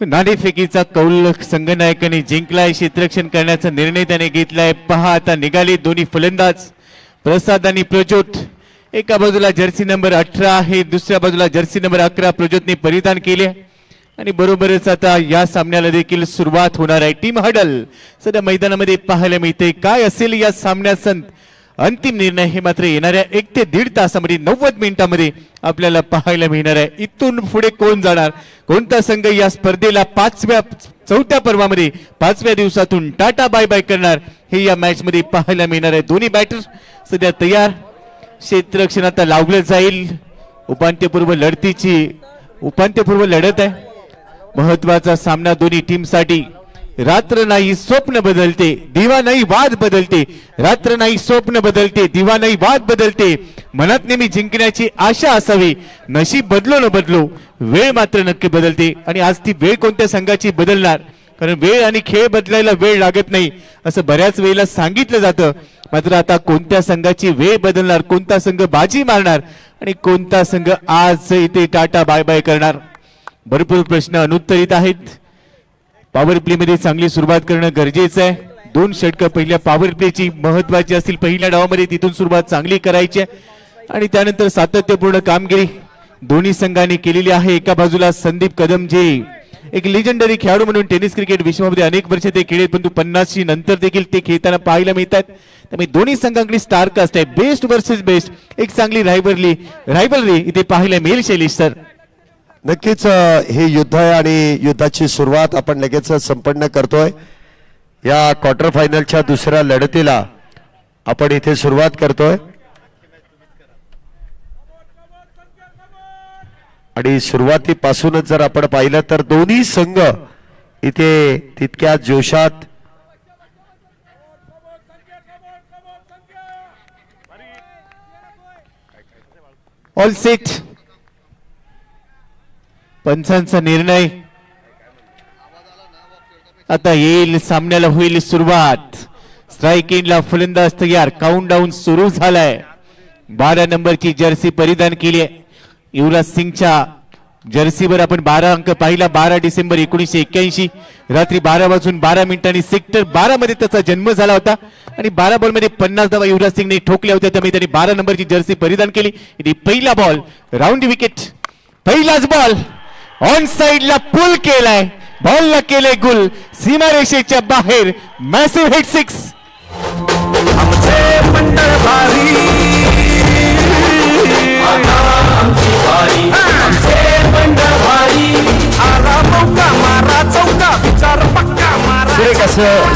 नाणेफेकीचा कौल संघनायकाने जिंकलाय. क्षेत्ररक्षण करण्याचा निर्णय त्याने घेतलाय. पहा आता निघाले दोन्ही फलंदाज प्रसाद आणि प्रज्योत. एका बाजूला जर्सी नंबर 18 आहे, दुसऱ्या बाजूला जर्सी नंबर 11 प्रज्योतने परिधान केले आणि बरोबरच आता या सामन्याला देखील सुरुवात होणार आहे. टीम हडल सध्या मैदानामध्ये पाहायला मिळते. काय असेल या सामन्याचा अंतिम निर्णय हे मात्र येणाऱ्या 1 ते 1.5 तासामध्ये 90 मिनिटांमध्ये आपल्याला पाहायला मिळणार आहे. इथून पुढे कोण जाणार, कोणता संघ या स्पर्धेला 4थ्या पर्वामध्ये 5व्या दिवसातून टाटा बाय बाय करणार हे या मॅच मध्ये पाहायला मिळणार आहे. दोन्ही बॅटर सध्या तयार. क्षेत्ररक्षण आता लावलं जाईल. उपांत्यपूर्व लढत आहे. महत्वाचा सामना दोन्ही टीमसाठी. रात्र नाही स्वप्न बदलते, दिवा नाही वाद बदलते. रात्र नाही स्वप्न बदलते, दिवा नाही वाद बदलते. मनात नेहमी जिंकण्याची आशा असावी. नशीब बदलो न बदलो, वेळ मात्र नक्की बदलते. आणि आज ती वेळ कोणत्या संघाची बदलणार, कारण वेळ आणि खेळ बदलायला वेळ लागत नाही असं बऱ्याच वेळेला सांगितलं जातं. मात्र आता कोणत्या संघाची वेळ बदलणार, कोणता संघ बाजी मारणार आणि कोणता संघ आज इथे टाटा बाय बाय करणार. भरपूर प्रश्न अनुत्तरित आहेत. पॉवर प्ले मध्ये चांगली सुरुवात करणं गरजेचं आहे. 2 षटकं पहिल्या पॉवर प्लेची महत्वाची असतील. पहिल्या डावामध्ये तिथून सुरुवात चांगली करायची आणि त्यानंतर सातत्यपूर्ण कामगिरी दोन्ही संघांनी केलेली आहे. एका बाजूला संदीप कदम जे एक लेजेंडरी खेळाडू म्हणून टेनिस क्रिकेट विश्वामध्ये अनेक वर्ष ते खेळले, परंतु 50ची नंतर देखील ते खेळताना पाहायला मिळतात. त्यामुळे दोन्ही संघांकडे स्टार कास्ट आहे. बेस्ट वर्सेस बेस्ट एक चांगली रायव्हलरी इथे पाहायला मिळेल. शैलेश सर, नक्कीच हे युद्ध आहे आणि युद्धाची सुरुवात आपण लगेच संपन्न करतोय. या क्वार्टर फायनलच्या दुसऱ्या लढतीला आपण इथे सुरुवात करतोय आणि सुरुवातीपासूनच जर आपण पाहिलं तर दोन्ही संघ इथे तितक्या जोशात ऑल सेट. पंचांचा निर्णय आता येईल. सामन्याला होईल सुरुवात. स्ट्राइक एंडला फलंदाज तयार. काउंटडाऊन सुरू झालाय. 12 नंबरची जर्सी परिधान केली आहे. युवराज सिंगच्या जर्सीवर आपण 12 अंक पाहिला. 12 डिसेंबर 1981 रात्री 12:12 सेक्टर 12 मध्ये त्याचा जन्म झाला होता आणि 12 बॉल मध्ये 50 धावा युवराज सिंगने ठोकल्या होत्या. त्यामुळे त्यांनी 12 नंबरची जर्सी परिधान केली. पहिला बॉल राऊंड विकेट. पहिलाच बॉल ऑन साइडला पुल केलाय. बॉलला केले गुल. सीमारेषेच्या बाहेर मॅसिव्ह हिट 6.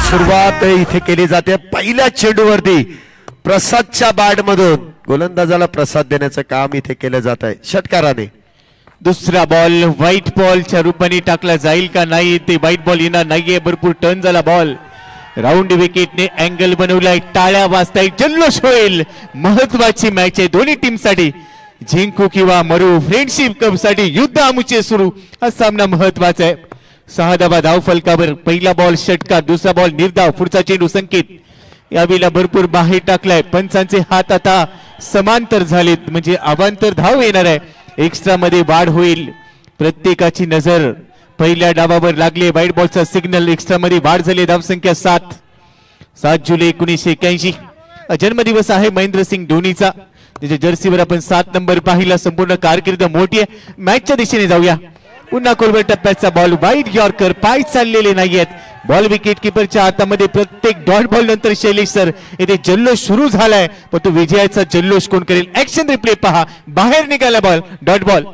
सुरुवात इथे केली जाते. पहिल्या चेंडूवरती प्रसादच्या बॅट मधून गोलंदाजाला प्रसाद देण्याचं काम इथे केलं जात आहे षटकाराने. दुसरा बॉल व्हाईट बॉलच्या रूपाने टाकला जाईल का नाही, ते व्हाईट बॉल येणार नाहीये. भरपूर टर्न झाला बॉल. राऊंड विकेटने अँगल बनवलाय. टाळ्या वाजताय. जल्लोष होईल. महत्वाची मॅच आहे दोन्ही टीमसाठी. जिंकू किंवा मरू, फ्रेंडशिप कप साठी युद्ध आमुचे सुरू. हा सामना महत्वाचा आहे. 6 धावा धाव फलकावर. पहिला बॉल षटकार, दुसरा बॉल निर्धाव. पुढचा चेंडू संकेत यावेळेला भरपूर बाहेर टाकलाय. पंचांचे हात आता समांतर झालेत, म्हणजे अवांतर धाव येणार आहे. एक्स्ट्रा मध्ये वाढ होईल. प्रत्येकाची नजर पहिल्या डावावर लागली. व्हाईट बॉलचा सिग्नल. एक्स्ट्रा मध्ये वाढ झाली. धावसंख्या 7 जुलै 1981. जन्मदिवस आहे महेंद्रसिंग धोनीचा. त्याच्या जर्सीवर आपण 7 नंबर पाहिला. संपूर्ण कारकीर्द मोठी आहे. मॅचच्या दिशेने जाऊया. पुन्हा खोलवर टप्प्याचा बॉल. वाईट यॉर्कर. पाय चाललेले नाहीयेत. बॉल विकेट किपरच्या हातामध्ये. प्रत्येक डॉट बॉल नंतर शैलेश सर इथे जल्लोष सुरू झालाय, पण तो विजयाचा जल्लोष कोण करेल. ऍक्शन रिप्ले पहा. बाहेर निघाला बॉल. Dot ball.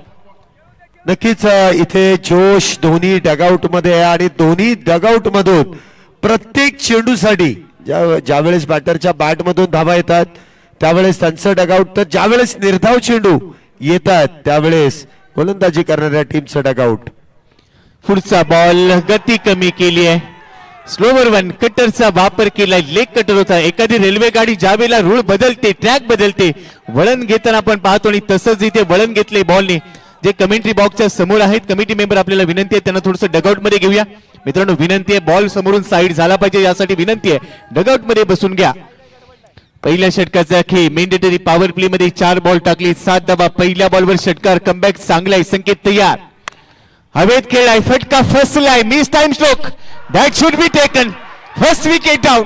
नक्कीच इथे जोश दोन्ही डगआउट मध्ये आहे आणि दोन्ही डगआउट मधून प्रत्येक चेंडूसाठी ज्यावेळेस बॅटरच्या बॅट मधून धावा येतात त्यावेळेस त्यांचं डगआउट, तर ज्यावेळेस निर्धाव चेंडू येतात त्यावेळेस गोलंदाजी करणाऱ्या टीमचं डगआउट. पुढचा बॉल गती कमी केली आहे. स्लोवर वन कटरचा वापर केलाय. लेग कटर होता. एखादी रेल्वे गाडी ज्यावेळेला रूळ बदलते, ट्रॅक बदलते, वळण घेताना आपण पाहतो आणि तसंच इथे वळण घेतले बॉलने. जे कमेंट्री बॉक्सच्या समोर आहेत कमिटी मेंबर, आपल्याला विनंती आहे त्यांना थोडंसं डगआउट मध्ये घेऊया. मित्रांनो विनंती आहे, बॉल समोरून साईड झाला पाहिजे यासाठी विनंती आहे. डगआउट मध्ये बसून घ्या. पहिल्या षटकाचा खेळ मेंडेटरी पॉवर प्ले मध्ये 4 बॉल टाकली. 7 धावा. पहिल्या बॉलवर षटकार. कमबॅक चांगला आहे. संकेत तयार. हवेत खेळलाय, फटका फसलाय, miss time stroke, that should be taken, first wicket down.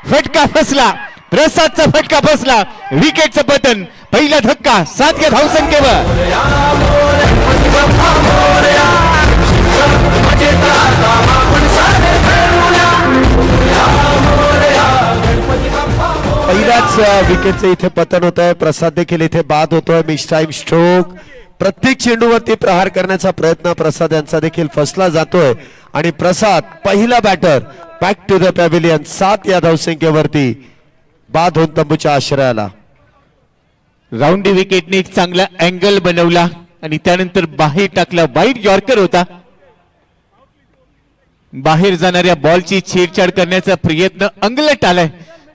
फटका फसला, प्रसादचा फटका फसला, विकेटचं पतन. पहिला धक्का 7 या धावसंख्येवर. पहिल्याच विकेटचं इथे पतन होत आहे. प्रसाद देखील इथे बाद होतोय. Miss time stroke. प्रत्येक चेंडूवरती प्रहार करण्याचा प्रयत्न प्रसाद यांचा देखील फसला जातोय आणि प्रसाद पहिला batter back to the pavilion. 7 या धावसंख्येवरती बाद होऊन तंबूच्या आश्रयाला. राऊंडी विकेटने एक चांगला अँगल बनवला आणि त्यानंतर बाहेर टाकला. वाईड यॉर्कर होता. बाहेर जाणाऱ्या बॉलची छेडछाड करण्याचा प्रयत्न अंगलट आलाय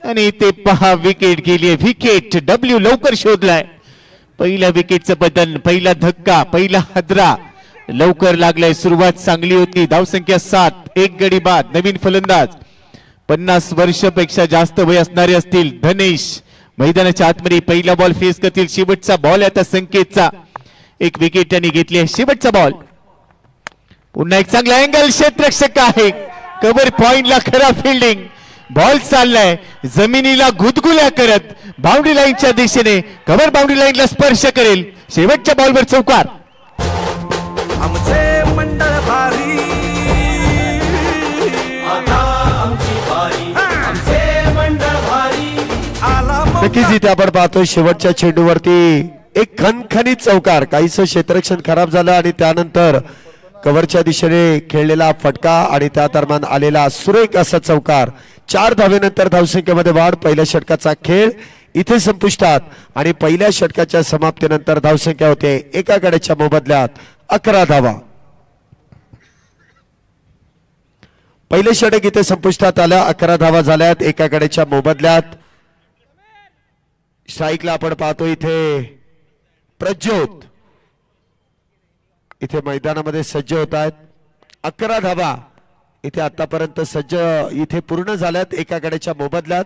आणि ते पहा विकेट गेली. विकेट डब्ल्यू लवकर शोधलाय. पहिल्या विकेटचं बदल, पहिला धक्का, पहिला हादरा लवकर लागलाय. सुरुवात चांगली होती. धावसंख्या 7, 1 गडी बाद. नवीन फलंदाज 50 वर्षापेक्षा जास्त वय असणारे असतील धनेश मैदानाच्या आतमध्ये पहिला बॉल फेस करतील. शेवटचा बॉल आता संकेतचा. एक विकेट त्यांनी घेतली आहे. शेवटचा बॉल. पुन्हा एक चांगला अँगल. क्षेत्ररक्षक आहे. कव्हर पॉइंटला खराब फिल्डिंग. बॉल चाललाय जमिनीला गुदगुल्या करत बाउंड्री लाईनच्या दिशेने. कव्हर बाउंड्री लाईनला स्पर्श करेल. शेवटच्या बॉलवर चौकार. आमचे मंडळ भारी, आता आमची बारी, आमचे मंडळ भारी. नक्कीच इथे आपण पाहतो शेवटच्या चेंडूवरती एक खणखणीत चौकार. काहीसं क्षेत्ररक्षण खराब झालं आणि त्यानंतर कव्हरच्या दिशेने खेळलेला फटका आणि त्या दरम्यान आलेला सुरेख असा चौकार. 4 धावेनंतर धावसंख्येमध्ये वाढ. पहिल्या षटकाचा खेळ इथे संपुष्टात आणि पहिल्या षटकाच्या समाप्तीनंतर धावसंख्या होते एका गड्याच्या मोबदल्यात 11 धावा. पहिले षटक इथे संपुष्टात आलं. 11 धावा झाल्यात एका गड्याच्या मोबदल्यात. स्ट्राईकला आपण पाहतो इथे प्रज्योत इथे मैदानामध्ये सज्ज होत आहेत. 11 धावा इथे आतापर्यंत सज्ज इथे पूर्ण झाल्यात एका गड्याच्या मोबदल्यात.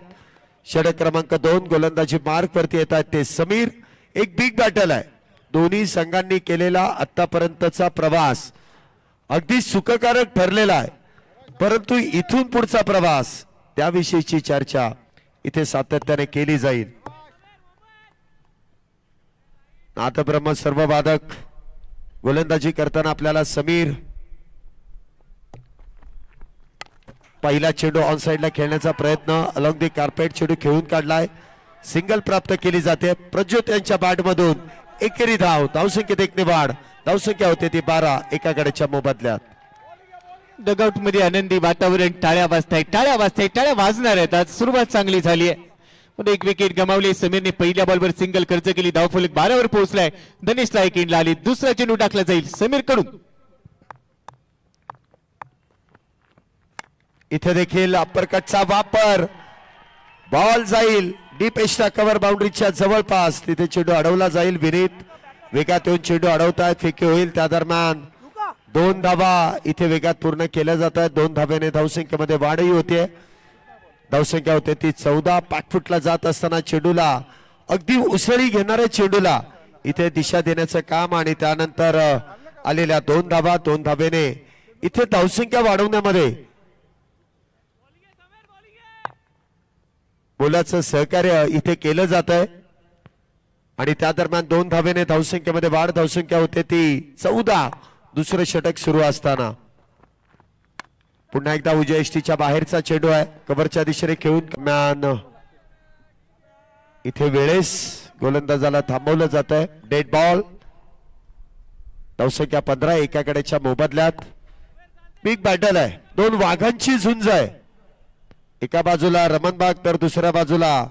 षटक क्रमांक 2 गोलंदाजी मार्क वरती येत आहेत ते समीर. एक बिग बॅटल आहे. दोन्ही संघांनी केलेला आतापर्यंतचा प्रवास अगदी सुखकारक ठरलेला आहे, परंतु इथून पुढचा प्रवास त्याविषयीची चर्चा इथे सातत्याने केली जाईल. नाथब्रह्म सर्व वादक गोलंदाजी करताना आपल्याला समीर पहिला चेंडू ऑन साइडला खेळण्याचा प्रयत्न अलॉंग दी कार्पेट चेंडू खेळून काढलाय. सिंगल प्राप्त केली जाते. प्रज्योत यांच्या बॅट मधून एकेरी धाव. धावसंख्येत 1 ने वाढ. धावसंख्या होते ती 12 एका गड्याच्या मोबदल्यात. डगआउट मध्ये आनंदी वातावरण. टाळ्या वाजतायत, टाळ्या वाजतायत, टाळ्या वाजणार आहेत. आज सुरुवात चांगली झाली आहे. एक विकेट गमावली. समीरने पहिल्या बॉलवर सिंगल खर्च केली. धावफलक 12 वर पोहोचलाय. धनेशला एक इंड आली. दुसरा चेंडू टाकला जाईल समीर कडून. इथे देखील अप्परकटचा वापर. बॉल जाईल डीप एक्स्ट्रा कव्हर बाउंड्रीच्या जवळपास. तिथे चेंडू अडवला जाईल. विनीत वेगात येऊन चेंडू अडवतायत. फेकी होईल. त्या दरम्यान 2 धावा इथे वेगात पूर्ण केल्या जात आहेत. 2 धाब्याने धावसंख्येमध्ये वाढही होते. धावसंख्या होते ती 14. पॅकफुटला जात असताना चेंडूला अगदी उसळी घेणाऱ्या चेंडूला इथे दिशा देण्याचं काम आणि त्यानंतर आलेल्या 2 धावा. 2 धाब्याने इथे धावसंख्या वाढवण्यामध्ये बोलाचं सहकार्य इथे केलं जात आहे आणि त्या दरम्यान 2 धाब्याने धावसंख्येमध्ये वाढ. धावसंख्या होते ती 14. दुसरं षटक सुरू असताना पुन्हा एकदा उजव्या यष्टीच्या बाहेरचा चेंडू आहे. कव्हरच्या दिशेने खेळून मॅन इथे वेळेस गोलंदाजाला थांबवलं जात आहे. Dead ball. धावसंख्या 15 एका गड्याच्या मोबदल्यात. बिग बॅटल आहे. 2 वाघांची झुंज आहे. एका बाजूला रमणबाग तर दुसऱ्या बाजूला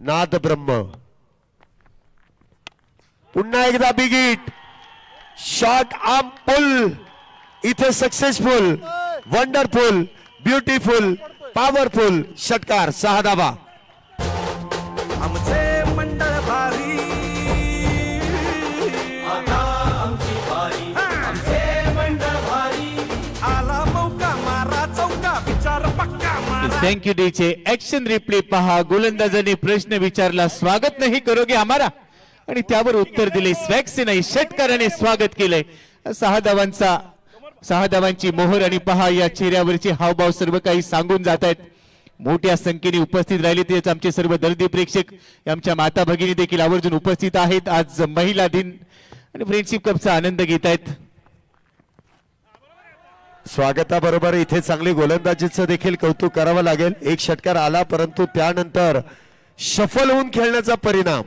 नाद ब्रह्म. पुन्हा एकदा big hit. Short arm pull इथे सक्सेसफुल. वंडरफुल, ब्युटिफुल, पॉवरफुल षटकार. 6 धावा. आमचे मंडळ भारी, आता आमची बारी, आमचे मंडळ भारी. आला मौका मारा चौका, विचार पक्का मारा. थँक्यू डीचे. ऍक्शन रिप्ले पहा. गोलंदाजाने प्रश्न विचारला, स्वागत नाही करोगे हमारा, आणि त्यावर उत्तर दिले स्वॅग से नाही. षटकाराने स्वागत केलंय. 6 धावांचा 6 धावांची मोहर आणि पहा या चेहऱ्यावरचे हावभाव सर्व काही सांगून जात आहेत. मोठ्या संख्येने उपस्थित राहिले तेच आमचे सर्व दर्दी प्रेक्षक आमच्या माता भगिनी देखील आवर्जून उपस्थित आहेत. आज महिला दिन आणि फ्रेंडशिप कपचा आनंद घेत आहेत. स्वागताबरोबर इथे चांगली गोलंदाजीचं देखील कौतुक करावं लागेल. एक षटकार आला परंतु त्यानंतर सफल होऊन खेळण्याचा परिणाम.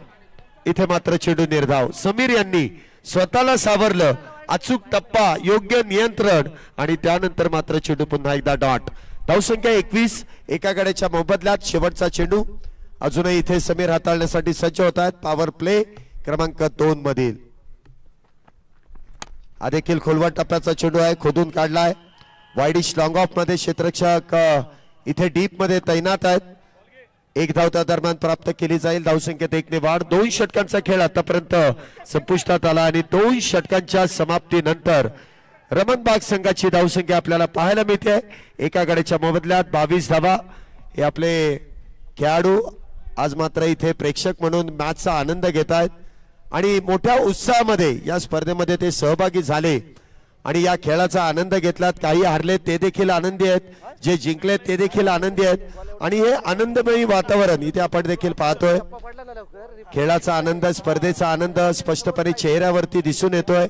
इथे मात्र चेंडू निर्धाव. समीर यांनी स्वतःला सावरलं. अचूक टप्पा, योग्य नियंत्रण आणि त्यानंतर मात्र चेंडू पुन्हा एकदा डॉट. धावसंख्या 21. एका गड्याच्या मोबदल्यात शेवटचा चेंडू. अजूनही इथे समीर हाताळण्यासाठी सज्ज होत आहेत. पॉवर प्ले क्रमांक 2 मधील हा देखील खोलवर टप्प्याचा चेंडू आहे. खोदून काढलाय. वाईडिश लॉंग ऑफ मध्ये क्षेत्ररक्षक इथे डीप मध्ये तैनात आहेत. 1 धाव त्या दरम्यान प्राप्त केली जाईल. धावसंख्येत 1 ने वाढ. 2 षटकांचा खेळ आतापर्यंत संपुष्टात आला आणि 2 षटकांच्या समाप्तीनंतर रमणबाग संघाची धावसंख्या आपल्याला पाहायला मिळते. एका गड्याच्या मोबदल्यात 22 धावा. हे आपले खेळाडू आज मात्र इथे प्रेक्षक म्हणून मॅचचा आनंद घेत आहेत आणि मोठ्या उत्साहामध्ये या स्पर्धेमध्ये ते सहभागी झाले आणि या खेळाचा आनंद घेतलात. काही हारले ते देखील आनंदी आहेत, जे जिंकले ते देखील आनंदी आहेत आणि हे आनंदमयी वातावरण इथे आपण देखील पाहतोय. खेळाचा आनंद, स्पर्धेचा आनंद स्पष्टपणे चेहऱ्यावरती दिसून येतोय.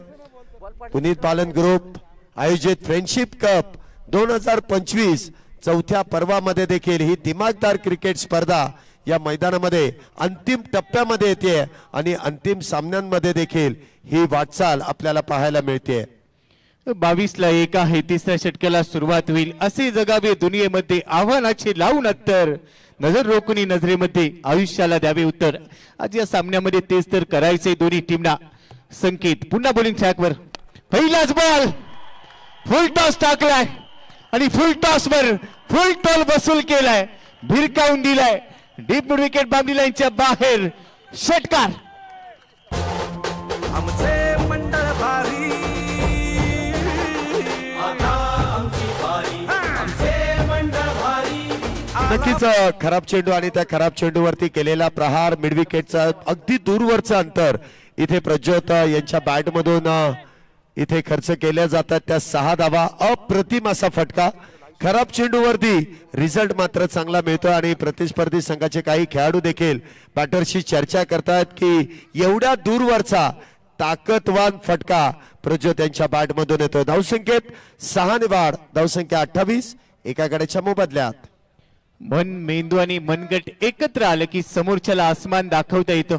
पुनीत पालन ग्रुप आयोजित फ्रेंडशिप कप 2025 चौथ्या पर्वामध्ये देखील ही दिमागदार क्रिकेट स्पर्धा या मैदानामध्ये अंतिम टप्प्यामध्ये येते आणि अंतिम सामन्यांमध्ये देखील ही वाटचाल आपल्याला पाहायला मिळते. 22ला 1 आहे. तिसऱ्या षटकाला सुरुवात होईल. असे जगावे दुनियेमध्ये आव्हानाचे लावून अत्तर. नजर रोखून नजरेमध्ये आयुष्याला द्यावे उत्तर. आज या सामन्यामध्ये तेच तर करायचे दोन्ही टीमना. संकेत पुन्हा बॉलिंग ट्रॅकवर. पहिलाच बॉल फुल टॉस टाकलाय आणि फुल टॉस वर फुल टॉल वसूल केलाय. भिरकावून दिलाय. डीप मिड विकेट बाउंड्री लाईनच्या बाहेर. षटकार. आमचे मंडळ भारी, आता आमची बारी, आमचे मंडळ भारी. नक्कीच खराब चेंडू आणि त्या खराब चेंडूवरती केलेला प्रहार. मिड विकेटचा अगदी दूरवरचं अंतर इथे प्रज्योत यांच्या बॅट मधून इथे खर्च केल्या जातात. त्या 6 धावा. अप्रतिम असा फटका. खराब चेंडूवरती रिझल्ट मात्र चांगला मिळतो आणि प्रतिस्पर्धी संघाचे काही खेळाडू देखील बॅटरशी चर्चा करतात की एवढ्या दूरवरचा ताकदवान फटका प्रज्योत यांच्या बॅट मधून येतो. धावसंख्येत 6 ने वाढ. धावसंख्या 28. एका गड्याच्या मोबदल्यात. मन, मेंदू आणि मनगट एकत्र आलं की समोरच्याला आसमान दाखवता येतं.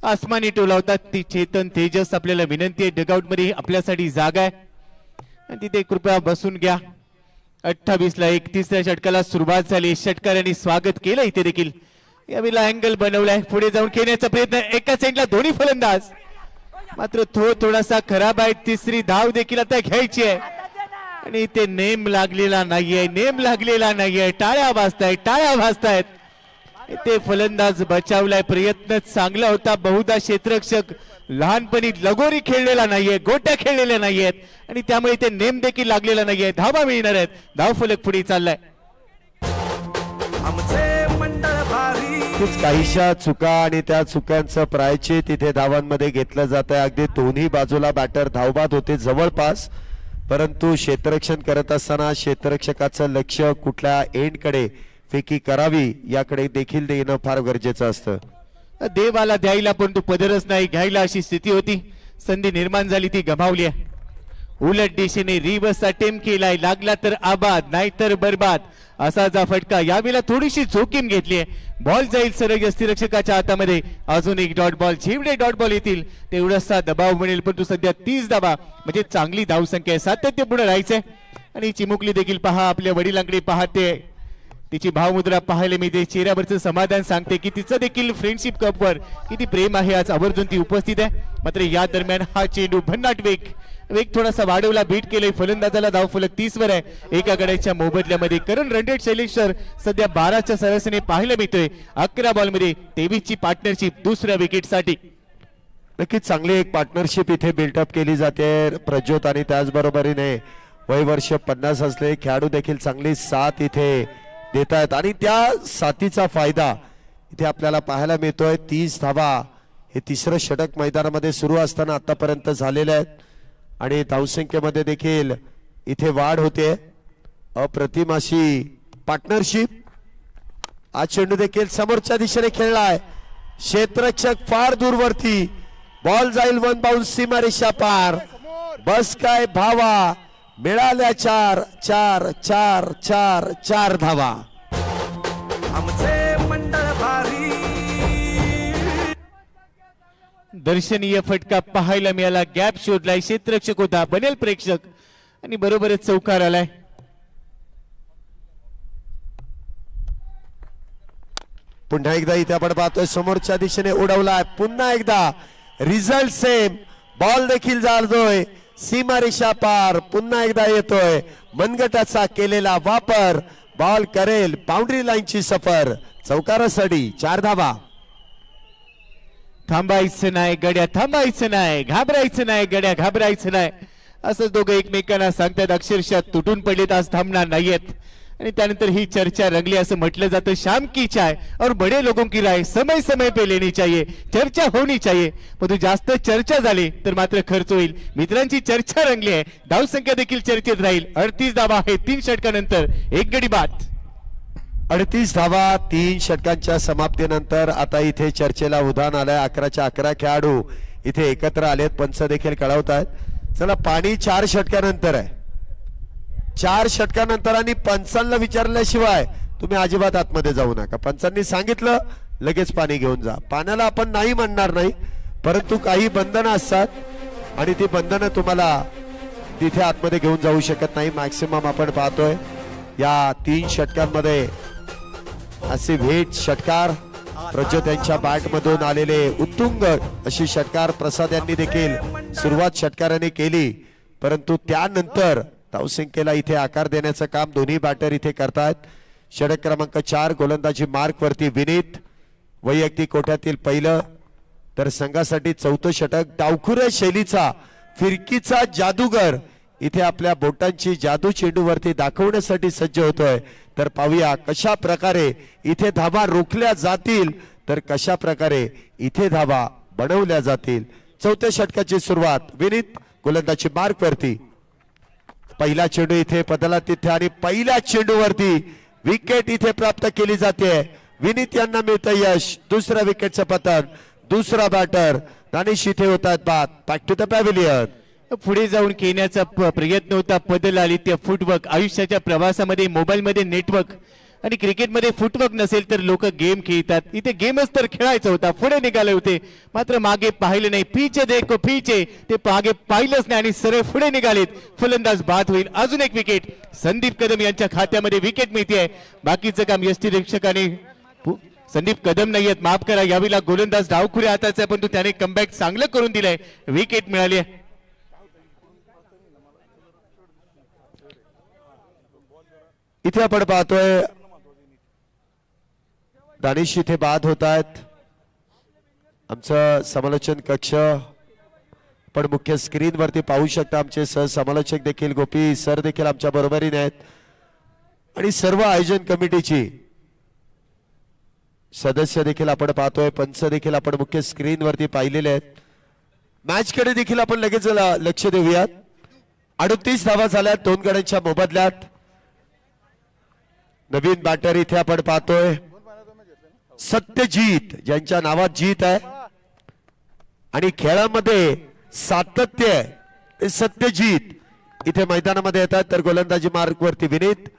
आसमानी टोलावतात ती चेतन तेजस. आपल्याला विनंती आहे डगआउट मध्ये आपल्यासाठी जागा आहे आणि तिथे कृपया बसून घ्या. 28ला 1. तिसऱ्या षटकाला सुरुवात झाली. षटकारांनी स्वागत केलं इथे देखील. यावेळेला अँगल बनवलाय. पुढे जाऊन खेळण्याचा प्रयत्न. एका साईडला दोन्ही फलंदाज मात्र थोडासा खराब आहे. तिसरी धाव देखील आता घ्यायची आहे आणि ते नेम लागलेला नाहीये. नेम लागलेला नाहीये. टाळ्या वाजतायत, टाळ्या वाजतायत. ते फलंदाज बचावलाय. प्रयत्न चांगला होता. बहुधा क्षेत्ररक्षक लहानपणी लगोरी खेळलेला नाहीये, गोट्या खेळलेल्या नाहीयेत आणि त्यामुळे ते नेम देखील लागलेला नाहीये. धावा मिळणार आहेत. धाव फलक पुढे चाललाय. आमचे मंडळ भारी. काहीशा चुका आणि त्या चुकांचं प्रायचित तिथे धावांमध्ये घेतलं जात आहे. अगदी दोन्ही बाजूला बॅटर धावबाद होते जवळपास, परंतु क्षेत्ररक्षण करत असताना क्षेत्ररक्षकाचं लक्ष कुठल्या एंडकडे फेकी करावी याकडे देखील देणं फार गरजेचं असतं. देवाला द्यायला पण तो पदरच नाही घ्यायला अशी स्थिती होती. संधी निर्माण झाली ती गमावली आहे. उलट दिशेने रिव्हर्स अटेम्प्ट केलाय. लागला तर आबाद नाहीतर बरबाद असा फटका. यावेळेला थोडीशी जोखीम घेतली आहे. बॉल जाईल सरळ यष्टीरक्षकाच्या हातामध्ये. अजून एक डॉट बॉल. जेवढे डॉट बॉल येतील तेवढासा दबाव मिळेल, परंतु सध्या 30 धावा म्हणजे चांगली धावसंख्या आहे. सातत्यपूर्ण राहायचंय आणि चिमुकली देखील पहा आपल्या वडिलांकडे पाहते. तिची भावमुद्रा पाहायला मिळते. चेहऱ्यावरचं समाधान सांगते की तिचं देखील फ्रेंडशिप कपवर किती प्रेम आहे. आज आवर्जून ती उपस्थित आहे. मात्र या दरम्यान हा चेंडू भन्नाट वेग थोडासा वाढवला. बीट केले. फलंदाजाला धाव फलक 30 वर आहे. एका गड्याच्या मोबदल्यामध्ये करण रणडेट शैलेश्वर सध्या 12च्या सरासरीने पाहायला मिळतोय. 11 बॉलमध्ये 23ची पार्टनरशिप दुसऱ्या विकेटसाठी. नक्कीच चांगली एक पार्टनरशिप इथे बिल्टअप केली जाते. प्रज्योत आणि त्याचबरोबरीने वयवर्ष 50 असलेले खेळाडू देखील चांगली साथ इथे देत आहेत आणि त्या साथीचा फायदा इथे आपल्याला पाहायला मिळतोय. 30 धावा हे तिसरं षटक मैदानामध्ये सुरू असताना आतापर्यंत झालेले आहेत आणि धावसंख्येमध्ये देखील इथे वाढ होते, अप्रतिम अशी पार्टनरशिप. हा चेंडू देखील समोरच्या दिशेने खेळलाय, क्षेत्ररक्षक फार दूरवरती, बॉल जाईल वन बाउन्स सीमारेषा पार. बस काय भावा, मिळाल्या 4 धावा. आमचे मंडळ भारी. दर्शनीय फटका पाहायला मिळाला, गॅप शोधलाय, क्षेत्ररक्षक होता, बनेल प्रेक्षक आणि बरोबरच चौकार आलाय. पुन्हा एकदा इथे आपण पाहतोय समोरच्या दिशेने उडवलाय, पुन्हा एकदा रिझल्ट सेम, बॉल देखील जातोय सीमारेषा पार. पुन्हा एकदा येतोय मनगटाचा केलेला वापर, बॉल करेल बाउंड्री लाईनची सफर. चौकारासाठी 4 धावा. थांबायचं नाही गड्या, थांबायचं नाही, घाबरायचं नाही गड्या, घाबरायचं नाही, असं दोघं एकमेकांना सांगतात. अक्षरशः तुटून पडलेत, आज थांबणार नाहीयेत. आणि त्यानंतर ही चर्चा रंगली, असं म्हटलं जातं शाम की चाय और बड़े लोगों की राय समय समय पे लेनी चाहिए, चर्चा होनी चाहिए. परंतु जास्त चर्चा झाली तर मात्र खर्च होईल. मित्रांची चर्चा रंगली आहे, धावसंख्या देखील चर्चेत राहील. 38 धावा आहे 3 षटकानंतर, 1 गडी बाद. 38 धावा 3 षटकांच्या समाप्तीनंतर आता इथे चर्चेला उधाण आलंय. 11च्या 11 खेळाडू इथे एकत्र आलेत, पंच देखील कळवतात. चला, पाणी 4 षटकानंतर आहे, 4 षटकानंतर, आणि पंचांना विचारल्याशिवाय तुम्ही अजिबात आतमध्ये जाऊ नका. पंचांनी सांगितलं लगेच पाणी घेऊन जा. पाण्याला आपण नाही म्हणणार नाही, परंतु काही बंधनं असतात आणि ती बंधनं तुम्हाला तिथे आतमध्ये घेऊन जाऊ शकत नाही. मॅक्सिमम आपण पाहतोय या 3 षटकांमध्ये असे भेट षटकार प्रज्योत यांच्या बॅटमधून आलेले उत्तुंग अशी षटकार प्रसाद यांनी देखील सुरुवात षटकाराने केली, परंतु त्यानंतर धावसंख्येला इथे आकार देण्याचं काम दोन्ही बॅटर इथे करतायत. षटक क्रमांक 4 गोलंदाजी मार्क वरती विनीत, वैयक्तिक कोट्यातील पहिलं, तर संघासाठी 4थं षटक. डावखुऱ्या शैलीचा फिरकीचा जादूगर इथे आपल्या बोटांची जादू चेंडूवरती दाखवण्यासाठी सज्ज होतोय. तर पाहूया कशा प्रकारे इथे धावा रोखल्या जातील, तर कशा प्रकारे इथे धावा बनवल्या जातील. 4थ्या षटकाची सुरुवात, विनीत गोलंदाजी मार्क वरती. पहिला चेंडू इथे पदला तिथे, आणि पहिल्या चेंडूवरती विकेट इथे प्राप्त केली जाते. विनीत यांना मिळतं यश. दुसऱ्या विकेटचं पतन. दुसरा बॅटर दानिश इथे होतात बाद. Back to the pavilion. पुढे जाऊन खेळण्याचा प्रयत्न होता, पदल आली त्या फुटवर्क. आयुष्याच्या प्रवासामध्ये मोबाईलमध्ये नेटवर्क आणि क्रिकेटमध्ये फुटवर्क नसेल तर लोक गेम खेळतात. इथे गेमच तर खेळायचा होता, पुढे निघाले होते, मात्र मागे पाहिले नाही. पीछे देखो पीछे, ते मागे पाहिलंच नाही आणि सरळ पुढे निघालेत. फलंदाज बाद होईल. अजून एक विकेट संदीप कदम यांच्या खात्यामध्ये विकेट मिळते. बाकीचं काम यष्टीरक्षकाने, संदीप कदम नाहीयेत, माफ करा, यावेळेला गोलंदाज डावखुऱ्या हाताचा, परंतु त्याने कमबॅक चांगलं करून दिलंय, विकेट मिळाली. इथे आपण पाहतोय दानिश इथे बाद होत आहेत. आमचं समालोचन कक्ष पण मुख्य स्क्रीन वरती पाहू शकता. आमचे सहसमालोचक देखील गोपी सर देखील आमच्या बरोबरीने आहेत, आणि सर्व आयोजन कमिटीची सदस्य देखील आपण पाहतोय. पंच देखील आपण मुख्य स्क्रीन वरती पाहिलेले आहेत. मॅच कडे देखील आपण लगेच लक्ष देऊयात. 38 धावा झाल्या 2 गड्यांच्या मोबदल्यात. नवीन बॅटर इथे आपण पाहतोय सत्यजीत, ज्यांच्या नावात जीत आहे आणि खेळामध्ये सातत्य आहे. सत्यजीत इथे मैदानामध्ये येतात. तर गोलंदाजी मार्क वरती विनीत.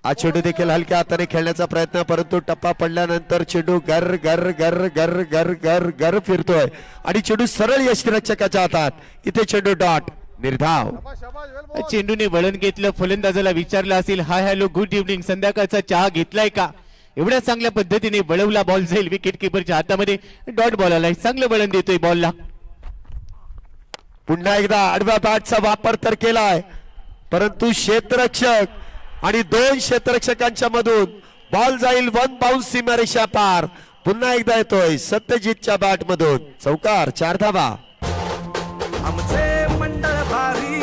हा चेंडू देखील हलक्या हाताने खेळण्याचा प्रयत्न, परंतु टप्पा पडल्यानंतर चेंडू गर गर गर गर गर गर गर फिरतोय आणि चेंडू सरळ यष्टीरक्षकाच्या हातात. इथे चेंडू डॉट, निर्धाव. चेंडूने वळण घेतलं. फलंदाजाला विचारलं असेल, हाय हॅलो गुड इव्हनिंग, संध्याकाळचा चहा घेतलाय का? एवढ्या चांगल्या पद्धतीने वळवला बॉल जाईल विकेट किपरच्या हातामध्ये. डॉट बॉल आलाय, चांगलं वळण देतोय बॉलला. पुन्हा एकदा आडव्या बॅटचा वापर तर केलाय, परंतु क्षेत्ररक्षक आणि 2 क्षेत्ररक्षकांच्या मधून बॉल जाईल वन बाउन्स सीमारेषा पार. पुन्हा एकदा येतोय सत्यजितच्या बॅट मधून. चौकार, 4 धावा. आमचे मंडळ भारी.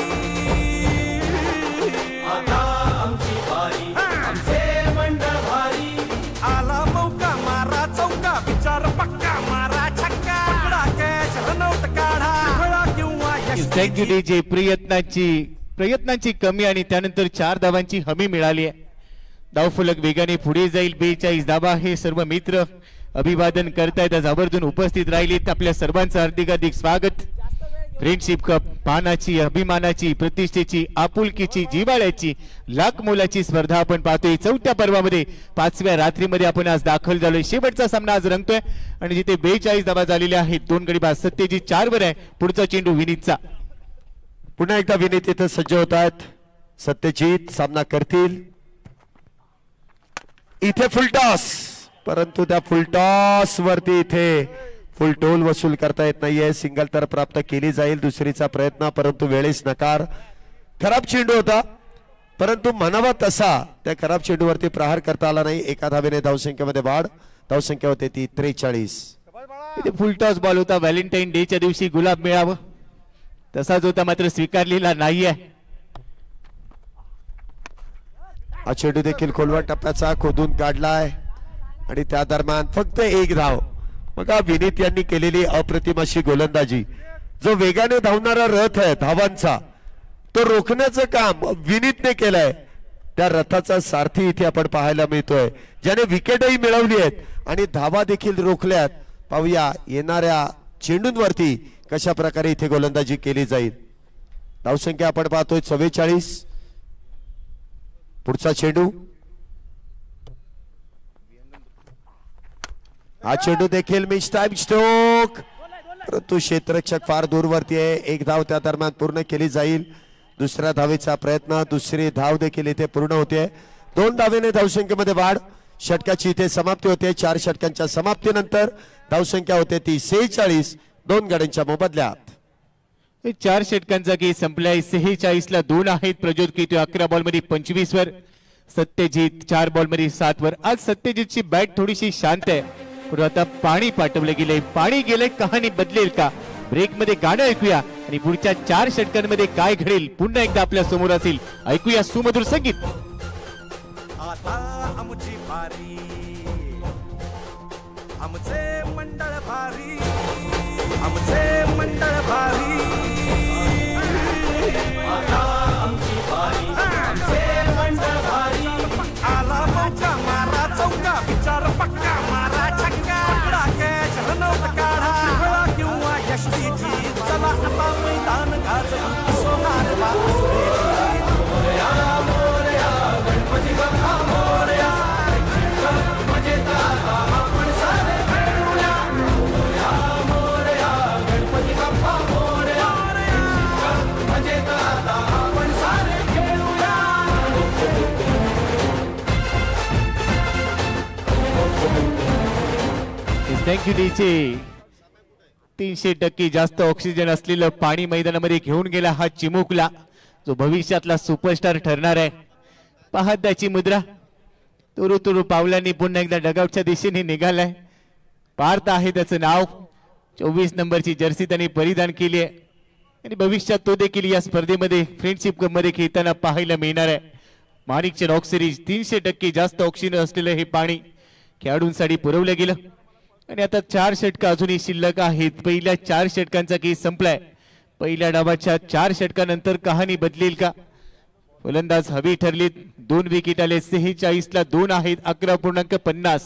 आता आमची बारी. आमचे मंडळ भारी. आला मौका मारा चौका, विचार पक्का मारा छक्का. पकडा कॅच रनआउट काढा, खेळा किंवा थँक्यू डीजे. प्रयत्नाची प्रयत्नांची कमी आणि त्यानंतर 4 धावांची हमी मिळाली आहे. धावफलक वेगाने पुढे जाईल. 42 धावा. हे सर्व मित्र अभिवादन करतायत. आज आवर्जून उपस्थित राहिलेत. आपल्या सर्वांचं हार्दिक स्वागत. फ्रेंडशिप कप मानाची, अभिमानाची, प्रतिष्ठेची, आपुलकीची, जिव्हाळ्याची, लाख मोलाची स्पर्धा आपण पाहतोय. 4थ्या पर्वामध्ये 5व्या रात्रीमध्ये आपण आज दाखल झालोय. शेवटचा सामना आज रंगतोय आणि जिथे 42 धावा झालेल्या आहेत. 2 गडी बाद. सत्यजित 4 वर आहे. पुढचा चेंडू विनीतचा. पुन्हा एकदा विनीत इथं सज्ज होत आहेत. सत्यजित सामना करतील. इथे फुलटॉस, परंतु त्या फुलटॉस वरती इथे फुल टोल वसूल करता येत नाहीये. सिंगल तर प्राप्त केली जाईल. दुसरीचा प्रयत्न, परंतु वेळेस नकार. खराब चेंडू होता, परंतु म्हणावा तसा त्या खराब चेंडूवरती प्रहार करता आला नाही. एका धावेने धावसंख्येमध्ये वाढ. धावसंख्या होते ती 43. इथे फुलटॉस बॉल होता. व्हॅलेंटाईन डेच्या दिवशी गुलाब मिळावं तसाच होता, मात्र स्वीकारलेला नाहीये. हा चेंडू देखील खोलवर टप्प्याचा खोदून काढलाय आणि त्या दरम्यान फक्त 1 धाव. बघा विनीत यांनी केलेली अप्रतिम अशी गोलंदाजी. जो वेगाने धावणारा रथ आहे धावांचा, तो रोखण्याचं काम विनीतने केलंय. त्या रथाचा सारथी इथे आपण पाहायला मिळतोय, ज्याने विकेटही मिळवली आहेत आणि धावा देखील रोखल्यात. पाहूया येणाऱ्या चेंडूंवरती कशा प्रकारे इथे गोलंदाजी केली जाईल. धावसंख्या आपण पाहतोय 44. पुढचा चेंडू. हा चेंडू देखील मिस टाइम स्ट्रोक, परंतु क्षेत्ररक्षक फार दूरवरती आहे. 1 धाव त्या दरम्यान पूर्ण केली जाईल. दुसऱ्या धावेचा प्रयत्न. दुसरी धाव देखील इथे पूर्ण होते. 2 धावेने धावसंख्येमध्ये वाढ. षटकाची इथे समाप्ती होते. 4 षटकांच्या समाप्तीनंतर धावसंख्या होते ती 46. 2 गड्यांच्या मोबदल्यात. 4 षटकांचा गेम संपलाय. 46 ला 2 आहेत. प्रज्योत 11 बॉल मध्ये 25 वर. सत्यजित 4 बॉल मध्ये 7 वर. आज सत्यजितची बॅट थोडीशी शांत आहे, पण आता पाणी पाठवलं गेलंय. पाणी गेलंय. कहाणी बदलेल का? ब्रेक मध्ये गाणं ऐकूया आणि पुढच्या 4 षटकांमध्ये काय घडेल पुन्हा एकदा आपल्या समोर असेल. ऐकूया सुमधुर संगीत. आता आमची बारी, आमचे मंडळ भारी, आमचे मंडळ भारी. आता आमची बारी, आमचे मंडळ भारी. आला मौका मारा चौका, विचार पक्का मारा छक्का. कॅच रनआउट काढा, वेळा किंवा यष्टीची. चला आता मैदान गाजवू, सोनार बासुरीची. मोरया मोरया गणपती बाप्पा मोरया. मजेदार आपण सारे खेळूया. मोरया मोरया गणपती बाप्पा मोरया. मजेदार आपण सारे खेळूया. Thank you DJ. 300% जास्त ऑक्सिजन असलेलं पाणी मैदानामध्ये घेऊन गेला हा चिमुकला, जो भविष्यातला सुपरस्टार ठरणार आहे. पाहत त्याची मुद्रा. तुरु तुरु पावलांनी पुन्हा एकदा डगआउटच्या दिशेने निघालाय. पार्थ आहे त्याचं नाव. 24 नंबरची जर्सी त्यांनी परिधान केली आहे आणि भविष्यात तो देखील या स्पर्धेमध्ये फ्रेंडशिप कप मध्ये खेळताना पाहायला मिळणार आहे. माणिकचे रॉक सिरीज 300% जास्त ऑक्सिजन असलेलं हे पाणी खेळाडूंसाठी पुरवलं गेलं आणि आता 4 षटक अजूनही शिल्लक आहेत. पहिल्या 4 षटकांचा केस संपलाय. पहिल्या डावाच्या 4 षटकानंतर कहाणी बदलेल का? फलंदाज हवी ठरलीत. 2 विकेट आले. 46 ला 2 आहेत. 11.50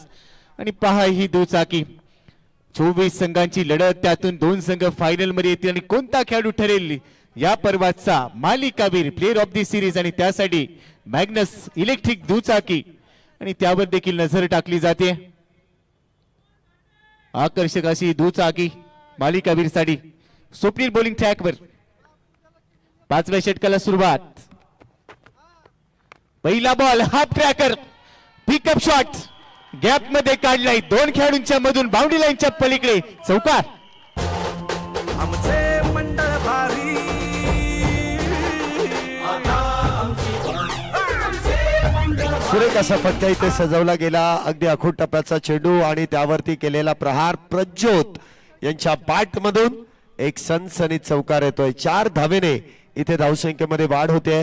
आणि पहा ही दुचाकी. 24 संघांची लढत, त्यातून 2 संघ फायनल मध्ये येतील आणि कोणता खेळाडू ठरेल या पर्वाचा मालिकावीर, प्लेअर ऑफ दी सिरीज, आणि त्यासाठी मॅग्नस इलेक्ट्रिक दुचाकी आणि त्यावर देखील नजर टाकली जाते. आकर्षक अशी दुचाकी मालिकावीर साठी. स्वप्नील बॉलिंग ट्रॅकवर. 5व्या षटकाला सुरुवात. पहिला ball half tracker, pickup shot gap मध्ये काढलाय. 2 खेळाडूंच्या मधून बाउंड्री लाईनच्या पलीकडे चौकार. आमचे मंडळ भारी. सुरेख असा फटका इथे सजवला गेला. अगदी आखूड टप्प्याचा चेंडू आणि त्यावरती केलेला प्रहार. प्रज्योत यांच्या बॅट मधून एक सनसनीत चौकार येतोय. 4 धावेने इथे धावसंख्येमध्ये वाढ होते.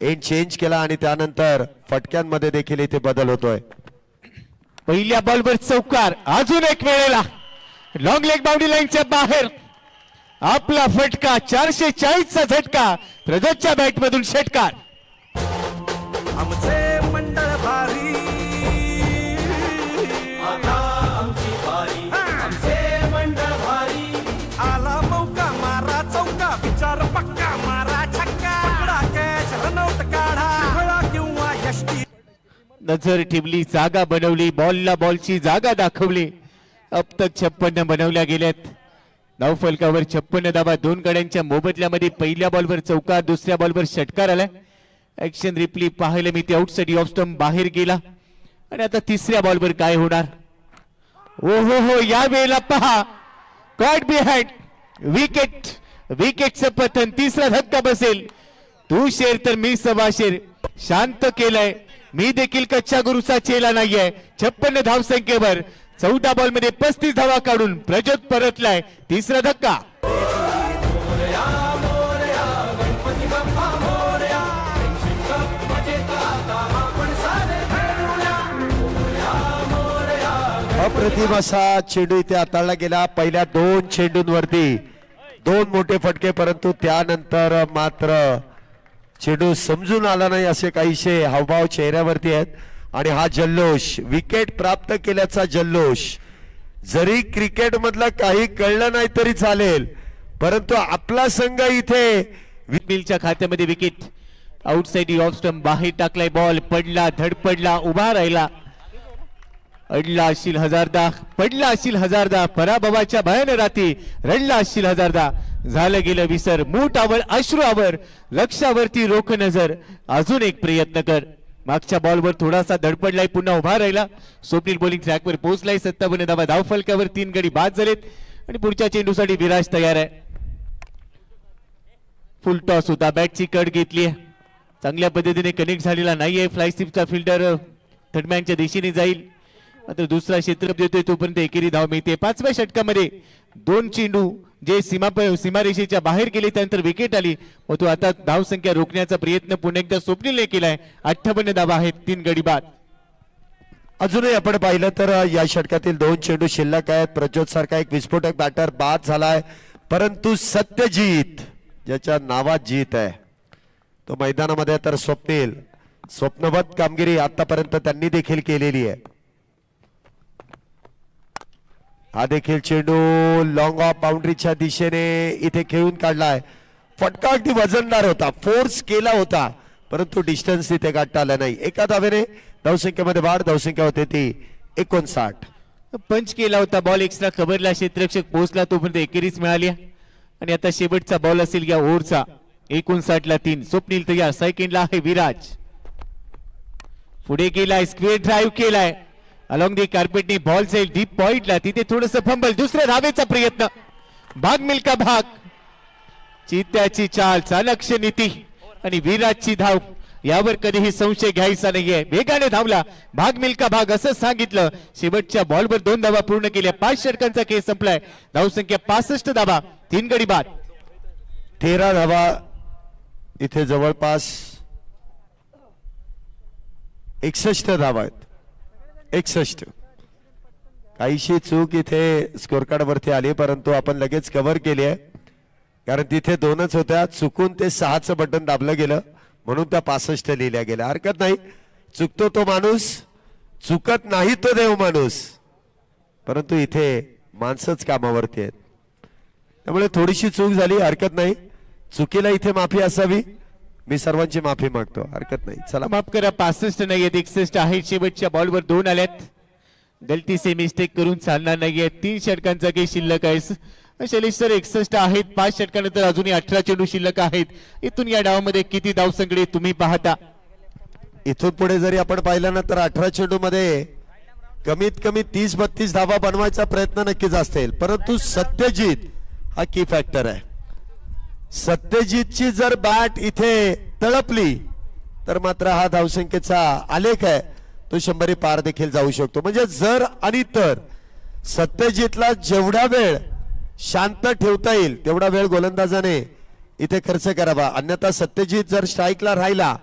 एंड चेंज केला आणि त्यानंतर फटक्यांमध्ये देखील इथे बदल होतोय. पहिल्या बॉलवर चौकार. अजून एक वेळेला लॉंग लेग बाउंड्री लाईनच्या बाहेर. आपला फटका 440चा झटका प्रज्योतच्या बॅट मधून षटकार. आमचे मंडळ भारी आता आमची बारी आमचे मंडळ भारी आला मौका मारा चौका विचार पक्का मारा छक्का पकडा कॅच रनआउट काढा फळा किंवा यष्टी. नजर ठेवली जागा बनवली बॉलला बॉलची जागा दाखवली. अब तक 56 बनवल्या गेल्यात. धावफलकावर 56 धावा. दोन गड्यांच्या मोबदल्यामध्ये पहिल्या बॉलवर चौकार दुसऱ्या बॉलवर षटकार आलाय. ऍक्शन रिप्ली पाहायला मी ते आउटसाइड ऑफ स्टंप बाहेर गेला आणि आता तिसऱ्या बॉलवर काय होणार. ओ हो या वेळेला पहा कॉट बिहाइंड विकेट. विकेटचं पतन. तिसरा धक्का बसेल. तू शेर तर मी सवा शेर. शांत केलंय. मी देखील कच्च्या गुरुचा चेला नाहीये. 56 धावसंख्येवर 14 बॉल मध्ये 35 धावा काढून प्रज्योत परतलाय. तिसरा धक्का. अप्रतिम असा चेंडू इथे हाताळला गेला. पहिल्या 2 चेंडूंवरती 2 मोठे फटके परंतु त्यानंतर मात्र चेंडू समजून आला नाही असे काहीसे हावभाव चेहऱ्यावरती आहेत. आणि हा जल्लोष विकेट प्राप्त केल्याचा जल्लोष. जरी क्रिकेट मधलं काही कळलं नाही तरी चालेल परंतु आपला संघ इथे विलच्या खात्यामध्ये विकेट. आउटसाइड ऑफ स्टंप बाहेर टाकलाय. बॉल पडला धडपडला उभा राहिला. अडला असशील हजारदा पडला असशील हजारदा पराभवाच्या भयान राती रडला असशील हजारदा. झालं गेलं विसर. मूठ आवर अश्रू आवर लक्षावरती रोख नजर. अजून एक प्रयत्न कर. मागच्या बॉलवर थोडासा धडपडलाय पुन्हा उभा राहिला. स्वप्नील बॉलिंग ट्रॅकवर पोहोचलाय. 57 धावा. धावफलकावर 3 गडी बाद झालेत आणि पुढच्या चेंडूसाठी विराज तयार आहे. फुल टॉस होता. बॅटची कट घेतली. चांगल्या पद्धतीने कनेक्ट झालेला नाहीये. फ्लायस्टिपचा फिल्डर थर्डमॅनच्या दिशेने जाईल. मात्र दुसरा क्षेत्र देतोय तोपर्यंत एकेरी धाव मिळते. 5व्या षटकामध्ये 2 चेंडू जे सीमारेषेच्या बाहेर गेले त्यानंतर विकेट आली व तो आता धावसंख्या रोखण्याचा प्रयत्न पुन्हा एकदा स्वप्नीलने केलाय. 58 धावा आहेत. 3 गडी बाद. अजूनही आपण पाहिलं तर या षटकातील 2 चेंडू शिल्लक आहेत. प्रज्योत सारखा एक विस्फोटक बॅटर बाद झालाय परंतु सत्यजित ज्याच्या नावात जीत आहे तो मैदानामध्ये तर स्वप्नील स्वप्नवत कामगिरी आतापर्यंत त्यांनी देखील केलेली आहे. हा देखील चेंडू लॉंग ऑफ बाउंड्रीच्या दिशेने इथे खेळून काढलाय. फटका अगदी वजनदार होता. फोर्स केला होता परंतु डिस्टन्स इथे गाठता आला नाही. एका धावेने धावसंख्येमध्ये वाढ. धावसंख्या होते ती 59. पंच केला होता. बॉल एक्स्ट्रा कव्हरला क्षेत्ररक्षक पोहोचला तोपर्यंत एकेरीच मिळाली आणि आता शेवटचा बॉल असेल या ओव्हरचा. 59ला 3. स्वप्नील तयार. सेकंडला आहे विराज. पुढे गेलाय. स्क्वेअर ड्राईव्ह केलाय. अलॉंग दी कार्पेटनी बॉल जाईल डीप पॉइंटला. तिथे थोडस फंबल. दुसऱ्या धावेचा प्रयत्न. भाग मिल्का भाग. चित्त्याची चाल चालक्ष नीती आणि विराजची धाव यावर कधीही संशय घ्यायचा नाहीये. वेगाने धावला. भाग मिल्का भाग असं सांगितलं. शेवटच्या बॉलवर 2 धावा पूर्ण केल्या. 5 षटकांचा खेळ संपलाय. धावसंख्या 65 धावा. 3 गडी बाद. 13 धावा इथे जवळपास 61 धावा आहेत. 61. काहीशी चूक इथे स्कोर कार्ड वरती आली परंतु आपण लगेच कव्हर केली आहे कारण तिथे 2च होत्या. चुकून ते 6चं बटन दाबलं गेलं म्हणून त्या 65 लिहिल्या गेल्या. हरकत नाही. चुकतो तो माणूस चुकत नाही तो देव माणूस. परंतु इथे माणसंच कामावरती आहेत त्यामुळे थोडीशी चूक झाली. हरकत नाही. चुकीला इथे माफी असावी. मी सर्वांची माफी मागतो. हरकत नाही. चला माफ करा. 65 नाही आहेत 61 आहेत. शेवटच्या बॉलवर 2 आल्यात. गलती से मिस्टेक करून चालणार नाहीये. 3 षटकांचा काही शिल्लक आहे. शैलेश सर 61 आहेत. 5 षटकानंतर अजूनही 18 चेंडू शिल्लक आहेत. इथून या डावामध्ये किती धावसंख्या तुम्ही पाहता. इथून पुढे जरी आपण पाहिलं ना तर 18 चेंडू मध्ये कमीत कमी 30-32 धावा बनवायचा प्रयत्न नक्कीच असतील परंतु सत्यजित हा की फॅक्टर आहे. सत्यजितची जर बॅट इथे तळपली तर मात्र हा धावसंख्येचा आलेख आहे तो 100 पार देखील जाऊ शकतो. म्हणजे जर आणि तर सत्यजितला जेवढा वेळ शांत ठेवता येईल तेवढा वेळ गोलंदाजाने इथे खर्च करावा. अन्यथा सत्यजित जर स्ट्राईकला राहिला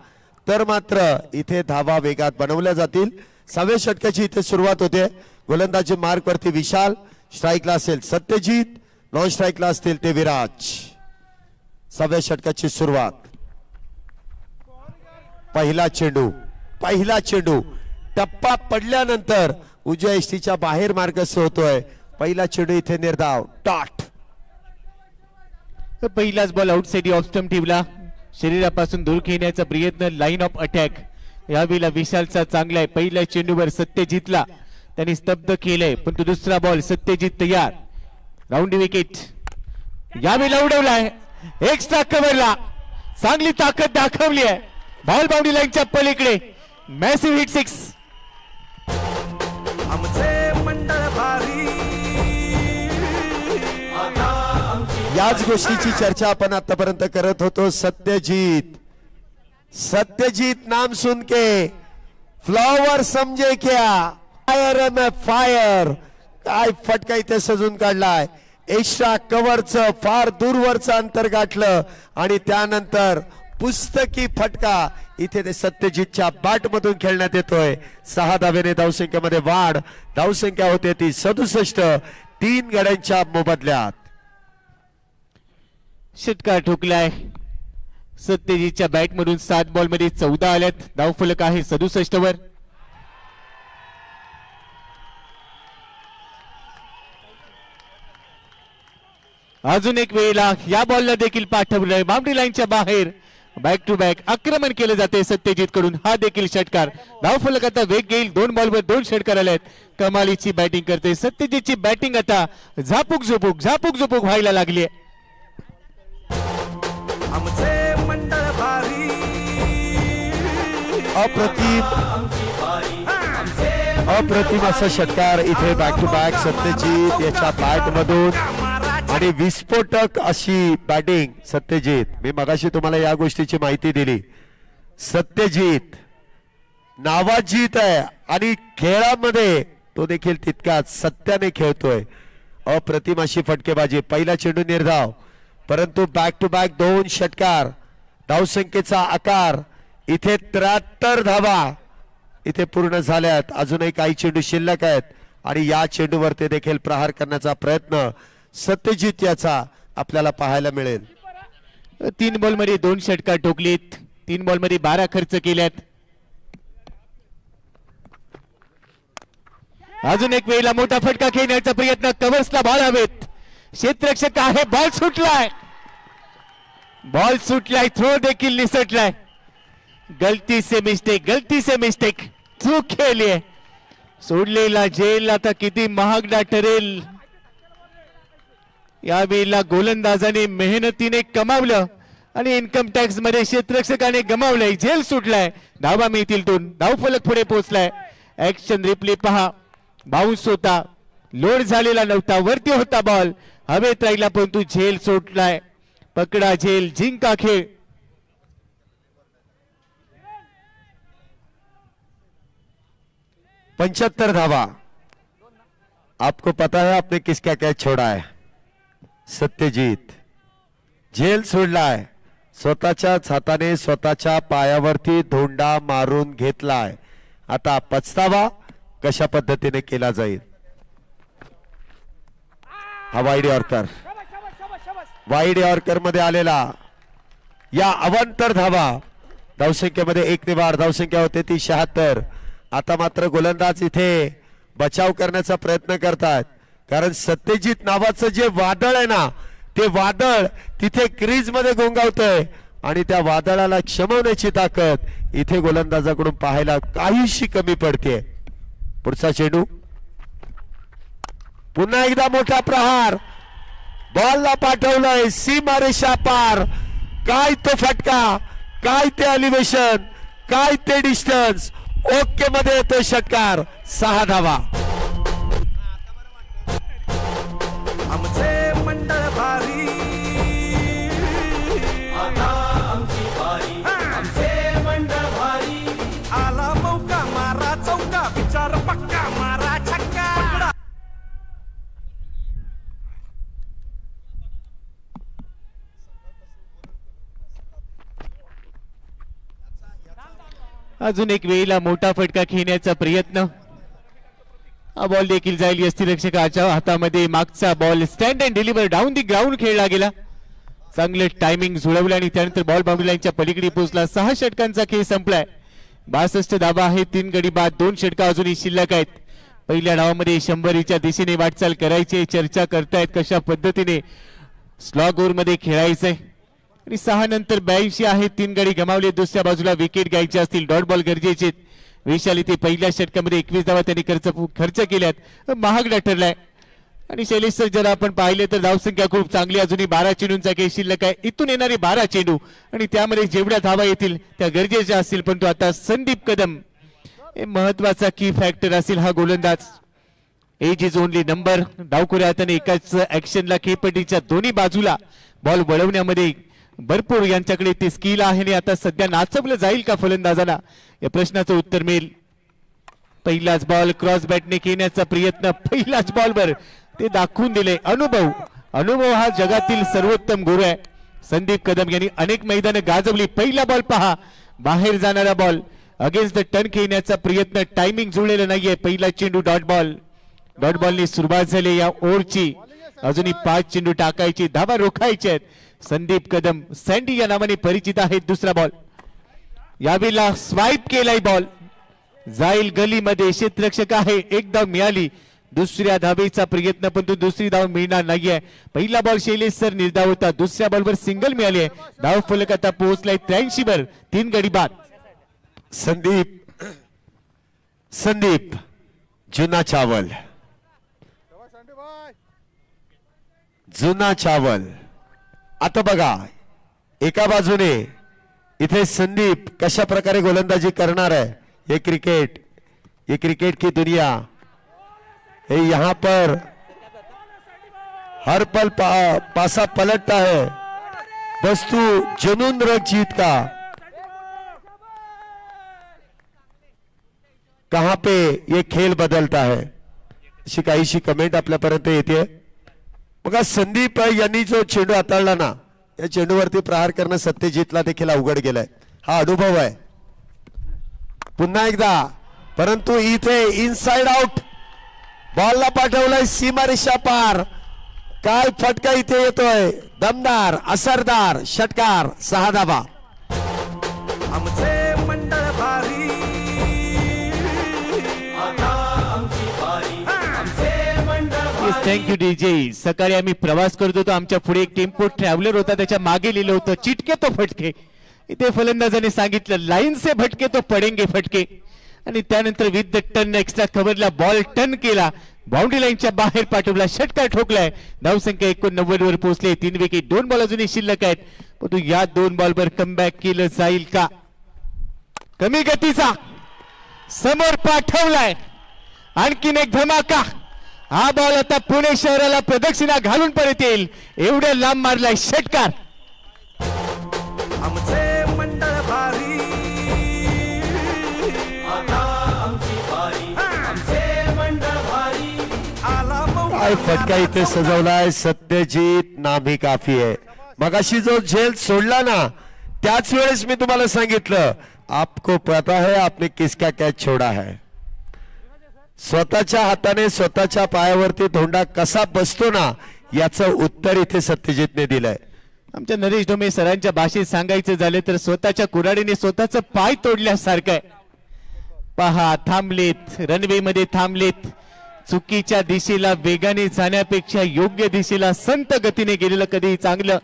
तर मात्र इथे धावा वेगात बनवल्या जातील. 6व्या षटकाची इथे सुरुवात होते. गोलंदाजी मार्क वरती विशाल. स्ट्राईकला असेल सत्यजित. नॉन स्ट्राईकला असतील ते विराज. 6व्या षटकाची सुरुवात. पहिला चेंडू टप्पा पडल्यानंतर उजव्या यष्टीच्या बाहेर मार्गस्थ होतोय. पहिला चेंडू इथे निर्धाव डॉट. पहिलाच बॉल आउटसाइड ऑफ स्टंप ठेवला. शरीरापासून दूर खेळण्याचा प्रयत्न. लाईन ऑफ अटॅक यावेळेला विशालचा चांगला आहे. पहिल्या चेंडूवर सत्यजितला त्यांनी स्तब्ध केलंय, पण तो दुसरा बॉल सत्यजित तयार. राऊंड विकेट यावेळेला उडवलाय. एक्स्ट्रा कव्हरला चांगली ताकद दाखवली आहे. बॉल बाउंड्री लाईनच्या पलीकडे. Massive hit 6. आमचे मंडळ भारी. याच गोष्टीची चर्चा आपण आतापर्यंत करत होतो. सत्यजीत नाम सुन के फ्लॉवर समजे क्या, फायर में फायर. काय फटका इथे सजून काढलाय. एक्स्ट्रा कव्हरचं फार दूरवरचं अंतर गाठलं आणि त्यानंतर पुस्तकी फटका इथे ते सत्यजितच्या बॅट मधून खेळण्यात येतोय. 6 धावेने धावसंख्येमध्ये वाढ. धावसंख्या होते ती 67. 3 गड्यांच्या मोबदल्यात. षटकार ठोकलाय. सत्यजितच्या बॅट मधून 7 बॉल मध्ये 14 आल्यात. धावफलक आहे 67 वर. अजून एक वेळेला या बॉलला देखील पाठवलंय बाउंड्री लाईनच्या बाहेर. बॅक टू बॅक आक्रमण केलं जाते सत्यजित कडून. हा देखील षटकार. धावफलक आता वेग घेईल. 2 बॉलवर 2 षटकार आलेत. कमालीची बॅटिंग करते सत्यजितची बॅटिंग आता झापूक झोपूक व्हायला लागली. आमचे मंडळ भारी. अप्रतिम असा षटकार इथे. बॅक टू बॅक सत्यजित याच्या बॅट मधून आणि विस्फोटक अशी बॅटिंग सत्यजित. मी मगाशी तुम्हाला या गोष्टीची माहिती दिली. सत्यजित नावाजीत आहे आणि खेळामध्ये तो देखील तितकाच सत्याने खेळतोय. अप्रतिम अशी फटकेबाजी. पहिला चेंडू निर्धाव, परंतु बॅक टू बॅक 2 षटकार. धावसंख्येचा आकार इथे 73 धावा इथे पूर्ण झाल्यात. अजूनही काही चेंडू शिल्लक आहेत आणि या चेंडूवर ते देखील प्रहार करण्याचा प्रयत्न सत्यजित याचा आपल्याला पाहायला मिळेल. 3 बॉल मध्ये 2 षटकार ठोकलीत. 3 बॉल मध्ये 12 खर्च केल्यात. अजून एक वेळेला मोठा फटका खेळण्याचा प्रयत्न. कव्हर्सला बॉल हवेत. क्षेत्ररक्षक आहे. बॉल सुटलाय. थ्रो देखील निसटलाय. गलती से मिस्टेक चूक खेळली आहे. सोडलेला झेल आता किती महागडा ठरेल. यावेळेला गोलंदाजाने मेहनतीने कमावलं आणि इन्कम टॅक्स मध्ये क्षेत्ररक्षकाने गमावलंय. झेल सुटलाय. धावा मिळतील. धावफलक पुढे पोहोचलाय. ऍक्शन रिप्ले पहा. बाउन्स होता, लोड झालेला नव्हता, वरती होता बॉल, हवेत राहिला परंतु झेल सुटलाय. पकडा झेल, जिंका खेळ. पंचहत्तर धावा. आपको पता है आपने किसका कैच छोड़ा है? सत्यजीत. झेल सोडलाय. स्वतःच्याच हाताने स्वतःच्या पायावरती धोंडा मारून घेतलाय. आता पछतावा कशा पद्धतीने केला जाईल. हा वाईड यॉर्कर. वाईड यॉर्कर मध्ये आलेला या अवांतर धावा. धावसंख्येमध्ये 1 ने वाढ. धावसंख्या होते ती 76. आता मात्र गोलंदाज इथे बचाव करण्याचा प्रयत्न करतात, कारण सत्यजित नावाचं जे वादळ आहे ना, ते वादळ तिथे क्रीज मध्ये गोंगावतंय आणि त्या वादळाला क्षमवण्याची ताकद इथे गोलंदाजाकडून पाहायला काहीशी कमी पडते. पुढचा चेंडू. पुन्हा एकदा मोठा प्रहार. बॉलला पाठवलंय सीमारेषा पार. काय तो फटका, काय ते एलिव्हेशन, काय ते डिस्टन्स. ओके मध्ये येतोय षटकार. 6 धावा. आमचे मंडळ भारी. आता आमची बारी. आमचे मंडळ भारी. आला मौका मारा चौका, विचार पक्का मारा छक्का. अजून एक वेळेला मोठा फटका खेळण्याचा प्रयत्न. हा बॉल देखील जाईल यष्टिरक्षकाच्या हातामध्ये. मागचा ball stand and deliver down the ground खेळला गेला. चांगलं टायमिंग जुळवलं आणि त्यानंतर बॉल बाउंड्री लाईनच्या पलीकडे पोहोचला. 6 षटकांचा खेळ संपलाय. 62 धावा आहे. 3 गडी बाद. 2 षटका अजूनही शिल्लक आहेत. पहिल्या डावामध्ये 100च्या दिशेने वाटचाल करायची. चर्चा करतायत कशा पद्धतीने स्लॉग ओव्हर मध्ये खेळायचंय. आणि 6 नंतर 82 आहे. 3 गडी गमावले. दुसऱ्या बाजूला विकेट घ्यायचे असतील, डॉट बॉल गरजेचे. वैशाली ते पहिल्या षटकामध्ये 21 धावा त्यांनी खर्च केल्यात. महागडा ठरलाय. आणि शैलेश सर जर आपण पाहिले तर धावसंख्या खूप चांगली. अजूनही 12 चेंडूंचा खेळ शिल्लक आहे. इथून येणारे 12 चेंडू आणि त्यामध्ये जेवढ्या धावा येतील त्या गरजेच्या असतील. परंतु आता संदीप कदम हे महत्वाचा की फॅक्टर असेल. हा गोलंदाज एज इज ओनली नंबर. डावखुऱ्या हाताने एकाच ऍक्शनला खेळपट्टीच्या दोन्ही बाजूला बॉल वळवण्यामध्ये भरपूर यांच्याकडे ते स्किल आहे. आणि आता सध्या नाचवलं जाईल का फलंदाजाला या प्रश्नाचं उत्तर मिळेल. पहिलाच बॉल क्रॉस बॅटने खेळण्याचा प्रयत्न. पहिलाच बॉलवर ते दाखवून दिले. अनुभव हा जगातील सर्वोत्तम गुरु आहे. संदीप कदम यांनी अनेक मैदानं गाजवली. पहिला बॉल पहा, बाहेर जाणारा बॉल अगेन्स्ट द टर्न खेळण्याचा प्रयत्न. टायमिंग जुळलेलं नाहीये. पहिला चेंडू डॉट बॉलने सुरुवात झाली या ओव्हरची. अजूनही 5 चेंडू टाकायची, धावा रोखायचे आहेत. संदीप कदम सँडी या नावाने परिचित आहेत. दुसरा बॉल यावेळेला स्वाईप केलाय. बॉल जाईल गलीमध्ये. क्षेत्ररक्षक आहे. एक धाव मिळाली. दुसऱ्या धावेचा प्रयत्न, पण तो दुसरी धाव मिळणार नाहीये. पहिला बॉल शैलेश सर निर्धाव होता. दुसऱ्या बॉलवर सिंगल मिळाली आहे. धाव फलक आता पोहोचलाय 83 वर. 3 गडी बाद. संदीप जुना चावल. आता बघा एका बाजूने इथे संदीप कशा प्रकारे गोलंदाजी करणार आहे. ये क्रिकेट की दुनिया है. यहां पर हर पल पासा पलटता है. बस तू जुनून रख जीत का. कहां पे ये खेल बदलता है अशी काहीशी कमेंट आपल्यापर्यंत येते. बघा संदीप यांनी जो चेंडू हाताळला ना, या चेंडूवरती प्रहार करणं सत्यजितला देखील अवघड गेलाय. हा अनुभव आहे पुन्हा एकदा. परंतु इथे इनसाइड आउट बॉलला पाठवलाय सीमारेषा पार. काय फटका इथे येतोय. दमदार असरदार षटकार. 6 धावा. आमचे मंडळ भारी. Thank you DJ. सकाळी आम्ही प्रवास करत होतो. आमच्या पुढे एक टेम्पो ट्रॅव्हलर होता. त्याच्या मागे लिहिलं होतं चिटके तो फटके. इथे फलंदाजाने सांगितलं लाईन से भटके तो पडेंगे फटके. आणि त्यानंतर विथ द टर्न एक्स्ट्रा कव्हरला बॉल टर्न केला. बाउंड्री लाईनच्या बाहेर पाठवला. षटकार ठोकलाय. धावसंख्या 89 वर पोहोचले. 3 विकेट. 2 बॉल अजूनही शिल्लक आहेत. परंतु या 2 बॉलवर कमबॅक केलं जाईल का. कमी गतीचा समोर पाठवलाय. आणखीन एक धमाका. हा बॉल आता पुणे शहराला प्रदक्षिणा घालून परत येईल. एवढ्या लांब मारलाय षटकार. आमचे मंडळ भारी. काय फटका इथे सजवलाय. सत्यजित नामी काफी आहे. मगाशी जो झेल सोडला ना, त्याच वेळेस मी तुम्हाला सांगितलं आपको पता है आपने किसका कॅच छोड़ा है. स्वतःच्या हाताने स्वतःच्या पायावरती धोंडा कसा बसतो ना, याचं उत्तर इथे सत्यजितने दिलंय. आमच्या नरेश डोमे सरांच्या भाषेत सांगायचं झालं तर स्वतःच्या कुऱ्हाडीने स्वतःचं पाय तोडल्यासारखं आहे. पहा थांबलेत. रनवे मध्ये थांबलेत. चुकीच्या दिशेला वेगाने जाण्यापेक्षा योग्य दिशेला संत गतीने गेलेलं कधीही चांगलं.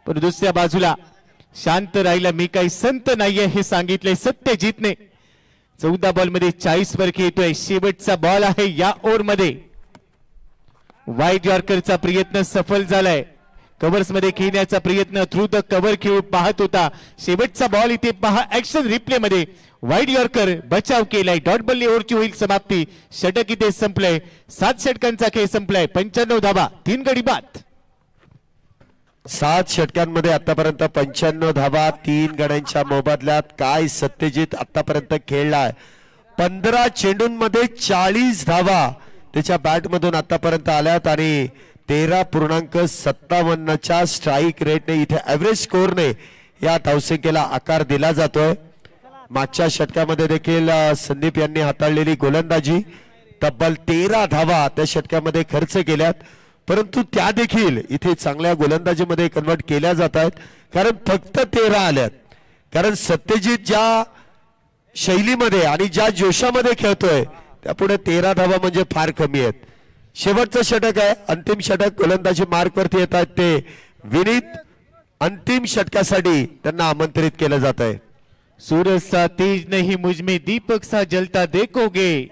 पण दुसऱ्या बाजूला शांत राहिला. मी काही संत नाहीये हे सांगितलंय सत्यजितने. 14 बॉल मध्ये 40 वर खेळतोय. शेवटचा बॉल आहे या ओव्हर मध्ये. वाईड यॉर्करचा प्रयत्न सफल झालाय. कव्हर्स मध्ये खेळण्याचा प्रयत्न थ्रू द कव्हर खेळून पाहत होता. शेवटचा बॉल इथे पहा ऍक्शन रिप्ले मध्ये. वाईड यॉर्कर बचाव केलाय. डॉट बॉलने ओव्हरची होईल समाप्ती. षटक इथे संपलंय. 7 षटकांचा खेळ संपलाय. 95 धावा. 3 गडी बाद. 7 षटकांमध्ये आतापर्यंत 95 धावा 3 गड्यांच्या मोबदल्यात. काय सत्यजित आतापर्यंत खेळलाय. 15 चेंडूंमध्ये 40 धावा त्याच्या बॅट मधून आतापर्यंत आल्यात. आणि 13.57च्या स्ट्राईक रेटने इथे ऍव्हरेज स्कोरने या धावसंख्येला आकार दिला जातोय. मागच्या षटकामध्ये देखील संदीप यांनी हाताळलेली गोलंदाजी तब्बल 13 धावा त्या षटकामध्ये खर्च केल्यात, परंतु त्या देखील इथे चांगल्या गोलंदाजीमध्ये कन्वर्ट केल्या जात आहेत, कारण फक्त 13 आल्यात. कारण सत्यजित ज्या शैलीमध्ये आणि ज्या जोशामध्ये खेळतोय त्यापुढे 13 धावा म्हणजे फार कमी आहेत. शेवटचं षटक आहे, अंतिम षटक. गोलंदाजी मार्कवरती येत आहेत ते विनीत. अंतिम षटकासाठी त्यांना आमंत्रित केलं जात आहे. सूरज सा तेज नहीं मुझ में दीपक सा जलता देखोगे,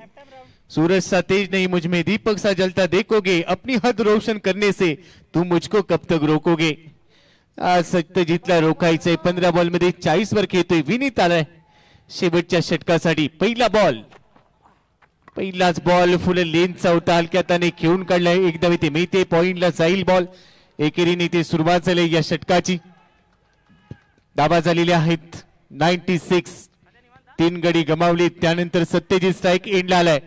सूरज सा तेज नहीं मुझ में दीपक सा जलता देखोगे, अपनी हद रोशन करने से तुम मुझको कब तक रोकोगे. आज सत्यजितला रोखायचंय. 15 बॉल मध्ये 40 वर खेळतोय विनीत. आलाय शेवटच्या षटकासाठी. पहिला बॉल, पहिलाच बॉल फुल लेनचा होता, हलक्या त्याने खेळून काढलाय. एकदा इथे मिळते, पॉइंटला जाईल बॉल. एकेरीने ते सुरुवात झाली या षटकाची. धावा झालेल्या आहेत 96. 3 गडी गमावले. त्यानंतर सत्यजित स्ट्राईक एंडला आलाय.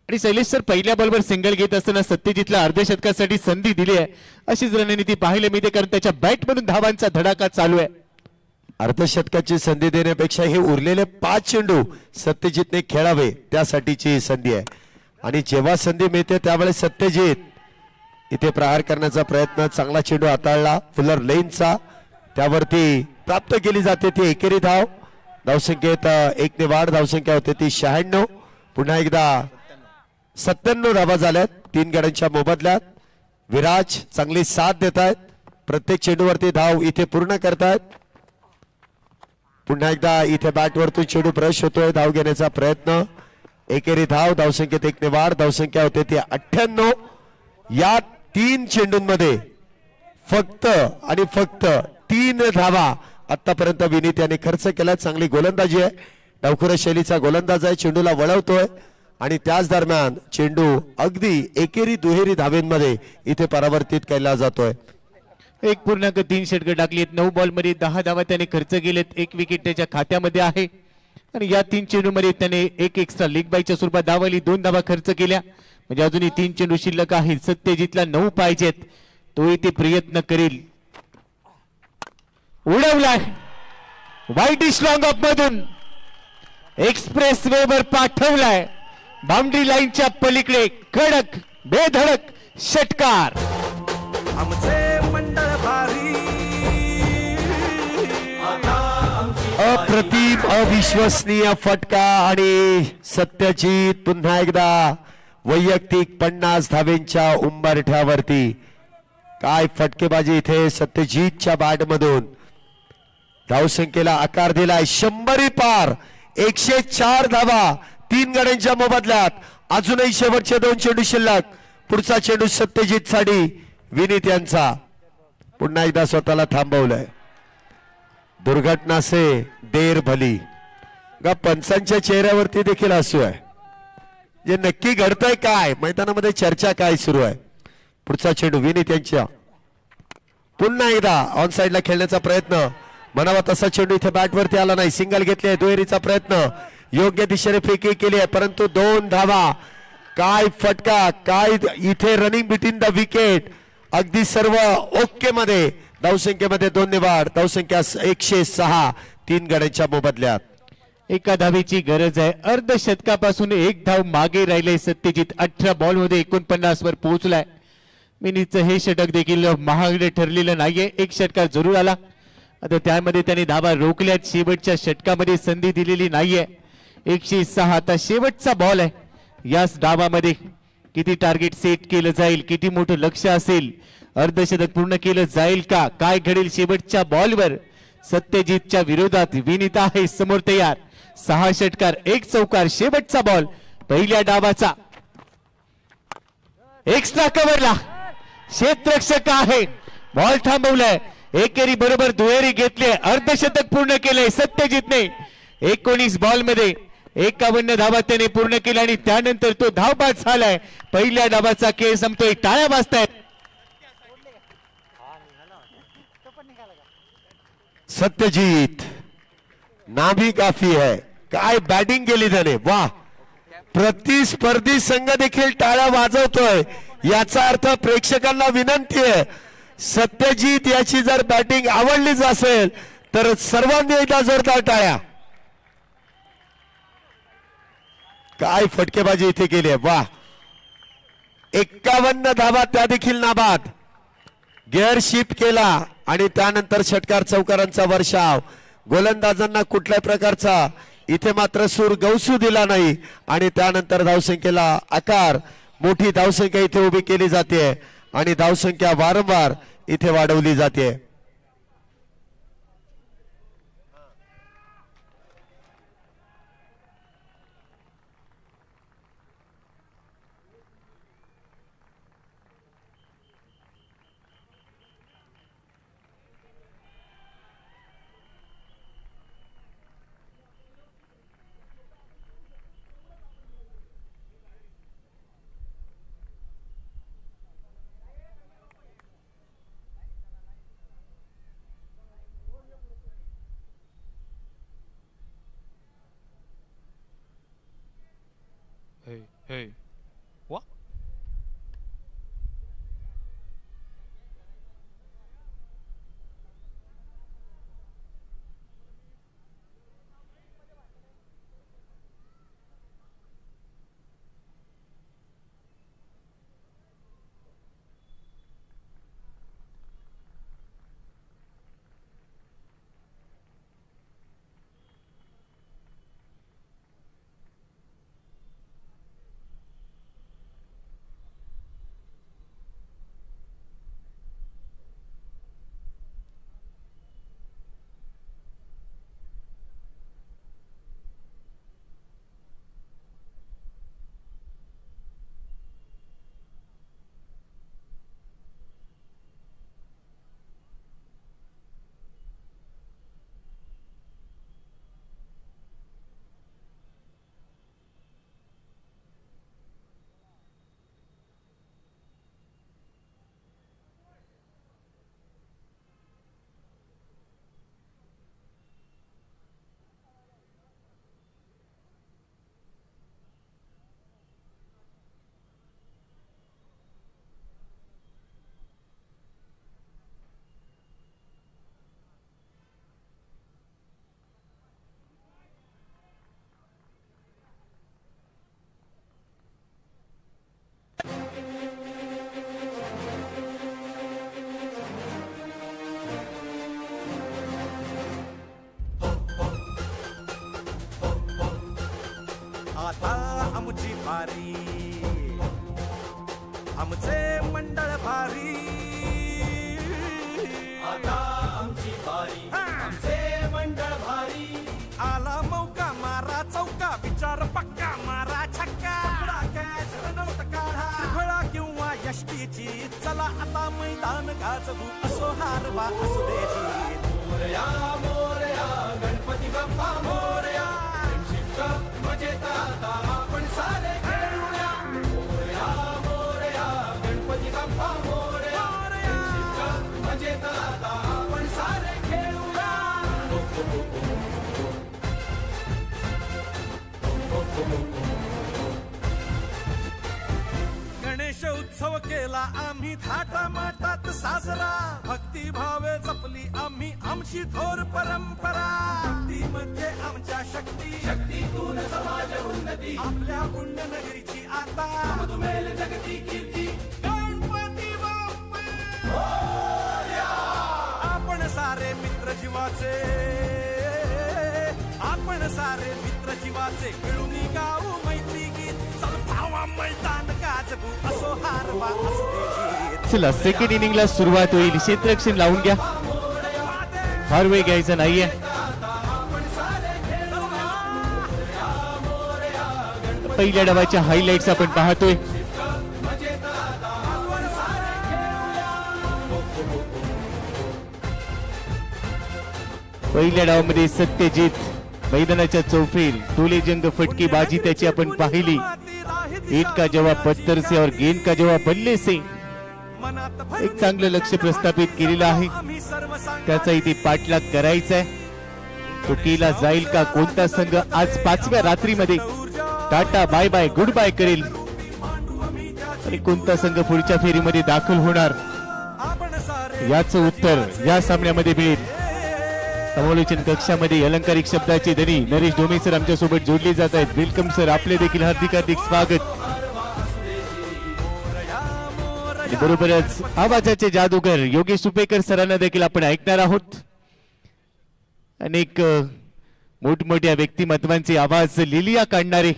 आणि शैलेश सर, पहिल्या बॉलवर सिंगल घेत असताना सत्यजितला अर्धशतकासाठी संधी दिली आहे, अशीच रणनीती पाहायला मिळते, कारण त्याच्या बॅट मधून धावांचा धडाका चालू आहे. अर्धशतकाची संधी देण्यापेक्षा हे उरलेले 5 चेंडू सत्यजितने खेळावे त्यासाठीची संधी आहे. आणि जेव्हा संधी मिळते त्यावेळेस सत्यजित इथे प्रहार करण्याचा प्रयत्न. चांगला चेंडू हाताळला फुलर लेनचा, त्यावरती प्राप्त केली जाते ती एकेरी धाव. धावसंख्येत 1 ने वाढ. धावसंख्या होते ती 96. पुन्हा एकदा 97 धावा झाल्यात 3 गड्यांच्या मोबदल्यात. विराज चांगली साथ देत आहेत. प्रत्येक चेंडूवरती धाव इथे पूर्ण करतायत. पुन्हा एकदा इथे बॅटवरतून चेंडू ब्रश होतोय. धाव घेण्याचा प्रयत्न. एकेरी धाव. धावसंख्येत 1 ने वाढ. धावसंख्या होते ती 98. या 3 चेंडूंमध्ये फक्त आणि फक्त 3 धावा आतापर्यंत विनीत यांनी खर्च केला. चांगली गोलंदाजी आहे. डावखुरा शैलीचा गोलंदाज आहे. चेंडूला वळवतोय आणि त्याच दरम्यान चेंडू अगदी एकेरी दुहेरी धावेंमध्ये इथे परावर्तित केला जातोय. 1.3 षटकं टाकलीत. 9 बॉल मध्ये 10 धावा त्याने खर्च केलेत. 1 विकेट त्याच्या खात्यामध्ये आहे. आणि या 3 चेंडूमध्ये त्याने एक एक्स्ट्रा लीग बायच्या स्वरूपात धावाली. 2 धावा खर्च केल्या. म्हणजे अजूनही 3 चेंडू शिल्लक आहेत. सत्यजितला 9 पाहिजेत. तो इथे प्रयत्न करेल. उडवलाय वाईट लॉंग ऑफ मधून एक्सप्रेस वे वर पाठवलाय. बाउंड्री लाईनच्या पलीकडे कडक बेधडक षटकार. आमचे मंडळ भारी. अप्रतिम अविश्वसनीय फटका आणि सत्यजित पुन्हा एकदा वैयक्तिक 50 धावेंच्या उंबरठ्यावरती. काय फटकेबाजी इथे सत्यजितच्या बॅट मधून. धावसंख्येला आकार दिलाय 100 पार. 104 धावा 3 गड्यांच्या मोबदल्यात. अजूनही शेवटचे 2 चेंडू शिल्लक. पुढचा चेंडू सत्यजित साठी विनीत यांचा. पुन्हा एकदा स्वतःला थांबवलंय. दुर्घटना से देर भली. पंचांच्या चेहऱ्यावरती देखील हसू आहे. जे नक्की घडतंय काय, मैदानामध्ये चर्चा काय सुरू आहे. पुढचा चेंडू विनीत यांच्या. पुन्हा एकदा ऑन साइडला खेळण्याचा प्रयत्न. म्हणावा तसा चेंडू इथे बॅटवरती आला नाही. सिंगल घेतले. दुहेरीचा प्रयत्न. योग्य दिशेने फेकी केली आहे, परंतु 2 धावा. काय फटका, काय इथे रनिंग बिटवीन द विकेट. अगदी सर्व ओके मध्ये. धावसंख्येमध्ये 2 ने वाढ. धावसंख्या 106. 3 गड्यांच्या मोबदल्यात. एका धावेची गरज आहे. अर्धशतकापासून 1 धाव मागे राहिले सत्यजित. 18 बॉल मध्ये 49 वर पोहोचलाय. विनीतचं हे षटक देखील महागडे ठरलेलं नाहीये. 1 षटकार जरूर आला. आता त्यामध्ये त्याने धावा रोखल्यात. शेवटच्या षटकामध्ये संधी दिलेली नाहीये. 106. आता शेवटचा बॉल आहे. याच डावामध्ये किती टार्गेट सेट केलं जाईल, किती मोठं लक्ष असेल, अर्धशतक पूर्ण केलं जाईल का, काय घडेल शेवटच्या बॉलवर. सत्यजितच्या विरोधात विनीत आहे समोर तयार. 6 षटकार 1 चौकार. शेवटचा बॉल पहिल्या डावाचा. एक्स्ट्रा कव्हरला क्षेत्ररक्षक आहे. बॉल थांबवलाय. एकेरी बरोबर दुहेरी घेतले. अर्धशतक पूर्ण केले सत्यजितने. 19 बॉल मध्ये 51 धावा त्याने पूर्ण केल्या आणि त्यानंतर तो धावबाद झालाय. पहिल्या डावाचा खेळ संपतोय. टाळ्या वाजतायत. सत्यजित नाभी काफी है. काय बॅटिंग केली त्याने. वाह. प्रतिस्पर्धी संघ देखील टाळ्या वाजवतोय. याचा अर्थ प्रेक्षकांना विनंती आहे, सत्यजित याची जर बॅटिंग आवडलीच असेल तर सर्वांनी एकदा जोरदार टाळ्या. काय फटकेबाजी इथे केली आहे, वा. 51 धावा त्या देखील नाबाद. गिअर शिफ्ट केला आणि त्यानंतर षटकार चौकारांचा वर्षाव. गोलंदाजांना कुठल्याही प्रकारचा इथे मात्र सूर गवसू दिला नाही आणि त्यानंतर धावसंख्येला आकार, मोठी धावसंख्या इथे उभी केली जाते आणि धावसंख्या वारंवार इथे वाढवली जाते. Hey, what? आता आमची भारी, आमचे मंडळ भारी. आता आमची बारी, आमचे मंडळ भारी. आला मौका मारा चौका, विचार पक्का मारा छक्का. कॅच रनआउट काढा, फळा किंवा यष्टीची. चला आता मैदान गाजवू, असो हार वा असू दे जीत. मोरया मोरया गणपती बाप्पा मोरया. मजेत आता आपण सारे खेळूया. मोरया मोरया गणपती बाप्पा मोरया. मजेत आता आपण सारे खेळूया. गणेश उत्सव केला आम्ही थाटामाटात साजरा. भक्ती भावे जपली आम्ही आमची थोर परंपरा. भक्तीमध्ये आमच्या शक्ती, शक्तीतून समाज उन्नती. आपल्या पुण्यनगरीची आता मधुमेल जगती कीर्ती. गणपती बाप्पा मोरया. आपण सारे मित्र जीवाचे, आपण सारे मित्र जीवाचे. मिळून गाऊ मैत्री गीत. चल भावा मैदान गाजवू, असो हार वा असू दे जीत. चला सेकंड इनिंगला सुरुवात होईल. क्षेत्ररक्षण लावून घ्या, फार वेळ घ्यायचा नाहीये. पहिल्या डावाच्या हायलाइट्स आपण पाहतोय. पहिल्या डावामध्ये सत्यजित मैदानाच्या चौफेर टोले जंग फटकी बाजी त्याची आपण पाहिली. ईट का जवाब पत्थर से और गेंद का जवाब बल्ले से. एक चांगलं लक्ष प्रस्थापित केलेलं आहे, त्याचा इथे पाठलाग करायचा आहे. तो केला जाईल का? कोणता संघ आज 5व्या रात्रीमध्ये tata bye bye goodbye करेल आणि कोणता संघ पुढच्या फेरीमध्ये दाखल होणार, याचं उत्तर या सामन्यामध्ये मिळेल. समालोचन कक्षामध्ये अलंकारिक शब्दाचे धनी नरेश डोमे सर आमच्या सोबत जोडले जात आहेत. वेलकम सर, आपले देखील हार्दिक हार्दिक स्वागत. बरोबरच आवाजाचे जादूगर योगेश सुपेकर सरांना देखील आपण ऐकणार आहोत. अनेक मोठमोठ्या व्यक्तिमत्वांचे आवाज लिलिया काढणारे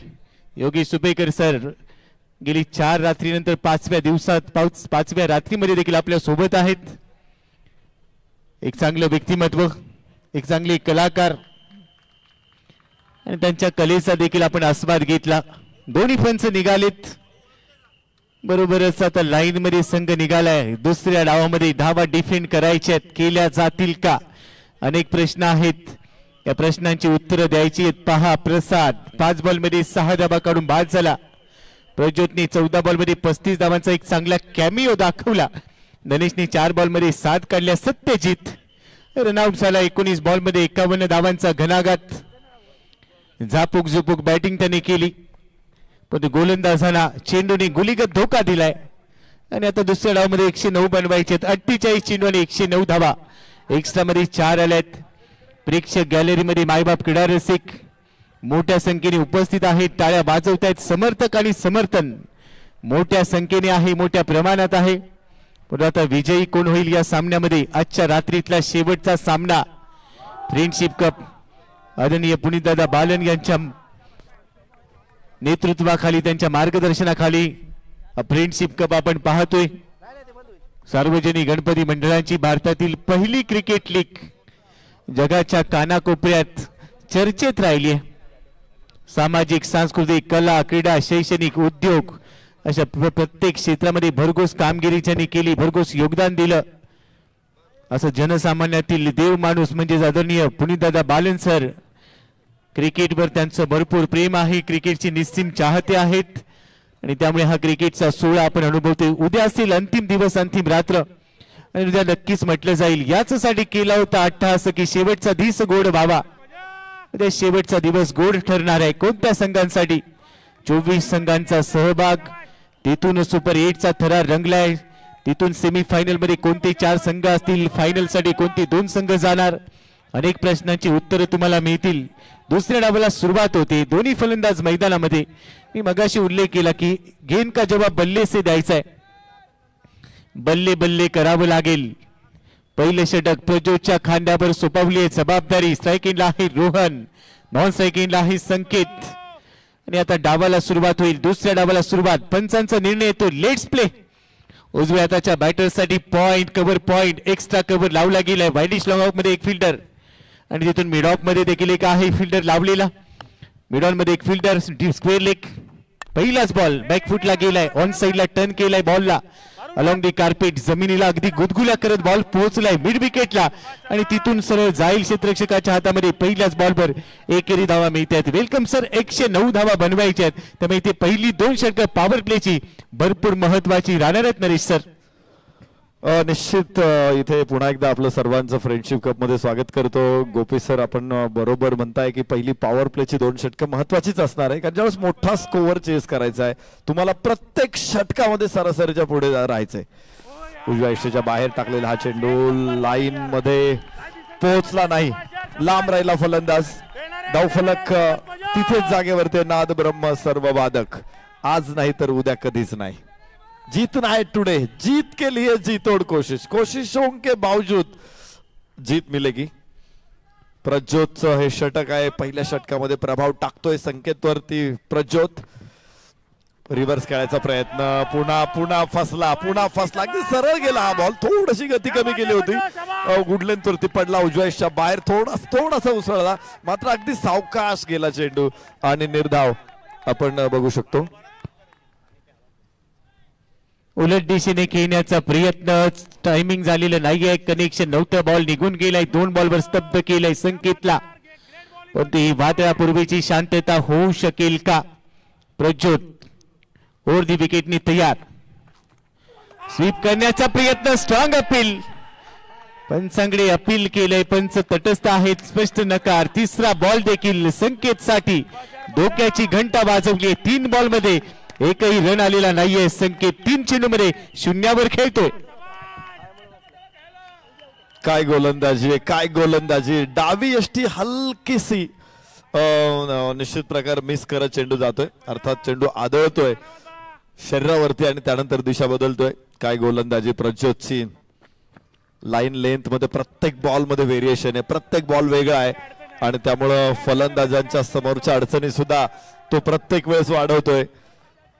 योगेश सुपेकर सर गेली 4 रात्रीनंतर 5व्या रात्रीमध्ये देखील आपल्या सोबत आहेत. एक चांगलं व्यक्तिमत्व, एक चांगले कलाकार आणि त्यांच्या कलेचा देखील आपण आस्वाद घेतला. दोन्ही पंच निघालेत. बरोबरच आता लाईन मध्ये संघ निघालाय. दुसऱ्या डावामध्ये धावा डिफेंड करायच्यात, केल्या जातील का? अनेक प्रश्न आहेत, या प्रश्नांची उत्तरं द्यायची आहेत. पहा प्रसाद 5 बॉलमध्ये 6 धावा काढून बाद झाला. प्रज्योतने 14 बॉलमध्ये 35 धावांचा एक चांगला कॅमिओ दाखवला. गणेशने 4 बॉलमध्ये 7 काढल्या. सत्यजित रनआउट झाला. 19 बॉलमध्ये 51 धावांचा घणाघात. झापूक झुपूक बॅटिंग त्याने केली, पण गोलंदाजांना चेंडूने गुलीगत धोका दिलाय. आणि आता दुसऱ्या डावामध्ये 109 बनवायचे. 48 चेंडू आणि 109 धावा. एक्स्ट्रा मध्ये 4 आल्यात. प्रेक्षक गॅलरीमध्ये मायबाप क्रीडा रसिक मोठ्या संख्येने उपस्थित आहेत. टाळ्या वाजवतायत. समर्थक आणि समर्थन मोठ्या संख्येने आहे, मोठ्या प्रमाणात आहे. पण आता विजयी कोण होईल या सामन्यामध्ये? आजच्या रात्रीतला शेवटचा सामना फ्रेंडशिप कप आदरणीय पुनीतदादा बालन यांच्या नेतृत्वाखाली, त्यांच्या मार्गदर्शनाखाली फ्रेंडशिप कप आपण पाहतोय. सार्वजनिक गणपती मंडळांची भारतातील पहिली क्रिकेट लीग जगाच्या कानाकोपऱ्यात चर्चेत राहिली आहे. सामाजिक, सांस्कृतिक, कला, क्रीडा, शैक्षणिक, उद्योग अशा प्रत्येक क्षेत्रामध्ये भरघोस कामगिरी ज्यांनी केली, भरघोस योगदान दिलं, असं जनसामान्यातील देव माणूस म्हणजे आदरणीय पुनीतदादा बालन सर. क्रिकेटवर त्यांचं भरपूर प्रेम आहे. क्रिकेटचे निस्सीम चाहते आहेत आणि त्यामुळे हा क्रिकेटचा सोहळा आपण अनुभवतोय. उद्या असेल अंतिम दिवस, अंतिम रात्र, आणि उद्या नक्कीच म्हटलं जाईल यासाठी केला होता अट्टहास की शेवटचा दिवस गोड व्हावा. उद्या शेवटचा दिवस गोड ठरणार आहे. कोणत्या संघांसाठी? 24 संघांचा सहभाग. तिथून सुपर 8चा थरार रंगलाय. तिथून सेमीफायनल मध्ये कोणते 4 संघ असतील, फायनल साठी कोणते 2 संघ जाणार, अनेक प्रश्नांची उत्तरं तुम्हाला मिळतील. दुसऱ्या डावाला सुरुवात होते. दोन्ही फलंदाज मैदानामध्ये. मी मगाशी उल्लेख केला की गेंद का जवाब बल्ले से द्यायचा आहे. बल्ले बल्ले करावं लागेल. पहिलं षटक प्रज्योतच्या खांद्यावर सोपवली आहे जबाबदारी. स्ट्रायकिंगला आहे रोहन, नॉन स्ट्रायकिंगला आहे संकेत. आणि आता डावाला सुरुवात होईल. दुसऱ्या डावाला सुरुवात. पंचांचा निर्णय येतो. Let's play. उजव्या हाताच्या बॅटरसाठी point, cover point, extra cover लावला गेलाय. वाईडिश लॉंग ऑफ मध्ये एक फिल्डर आणि तिथून मिड ऑफ मध्ये देखील एक आहे फिल्डर लावलेला. मिड ऑन मध्ये एक फिल्डर, स्क्वेअर लेग. पहिलाच बॉल बॅकफुटला गेलाय. ऑन साइडला टर्न केलाय बॉलला. अलॉंग दी कार्पेट जमिनीला अगदी गुदगुल्या करत बॉल पोहोचलाय मिड विकेटला आणि तिथून सरळ जाईल क्षेत्ररक्षकाच्या हातामध्ये. पहिल्याच बॉलवर एकेरी धावा मिळतात. Welcome sir. 109 धावा बनवायच्या आहेत. त्यामुळे इथे पहिली 2 षटकं पॉवर प्लेची भरपूर महत्वाची राहणार आहेत. नरेश सर, निश्चित इथे पुन्हा एकदा आपलं सर्वांचं फ्रेंडशिप कप मध्ये स्वागत करतो. गोपी सर, आपण बरोबर म्हणताय की पहिली पॉवर प्लेची 2 षटकं महत्वाचीच असणार आहे, कारण ज्यावेळेस मोठा स्कोअर चेस करायचा आहे तुम्हाला प्रत्येक षटकामध्ये सरासरीच्या पुढे राहायचंय. उजव्या इष्टेच्या बाहेर टाकलेला हा चेंडू लाईन मध्ये पोहोचला नाही. लांब राहिला फलंदाज. धावफलक तिथेच जागेवरती. नाद ब्रह्म सर्व वादक. आज नाही तर उद्या कधीच नाही. जीतना है टुडे, जीत के लिए जी तोड़ कोशिश, कोशिशों के बावजूद जीत मिलेगी. प्रज्योतचं हे षटक आहे. पहिल्या षटकामध्ये प्रभाव टाकतोय संकेतवरती प्रज्योत. रिव्हर्स खेळायचा प्रयत्न. पुन्हा फसला. अगदी सरळ गेला हा बॉल. थोडीशी गती कमी केली होती. गुडलेंथ वरती पडला. उजव्याच्या बाहेर थोडासा उसळला, मात्र अगदी सावकाश गेला चेंडू आणि निर्धाव आपण बघू शकतो. उलट दिशेने खेळण्याचा प्रयत्न. टायमिंग झालेलं नाहीये. कनेक्शन नव्हतं. बॉल निघून गेलाय. 2 बॉलवर स्तब्ध केलंय संकेतला. पण ही वादळापूर्वीची शांतता होऊ शकेल का? प्रज्योत ओव्हर दी विकेटनी तयार. स्वीप करण्याचा प्रयत्न. Strong appeal. पंचांकडे अपील केलंय. पंच तटस्थ आहेत. स्पष्ट नकार. तिसरा बॉल देखील संकेतसाठी धोक्याची घंटा वाजवली. 3 बॉलमध्ये एकही रन आलेला नाहीये. संकेत 3 चेंडूमध्ये 0वर खेळतोय. काय गोलंदाजी आहे, काय गोलंदाजी. डावी यष्टी हलकीसी निश्चित प्रकार मिस करत चेंडू जातोय, अर्थात चेंडू आदळतोय शरीरावरती आणि त्यानंतर दिशा बदलतोय. काय गोलंदाजी प्रज्योतची. लाईन लेंथ मध्ये प्रत्येक बॉल मध्ये व्हेरिएशन आहे, प्रत्येक बॉल वेगळा आहे आणि त्यामुळं फलंदाजांच्या समोरच्या अडचणी सुद्धा तो प्रत्येक वेळेस वाढवतोय.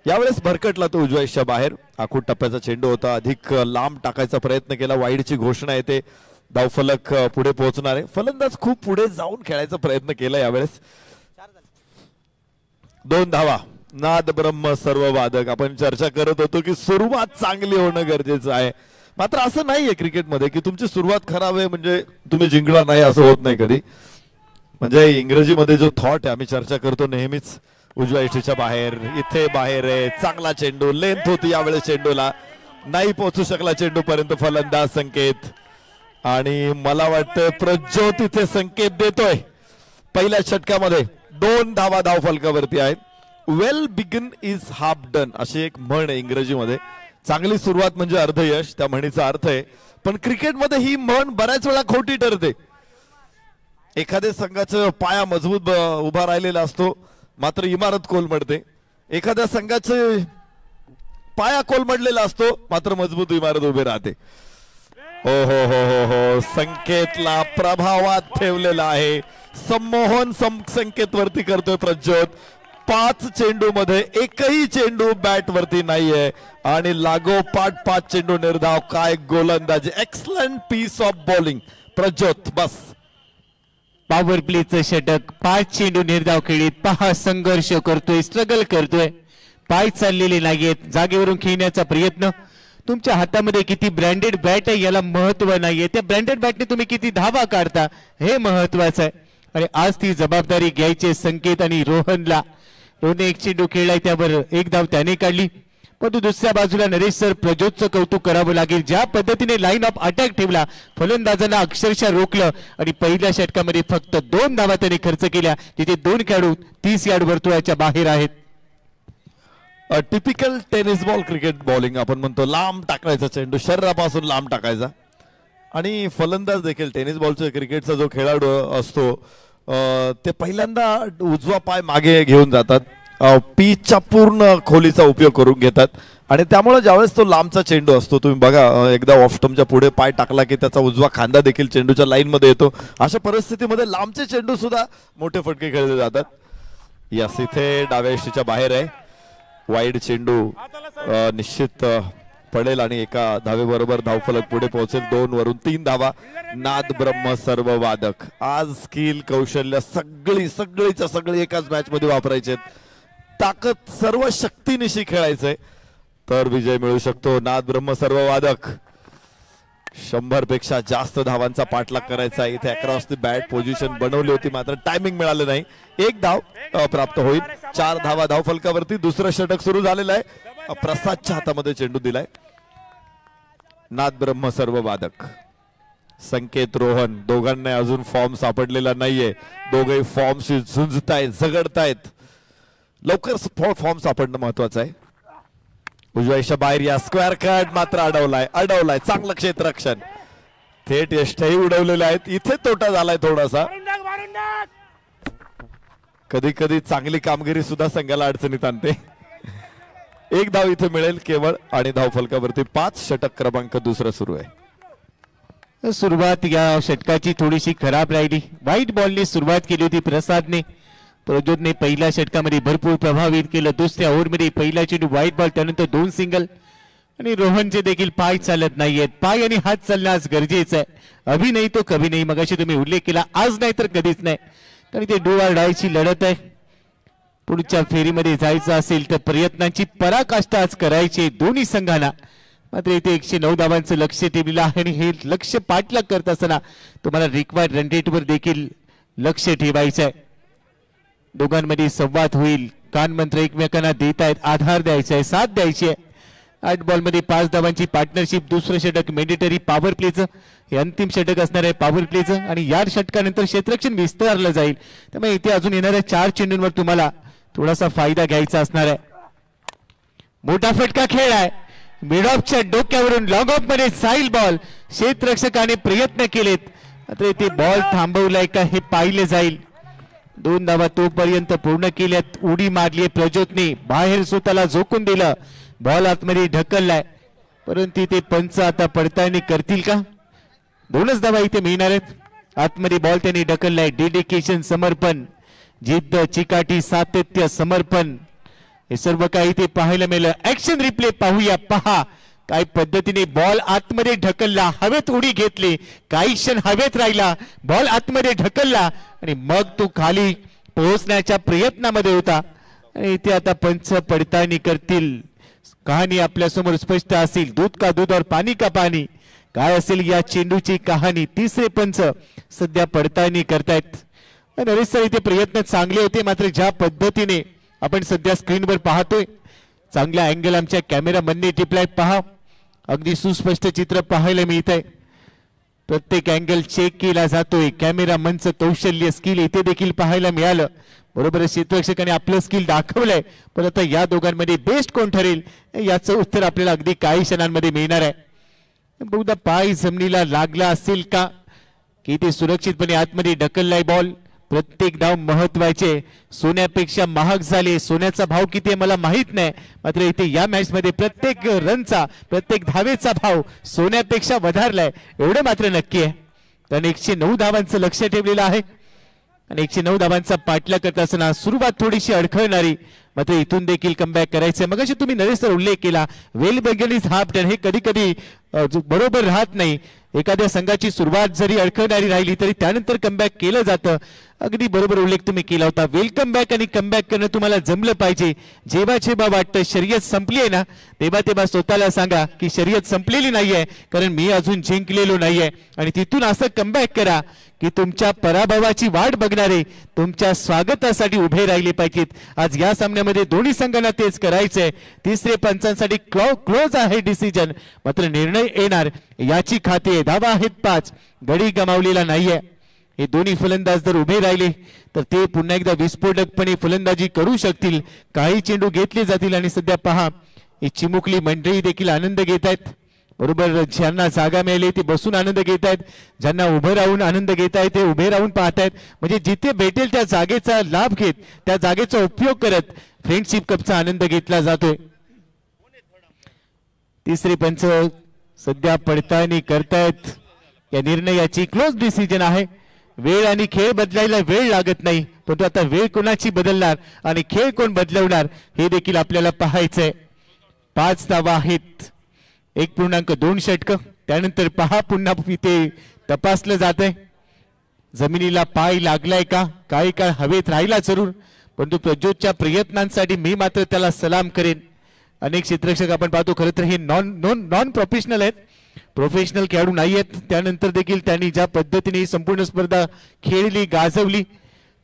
यावेळेस भरकटला तो उजव्याच्या बाहेर. आखूड टप्प्याचा चेंडू होता, अधिक लांब टाकायचा प्रयत्न केला. वाईडची घोषणा येते, धावफलक पुढे पोहोचणार आहे. फलंदाज खूप पुढे जाऊन खेळायचा प्रयत्न केला यावेळेस. 2 धावा. नाद ब्रह्म सर्व वादक. आपण चर्चा करत होतो की सुरुवात चांगली होणं गरजेचं आहे, मात्र असं नाहीये क्रिकेटमध्ये की तुमची सुरुवात खराब आहे म्हणजे तुम्ही जिंकणार नाही, असं होत नाही कधी. म्हणजे इंग्रजीमध्ये जो थॉट आहे, आम्ही चर्चा करतो नेहमीच, उजव्या यष्टीच्या बाहेर, इथे बाहेर आहे, चांगला चेंडू, लेंथ होती यावेळेस चेंडूला, नाही पोहोचू शकला चेंडू पर्यंत फलंदाज संकेत. आणि मला वाटतं प्रज्योत इथे संकेत देतोय. पहिल्या षटकामध्ये 2 धावा धावफलकावरती आहेत. वेल बिगिन इज हाफ डन अशी एक म्हण आहे इंग्रजीमध्ये. चांगली सुरुवात म्हणजे अर्धयश, त्या म्हणीचा अर्थ आहे. पण क्रिकेटमध्ये ही म्हण बऱ्याच वेळा खोटी ठरते. एखाद्या संघाचा पाया मजबूत उभा राहिलेला असतो, मात्र इमारत कोलमडते. एखाद्या संघाचे पाया कोलमडलेला असतो, मात्र मजबूत इमारत उभी राहते. हो हो हो हो हो, संकेतला प्रभावात ठेवलेला आहे. संमोहन संकेत वरती करतोय प्रज्योत. 5 चेंडू मध्ये एकही चेंडू बॅट वरती नाहीये आणि लागोपाठ 5 चेंडू निर्धाव. काय गोलंदाजी, excellent piece of bowling Prajyot. बस पॉवर प्लेचं षटक. 5 चेंडू निर्धाव खेळीत. पहा संघर्ष करतोय, स्ट्रगल करतोय, पाय चाललेले नाहीयेत. जागेवरून खेळण्याचा प्रयत्न. तुमच्या हातामध्ये किती ब्रँडेड बॅट आहे याला महत्व नाहीये, त्या ब्रँडेड बॅटने तुम्ही किती धावा काढता हे महत्वाचं आहे. आणि आज ती जबाबदारी घ्यायचे संकेत आणि रोहनला. रोहनने 1 चेंडू खेळलाय, त्यावर 1 धाव त्याने काढली. परंतु दुसऱ्या बाजूला नरेश सर प्रज्योतचं कौतुक करावं लागेल. ज्या पद्धतीने लाईन ऑफ अटॅक ठेवला, फलंदाजांना अक्षरशः रोखलं आणि पहिल्या षटकामध्ये फक्त 2 धावा त्यांनी खर्च केल्या, जिथे 2 खेळाडू 30 यार्ड वर्तुळाच्या बाहेर आहेत. Typical tennis ball cricket bowling आपण म्हणतो. लांब टाकायचा चेंडू, शरीरापासून लांब टाकायचा. आणि फलंदाज देखील टेनिस बॉलचा क्रिकेटचा जो खेळाडू असतो ते पहिल्यांदा उजवा पाय मागे घेऊन जातात, पिचच्या पूर्ण खोलीचा उपयोग करून घेतात. आणि त्यामुळे ज्यावेळेस तो लांबचा चेंडू असतो, तुम्ही बघा एकदा ऑफ स्टंपच्या पुढे पाय टाकला की त्याचा उजवा खांदा देखील चेंडूच्या लाईन मध्ये येतो. अशा परिस्थितीमध्ये लांबचे चेंडू सुद्धा मोठे फटके खेळले जातात. यस, इथे डाव्या यष्टीच्या बाहेर आहे. वाईड चेंडू निश्चित पडेल आणि एका धावेबरोबर धावफलक पुढे पोहोचेल. 2 वरून 3 धावा. नाद ब्रह्म सर्व वादक. आज स्किल, कौशल्य सगळीच्या सगळी एकाच मॅच मध्ये वापरायचे, ताकद सर्व शक्तीनिशी खेळायचंय तर विजय मिळू शकतो. नाद ब्रह्म सर्व वादक. 100 पेक्षा जास्त धावांचा पाठलाग करायचा. इथे अक्रॉस द बॅट पोझिशन बनवली होती, मात्र टायमिंग मिळालं नाही. 1 धाव प्राप्त होईल. 4 धावा धावफलकावरती. दुसरं षटक सुरू झालेलं आहे. प्रसादच्या हातामध्ये चेंडू दिलाय. नाद ब्रह्म सर्व वादक. संकेत, रोहन दोघांना अजून फॉर्म सापडलेला नाहीये. दोघे फॉर्मशी झुंजतायत, झगडतायत. लवकर फॉर्म सापडणं महत्वाचं आहे. उजव्याच्या बाहेर या स्क्वेअर कट मात्र अडवलाय. चांगलं क्षेत्ररक्षण. थेट यष्टही उडवलेले आहेत. इथे तोटा झालाय थोडासा. कधी कधी चांगली कामगिरी सुद्धा संघाला अडचणीत आणते. 1 धाव इथे मिळेल केवळ आणि धावफलकावरती 5. षटक क्रमांक 2 सुरू आहे. सुरुवात या षटकाची थोडीशी खराब राहिली. व्हाईट बॉलने सुरुवात केली होती प्रसादने. प्रज्योतने पहिल्या षटकामध्ये भरपूर प्रभावित केलं. दुसऱ्या ओव्हरमध्ये पहिला चेंडू व्हाईट बॉल, त्यानंतर 2 सिंगल. आणि रोहनचे देखील पाय चालत नाहीयेत. पाय आणि हात चालणं आज गरजेचं आहे. अभि नाही तो कभी नाही, मगाशी तुम्ही उल्लेख केला. आज नाही तर कधीच नाही, कारण ते डू ऑर डायची लढत आहे. पुढच्या फेरीमध्ये जायचं असेल तर प्रयत्नांची पराकाष्ठा आज करायची दोन्ही संघांना. मात्र इथे 109 धावांचं लक्ष ठेवलेलं आहे आणि हे लक्ष पाठलाग करत असताना तुम्हाला रिक्वायर्ड रन रेटवर देखील लक्ष ठेवायचं आहे. दोघांमध्ये संवाद होईल. कानमंत्र एकमेकांना देत आहेत, आधार द्यायचा आहे, साथ द्यायची आहे. 8 बॉलमध्ये 5 धावांची पार्टनरशिप. दुसरं षटक मॅन्डेटरी पॉवर प्लेचं, हे अंतिम षटक असणार आहे पॉवर प्लेचं. आणि या षटकानंतर क्षेत्ररक्षण विस्तारलं जाईल. त्यामुळे इथे अजून येणाऱ्या 4 चेंडूंवर तुम्हाला थोडासा फायदा घ्यायचा असणार आहे. मोठा फटका खेळ आहे. मिड ऑफच्या डोक्यावरून लॉंग ऑफ मध्ये साईल बॉल. क्षेत्ररक्षकाने प्रयत्न केलेत मात्र ते बॉल थांबवलाय का हे पाहिले जाईल. 2 धावा तोपर्यंत पूर्ण केल्यात. उडी मारली प्रज्योतने, बाहेर स्वतःला झोकून दिलं, बॉल आतमध्ये ढकललाय परंतु ते पंच आता पडताळणी करतील का? 2च धावा इथे मिळणार आहेत. आतमध्ये बॉल त्यांनी ढकललाय. डेडिकेशन, समर्पण, जिद्द, चिकाटी, सातत्य, समर्पण हे सर्व काही इथे पाहायला मिळालं. ऍक्शन रिप्ले पाहूया. पहा काय पद्धतीने बॉल आतमध्ये ढकलला, हवेत उडी घेतली, काही क्षण हवेत राहिला, बॉल आतमध्ये ढकलला आणि मग तो खाली पोहोचण्याच्या प्रयत्नामध्ये होता. आणि इथे आता पंच पडताळणी करतील. कहाणी आपल्या समोर स्पष्ट असेल. दूध का दूध और पाणी का पाणी, काय असेल या चेंडूची कहाणी. तिसरे पंच सध्या पडताळणी करतायत. नरेश सर इथे प्रयत्न चांगले होते मात्र ज्या पद्धतीने आपण सध्या स्क्रीनवर पाहतोय चांगला अँगल आमच्या कॅमेरामनने टिपलाय. पहा अगदी सुस्पष्ट चित्र पाहायला मिळत आहे. प्रत्येक अँगल चेक केला जातोय. कॅमेरामनचं कौशल्य, स्किल इथे देखील पाहायला मिळालं. बरोबर क्षेत्ररक्षकाने आपलं स्किल दाखवलंय पण आता या दोघांमध्ये बेस्ट कोण ठरेल याचं उत्तर आपल्याला अगदी काही क्षणांमध्ये मिळणार आहे. बहुधा पाय जमिनीला लागला असेल का की ते सुरक्षितपणे आतमध्ये ढकललाय बॉल. प्रत्येक धाव महत्वाचे, सोन्यापेक्षा महाग झाले. सोन्याचा भाव किती आहे मला माहित नाही मात्र इथे या मॅच मध्ये प्रत्येक रनचा, प्रत्येक धावेचा भाव सोन्यापेक्षा वधारलाय एवढं मात्र नक्की आहे. कारण 109 धावांचं लक्ष ठेवलेलं आहे आणि 109 धावांचा पाठलाग करत असताना सुरुवात थोडीशी अडखळणारी मात्र इथून देखील कमबॅक करायचंय. मगाशी तुम्ही नरेश सर उल्लेख केला वेल बेगनीज हाफ टर्न हे कधी कधी बरोबर राहत नाही. एखाद्या संघाची सुरुवात जरी अडखळणारी राहिली तरी त्यानंतर कमबॅक केलं जातं. अगदी बरोबर उल्लेख तुम्ही केला होता. वेलकम बॅक आणि कमबॅक करणं तुम्हाला जमलं पाहिजे. जेव्हा जेव्हा वाटतं शर्यत संपली आहे ना तेव्हा तेव्हा स्वतःला सांगा की शर्यत संपलेली नाहीये कारण मी अजून जिंकलेलो नाहीये आणि तिथून असं कमबॅक करा की तुमच्या पराभवाची वाट बघणारे तुमच्या स्वागतासाठी उभे राहिले पाहिजेत. आज या सामन्यामध्ये दोन्ही संघांना तेच करायचंय. तिसरे पंचांसाठी क्लोज आहे डिसिजन मात्र निर्णय येणार याची खात्री आहे. धावा आहेत 5, गडी गमावलेला नाहीये. हे दोन्ही फलंदाज जर उभे राहिले तर ते पुन्हा एकदा विस्फोटकपणे फलंदाजी करू शकतील. काही चेंडू घेतले जातील आणि सध्या पहा ही चिमुकली मंडळी देखील आनंद घेत आहेत. बरोबर ज्यांना जागा मिळाली ते बसून आनंद घेत आहेत, ज्यांना उभं राहून आनंद घेत आहेत ते उभे राहून पाहतायत. म्हणजे जिथे भेटेल त्या जागेचा लाभ घेत त्या जागेचा उपयोग करत फ्रेंडशिप कपचा आनंद घेतला जातोय. तिसरे पंच सध्या पडताळणी करतायत. या निर्णयाची क्लोज डिसिजन आहे. वेळ आणि खेळ बदलायला वेळ लागत नाही परंतु आता वेळ कोणाची बदलणार आणि खेळ कोण बदलवणार हे देखील आपल्याला पाहायचंय. 5 धावा आहेत, 1.2 षटकं. त्यानंतर पहा पुन्हा इथे तपासलं जात आहे जमिनीला पाय लागलाय का. काही काळ हवेत राहिला जरूर परंतु प्रज्योतच्या प्रयत्नांसाठी मी मात्र त्याला सलाम करेन. अनेक क्षेत्ररक्षक आपण पाहतो खरं तर हे नॉन प्रोफेशनल आहेत, प्रोफेशनल खेळाडू नाही आहेत. त्यानंतर देखील त्यांनी ज्या पद्धतीने संपूर्ण स्पर्धा खेळली गाजवली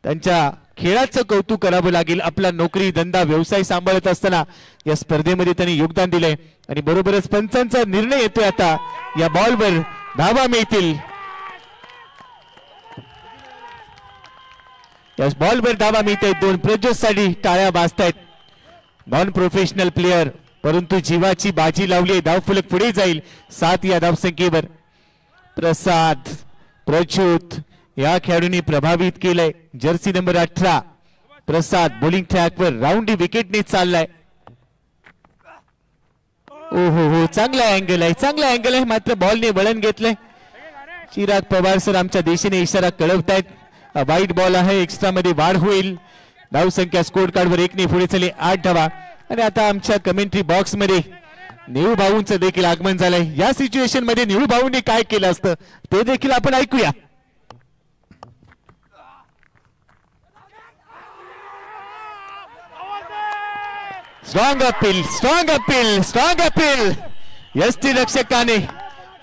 त्यांच्या खेळाचं कौतुक करावं लागेल. आपला नोकरी धंदा व्यवसाय सांभाळत असताना या स्पर्धेमध्ये त्यांनी योगदान दिलंय आणि बरोबरच पंचांचा निर्णय येतोय. आता या बॉलवर धावा मिळतील, या बॉलवर धावा मिळते. 2 प्रज्योतसाठी टाळ्या वाजतायत. नॉन प्रोफेशनल प्लेयर परंतु जीवाची बाजी लावली. धावफलक पुढे जाईल 7 या धावसंख्येवर. प्रसाद, प्रज्योत या खेळाडूंनी प्रभावित केलंय. जर्सी नंबर 18 प्रसाद बॉलिंग ट्रॅकवर राऊंडी विकेटने चाललाय. ओहो हो, चांगला अँगल आहे, चांगला अँगल आहे मात्र बॉलने वळण घेतलंय. चिराग पवार सर आमच्या दिशेने इशारा कळवतायत. वाईट बॉल आहे, एक्स्ट्रा मध्ये वाढ होईल. धावसंख्या स्कोर कार्डवर 1 ने पुढे चले 8 धावा. आणि आता आमच्या कमेंट्री बॉक्स मध्ये निळू भाऊंचं देखील आगमन झालंय. या सिच्युएशन मध्ये निळू भाऊंनी काय केलं असतं ते देखील आपण ऐकूया. Strong appeal, strong appeal, strong appeal. यष्टी रक्षकाने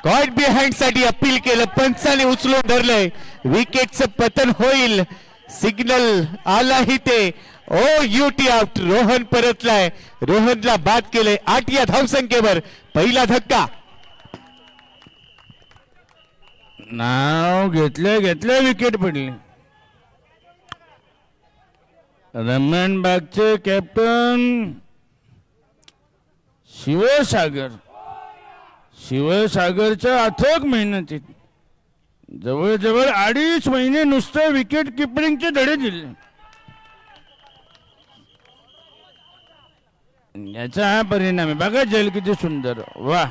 कॉट बिहाइंड साठी अपील केलं, पंचाने उचलून धरलंय. विकेटचं पतन होईल, सिग्नल आलाही ते. ओ युटी आउट. रोहन परतलाय, रोहनला बाद केलंय. 8 या धावसंख्येवर पहिला धक्का. नाव घेतले विकेट पडली. रमणबागचे कॅप्टन शिवसागरच्या अथक मेहनतीत जवळजवळ 2.5 महिने नुसते विकेट किपरिंगचे धडे दिले. याचा हा परिणाम आहे. बघा जल किती सुंदर. वा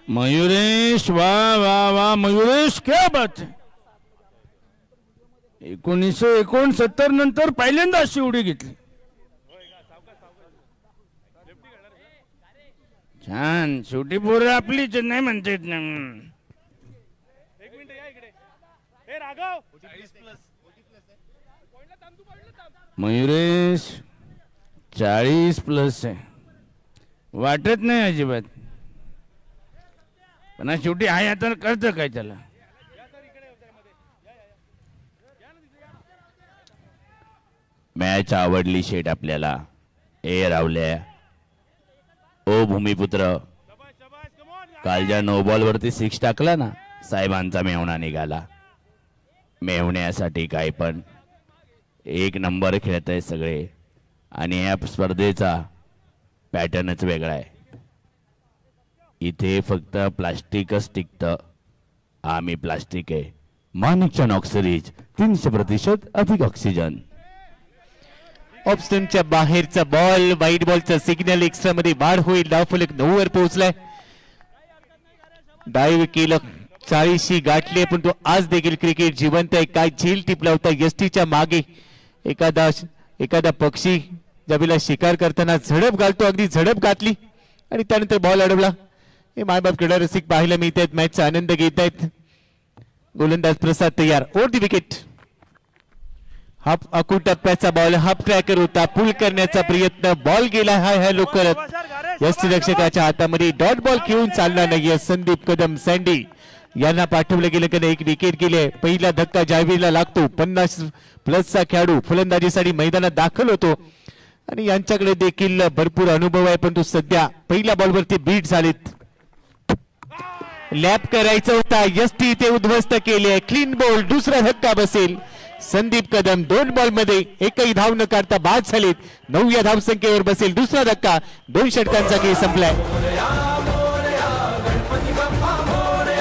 मयुरेश, वा वा वा मयुरेश, क्या बात है. 1969 नंतर पहिल्यांदा अशी उडी घेतली. छान. शेवटी पोरं आपलीच नाही म्हणता येत ना. मयुरेश 40+ आहे. वाटत नाही अजिबात. पण शेवटी आहे आता करतं काय त्याला. मॅच आवडली शेट आपल्याला. ए रावल्या, ओ भूमिपुत्र, काल ज्या नो बॉल वरती 6 टाकला ना, साहेबांचा मेवणा निघाला. मेवण्यासाठी काय पण 1 नंबर खेळत आहे सगळे. आणि या स्पर्धेचा पॅटर्नच वेगळा आहे. इथे फक्त प्लास्टिकच टिकतं. आम्ही प्लास्टिक आहे. माणिकच्या नॉक सिरीज 300% अधिक ऑक्सिजन. ऑफ स्टंपच्या बाहेरचा बॉल. व्हाईट बॉलचा सिग्नल. एक्स्ट्रा मध्ये वाढ होईल. धावफलक 9 वर पोहोचलाय. डायव्ह केलं. 40 गाठले पण तो आज देखील क्रिकेट जिवंत आहे. काय झेल टिपला होता यष्टीच्या मागे. एखादा पक्षी ज्यावेळेला शिकार करताना झडप घालतो, अगदी झडप घातली आणि त्यानंतर बॉल अडवला. हे मायबाप क्रीडा रसिक पाहायला मिळत आहेत. मॅचचा आनंद घेत आहेत. गोलंदाज प्रसाद तयार. Over the wicket. हाफ अकू टप्प्याचा बॉल. हाफ ट्रॅकर होता. पुल करण्याचा प्रयत्न. बॉल गेला. हाय हॅलो करत यष्टीरक्षकाच्या हातामध्ये. डॉट बॉल खेळून चालणार नाहीये. संदीप कदम सँडी यांना पाठवलं गेलं की 1 विकेट गेले. पहिला धक्का ज्यावेळेला लागतो 50+ खेळाडू फलंदाजीसाठी मैदानात दाखल होतो आणि यांच्याकडे देखील भरपूर अनुभव आहे. पण तो सध्या पहिल्या बॉलवरती बीट झालेत. लॅप करायचा होता. यष्टी इथे उद्ध्वस्त केली आहे. Clean ball. दुसरा धक्का बसेल. संदीप कदम 2 बॉलमध्ये एकही धाव न काढता बाद झालेत. 9व्या धावसंख्येवर बसेल. दुसरा धक्का. 2 षटकांचा खेळ संपलाय.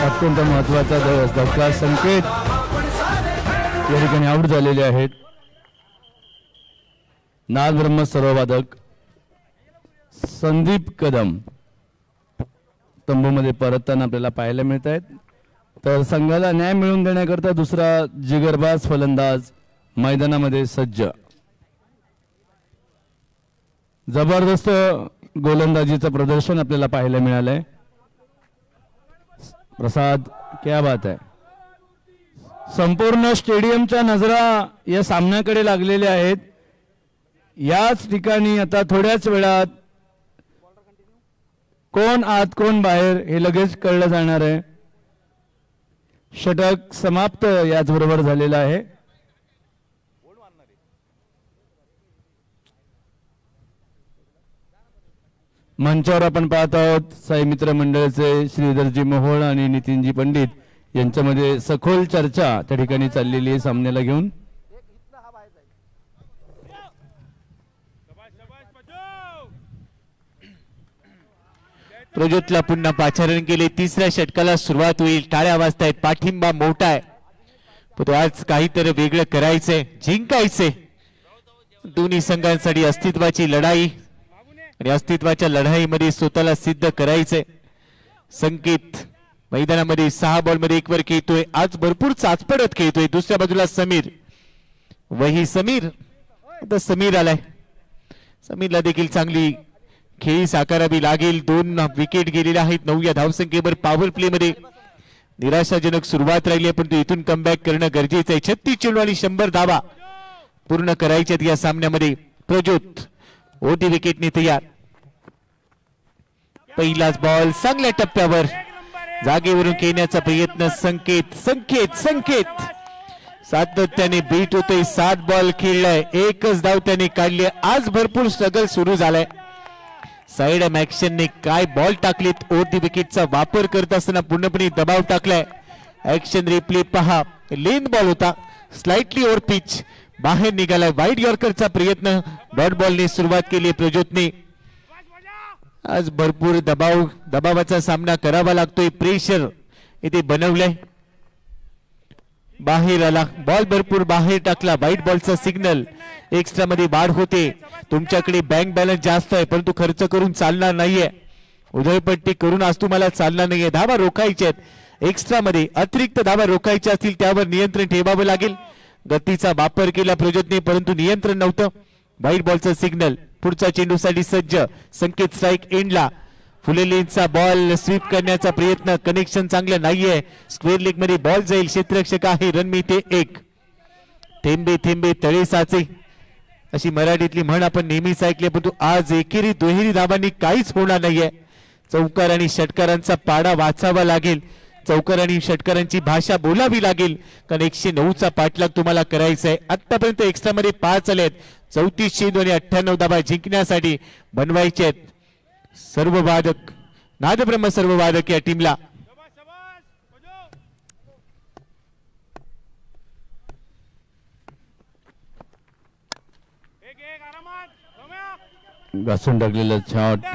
अत्यंत महत्वाचा धक्का. संकेत या ठिकाणी आउट झालेले आहेत. नादब्रह्म सर्ववादक संदीप कदम तंबूमध्ये परतताना आपल्याला पाहायला मिळत आहेत. तर संघाला न्याय मिळवून देण्याकरता दुसरा जिगरबाज फलंदाज मैदानामध्ये सज्ज. जबरदस्त गोलंदाजीचं प्रदर्शन आपल्याला पाहायला मिळालंय. प्रसाद, क्या बात आहे. संपूर्ण स्टेडियमच्या नजरा या सामन्याकडे लागलेल्या आहेत. याच ठिकाणी आता थोड्याच वेळात कोण आत कोण बाहेर हे लगेच कळलं जाणार आहे. षटक समाप्त याचबरोबर झालेला आहे. मंचावर आपण पाहत आहोत साई मित्र मंडळाचे श्रीधरजी मोहोळ आणि नितीनजी पंडित यांच्यामध्ये सखोल चर्चा त्या ठिकाणी चाललेली आहे सामन्याला घेऊन. प्रज्योतला पुन्हा पाचारण केले. 3ऱ्या षटकाला सुरुवात होईल. टाळ्या वाजतायत. पाठिंबा मोठा आहे. पण तो आज काहीतरी वेगळं करायचंय. जिंकायचंय. दोन्ही संघांसाठी अस्तित्वाची लढाई आणि अस्तित्वाच्या लढाईमध्ये स्वतःला सिद्ध करायचंय. संकेत मैदानामध्ये 6 बॉलमध्ये 1 वर खेळतोय. आज भरपूर चाचपडत खेळतोय. दुसऱ्या बाजूला समीर. वही समीर. आता समीर आलाय. समीरला देखील चांगली खेळी साकारावी लागेल. 2 विकेट गेलेल्या आहेत. 9व्या धावसंख्येवर पॉवर प्ले मध्ये निराशाजनक सुरुवात राहिली आहे. पण तो इथून कमबॅक करणं गरजेचं आहे. 36 चेंडू आणि 100 धावा पूर्ण करायच्यात या सामन्यामध्ये. प्रज्योत ओटी विकेटने तयार. पहिलाच बॉल चांगल्या टप्प्यावर जागेवरून खेळण्याचा प्रयत्न. संकेत सातत्याने बीट होतोय. 7 बॉल खेळलाय. 1च धाव त्याने काढली. आज भरपूर स्ट्रगल सुरू झालाय. साइड ऍक्शनने काय बॉल टाकलेत. ओव्हर दी विकेटचा वापर करत असताना पूर्णपणे दबाव टाकलाय. ऍक्शन रिप्ले पहा. लेन बॉल होता, स्लाइटली ओव्हर पिच, बाहेर निघालाय. वाईड यॉर्करचा प्रयत्न, डॉट बॉलने सुरुवात केली प्रज्योतने. आज भरपूर दबावाचा सामना करावा लागतोय. प्रेशर इथे बनवलंय. बाहेर आला बॉल, भरपूर बाहेर टाकला. व्हाईट बॉलचा सिग्नल. एक्स्ट्रा मध्ये वाढ होते. तुमच्याकडे बँक बॅलन्स जास्त आहे परंतु खर्च करून चालणार नाहीये. उधळपट्टी करून आज तुम्हाला चालणार नाहीये. धावा रोखायच्या आहेत. एक्स्ट्रा मध्ये अतिरिक्त धावा रोखायच्या असतील त्यावर नियंत्रण ठेवावं लागेल. गतीचा वापर केला प्रज्योतने परंतु नियंत्रण नव्हतं. व्हाईट बॉलचा सिग्नल. पुढचा चेंडूसाठी सज्ज. संकेत स्ट्राईक एंडला. फुले लेनचा बॉल स्वीप करण्याचा प्रयत्न. कनेक्शन चांगलं नाहीये. स्क्वेअर लेग मध्ये बॉल जाईल. क्षेत्ररक्षक आहे. रन मिळते 1. थेंबे थेंबे तळे साचे अशी मराठीतली म्हण आपण नेहमीच ऐकली परंतु आज एकेरी दुहेरी धावांनी काहीच होणार नाहीये. चौकार आणि षटकारांचा पाडा वाचावा लागेल. चौकार आणि षटकारांची भाषा बोलावी लागेल कारण 109चा पाठलाग तुम्हाला करायचा आहे. आतापर्यंत एक्स्ट्रा मध्ये 5 आलेत. 34 चेंडू आणि 98 धावा जिंकण्यासाठी बनवायचे आहेत. सर्व वादक, नादब्रह्म सर्व वादक या टीमला. घासून टाकलेला शॉट.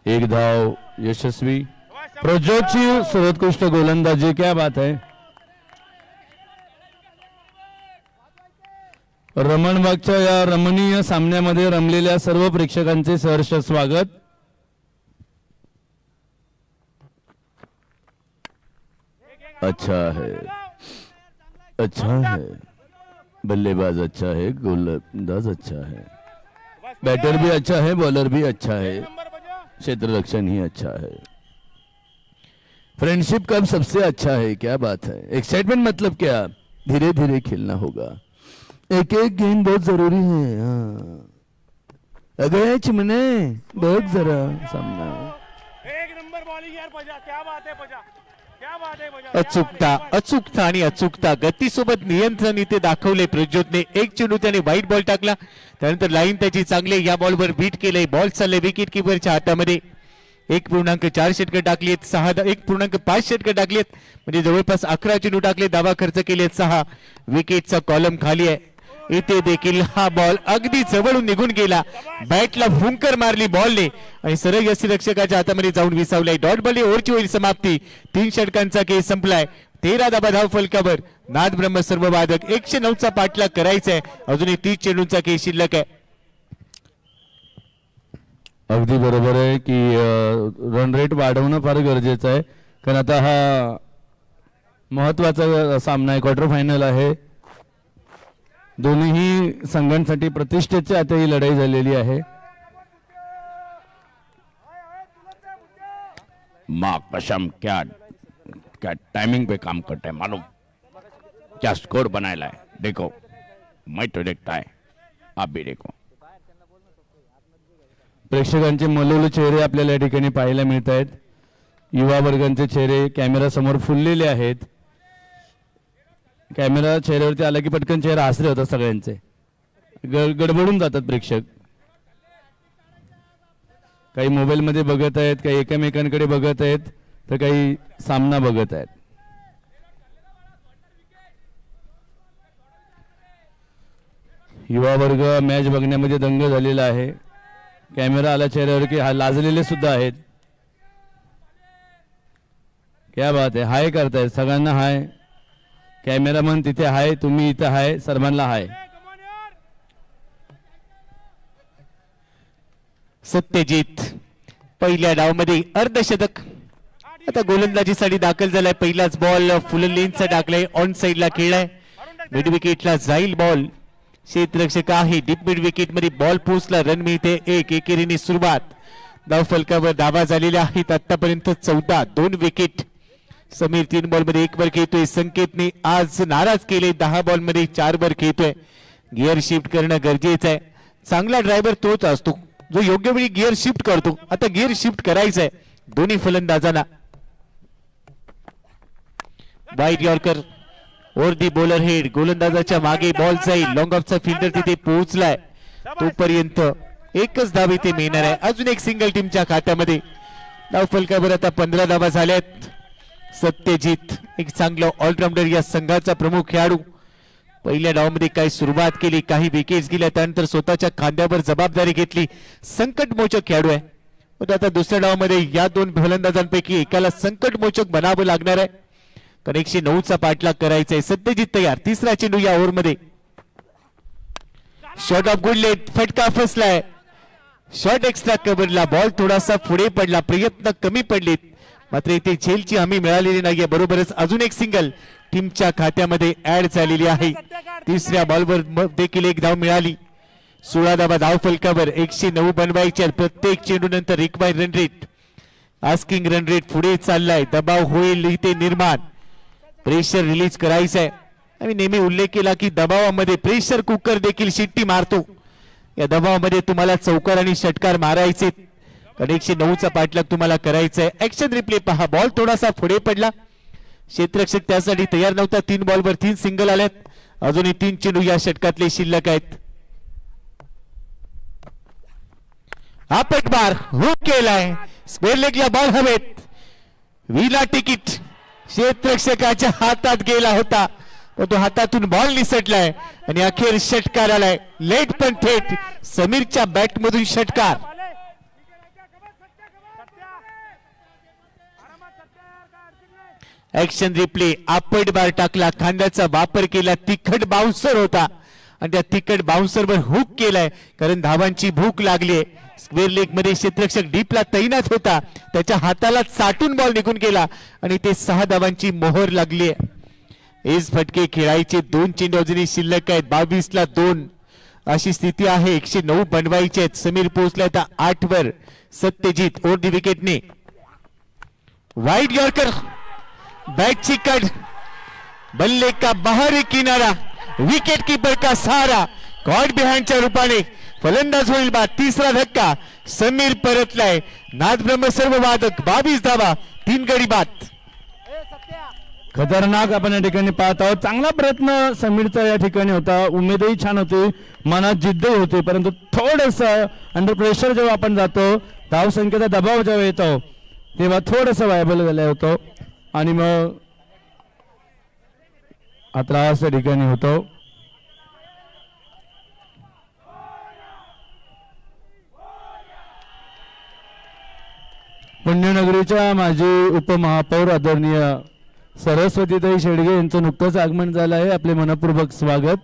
1 धाव यशस्वी. प्रज्योतची सर्वोत्कृष्ट गोलंदाजी. क्या बात है. रमणबागच्या या रमणीय सामन्यामध्ये रमलेल्या सर्व प्रेक्षकांचे सहर्ष स्वागत. अच्छा है, अच्छा है. बल्लेबाज अच्छा है, गोलंदाज अच्छा है, बैटर भी अच्छा है, बॉलर भी अच्छा है, क्षेत्र रक्षण ही अच्छा है. फ्रेंडशिप कब सबसे अच्छा है. क्या बात है. एक्साइटमेंट मतलब क्या, धीरे धीरे खेलना होगा. एक एक गेंद बहुत जरूरी है. हाँ अगर चिमने बहुत जरा सामना. एक नंबर बॉलिंग यार पजा. क्या बात है पजा, क्या बात है पजा. अचूकता अचूकता आणि अचूकता. गतीसोबत नियंत्रण इथे दाखवले प्रज्योतने. एक चेंडू त्याने व्हाईट बॉल टाकला. त्यानंतर लाईन त्याची चांगली. या बॉलवर बीट केलंय. बॉल चालले विकेट किपरच्या हातामध्ये. 1.4 षटकं टाकलीत. 1.5 षटकं टाकलीत म्हणजे जवळपास 11 चेंडू टाकले. धावा खर्च केलेत 6. विकेटचा कॉलम खाली आहे. इथे देखील हा बॉल अगदी जवळून निघून गेला. बॅटला फुंकर मारली बॉलने आणि सरळ यष्टीरक्षकाच्या हातामध्ये जाऊन विसावलाय. डॉट बॉलने ओव्हरची होईल समाप्ती. 3 षटकांचा खेळ संपलाय. 13 धावा धाव फलकावर. नादब्रह्म सर्व वादक. 109चा पाठलाग करायचा आहे. अजूनही 30 चेंडूंचा खेळ शिल्लक आहे. अगदी बरोबर आहे की रन रेट वाढवणं फार गरजेचं आहे कारण आता हा महत्वाचा सामना आहे. क्वार्टर फायनल आहे. दोन्ही संघांसाठी प्रतिष्ठेची आता ही लढाई झालेली आहे. माँ कसम क्या क्या टाइमिंग पे काम करता है मालूम. क्या स्कोर बनाया है देखो. मैं तो देखता है, आप भी देखो. प्रेक्षकांचे मलवले चेहरे आपल्याला या ठिकाणी पाहायला मिळत आहेत. युवा वर्गांचे चेहरे कॅमेरा समोर फुललेले आहेत. कॅमेरा चेहऱ्यावरती आला की पटकन चेहरा हसरे होतात सगळ्यांचे. गडबडून जातात प्रेक्षक. काही मोबाईल मध्ये बघत आहेत, काही एकमेकांकडे बघत आहेत, तर काही सामना बघत आहेत. युवा वर्ग मॅच बघण्यामध्ये दंग झालेला आहे. कॅमेरा आला चेहऱ्यावर की लाजलेले सुद्धा आहेत. क्या बात आहे. हाय करतायत सगळ्यांना. हाय. कॅमेरामन तिथे हाय, तुम्ही इथे हाय, सर्वांना हाय. सत्यजित पहिल्या डावमध्ये अर्धशतक. आता गोलंदाजीसाठी दाखल झालाय. पहिलाच बॉल फुल लेनचा टाकलाय. ऑन साइडला खेळलाय. मिड विकेटला जाईल बॉल. क्षेत्ररक्षक आहे. डीप मिड विकेट मध्ये बॉल पोहोचला. रन मिळते 1. एकेरीने सुरुवात. धाव फलकावर धावा झालेल्या आहेत आतापर्यंत 14. 2 विकेट. समीर 3 बॉल मध्ये 1 वर खेळतोय. संकेतने आज नाराज केले. 10 बॉल मध्ये 4 वर खेळतोय. गिअर शिफ्ट करणं गरजेचं आहे. चांगला ड्रायव्हर तोच असतो जो योग्य वेळी गिअर शिफ्ट करतो. आता गिअर शिफ्ट करायचंय दोन्ही फलंदाजांना. Wide yorker over the bowler head. गोलंदाजाच्या मागे बॉल जाईल. लॉंग ऑफचा फिल्डर तिथे पोहोचलाय. तोपर्यंत एकच धाव इथे मिळणार आहे. अजून एक सिंगल टीमच्या खात्यामध्ये. धाव फलकावर आता 15 धावा झाल्यात. सत्यजित एक चांगला ऑलराऊंडर, या संघाचा प्रमुख खेळाडू. पहिल्या डावामध्ये काही सुरुवात केली, काही विकेट्स गेल्या, त्यानंतर स्वतःच्या खांद्यावर जबाबदारी घेतली. संकटमोचक खेळाडू आहे. पण आता दुसऱ्या डावामध्ये या दोन फलंदाजांपैकी एकाला संकटमोचक बनावं लागणार आहे. कारण 109चा पाठलाग करायचा आहे. सत्यजित तयार. तिसरा चेंडू या ओव्हरमध्ये. शॉट ऑफ गुड लेट, फटका फसलाय. शॉट एक्स्ट्रा कव्हरला, बॉल थोडासा पुढे पडला, प्रयत्न कमी पडलेत, मात्र इथे झेलची हमी मिळालेली नाहीये. बरोबरच अजून एक सिंगल टीमच्या खात्यामध्ये ऍड झालेली आहे. तिसऱ्या बॉलवर देखील एक धाव मिळाली. 16 धावा धाव फलकावर. 109 बनवायचे. प्रत्येक चेंडू नंतर required run rate, asking run rate पुढे चाललाय. दबाव होईल इथे निर्माण, प्रेशर रिलीज करायचं आहे. आम्ही नेहमी उल्लेख केला की दबावामध्ये प्रेशर कुकर देखील शिट्टी मारतो. या दबावामध्ये तुम्हाला चौकार आणि षटकार मारायचे. 109चा पाठलाग तुम्हाला करायचा आहे. ऍक्शन रिप्ले पहा. बॉल थोडासा पुढे पडला, क्षेत्ररक्षक त्यासाठी तयार नव्हता. 3 बॉलवर 3 सिंगल आल्यात. अजूनही 3 चेंडू या षटकातले शिल्लक आहेत. हा पटबार हुक केलाय. स्क्वेअर लेगला बॉल हवेत. विला तिकीट क्षेत्ररक्षकाच्या हातात गेला होता, पण तो हातातून बॉल निसटलाय आणि अखेर षटकार आलाय. लेट पण थेट समीरच्या बॅट मधून षटकार. Action replay. आपट बार टाकला, खांद्याचा वापर केला. तिखट बाउन्सर होता आणि त्या तिखट बाउन्सरवर हुक केलाय, कारण धावांची भूक लागली. स्क्वेअर लेग मध्ये क्षेत्ररक्षक डीपला तैनात होता, त्याच्या हाताला चाटून बॉल निघून गेला आणि ते 6 धावांची मोहर लागली. एस फटके खेळायचे. 2 चेंडू अजूनही शिल्लक आहेत. 22ला 2 अशी स्थिती आहे. 109 बनवायचे आहेत. समीर पोहोचलाय आता 8 वर. सत्यजित ओव्हर दी विकेटने. वाइड यॉर्कर, बैट कट, बल्ले का बाहरी किनारा, विकेट कीपर का सहारा, कॉट बिहाइंडच्या रूपाने फलंदाज होईल बाद. तिसरा धक्का. समीर परतलाय. नाद ब्रह्म सर्व वादक. 22 धावा, 3 गडी बाद. खतरनाक आपण या ठिकाणी पाहत आहोत. चांगला प्रयत्न समीरचा या ठिकाणी होता. उमेदही छान होती, मनात जिद्दही होती, परंतु थोडस अंडर प्रेशर जेव्हा आपण जातो, धावसंख्येचा दबाव जेव्हा येतो, तेव्हा थोडस वायबल झालं होतं आणि मग हा त्रास या ठिकाणी होतो. पुण्यनगरीच्या माजी उपमहापौर आदरणीय सरस्वतीताई शेडगे यांचं नुकतंच आगमन झालं आहे. आपले मनपूर्वक स्वागत.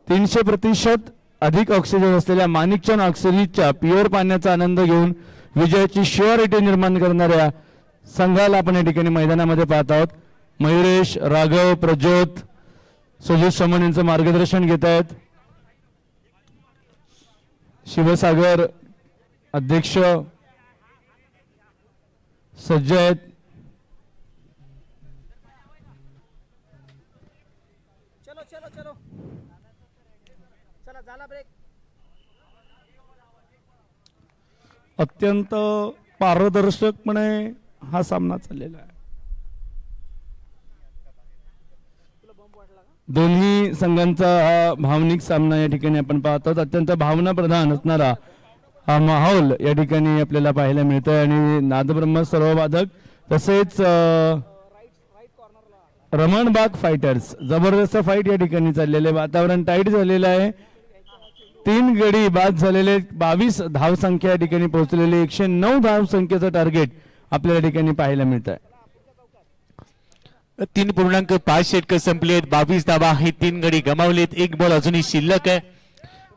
%300 अधिक ऑक्सिजन असलेल्या माणिकचंद ऑक्सिजनच्या प्युअर पाण्याचा आनंद घेऊन विजयाची शुअरिटी निर्माण करणाऱ्या संघाला आपण या ठिकाणी मैदानामध्ये पाहत आहोत. मयुरेश, राघव, प्रज्योत, सुजित समन यांचं मार्गदर्शन घेत आहेत. शिवसागर अध्यक्ष सज्ज आहेत. अत्यंत पारदर्शकपणे हा सामना चाललेला आहे. दोन्ही संघांचा हा भावनिक सामना या ठिकाणी आपण पाहतो. अत्यंत भावना प्रधान असणारा हा माहोल या ठिकाणी आपल्याला पाहायला मिळतोय आणि नादब्रह्म सर्ववादक तसेच रमणबाग फायटर्स जबरदस्त फाईट या ठिकाणी चाललेले. वातावरण टाईट झालेलं आहे. 3 गडी बाद झालेले. 22 धावसंख्या या ठिकाणी पोहोचलेली. 109 धावसंख्येचं टार्गेट आपल्याला ठिकाणी पाहायला मिळत आहे. 3.5 षटक संपलेत. 22 धावा आहेत. 3 गडी गमावलेत. 1 बॉल अजूनही शिल्लक आहे.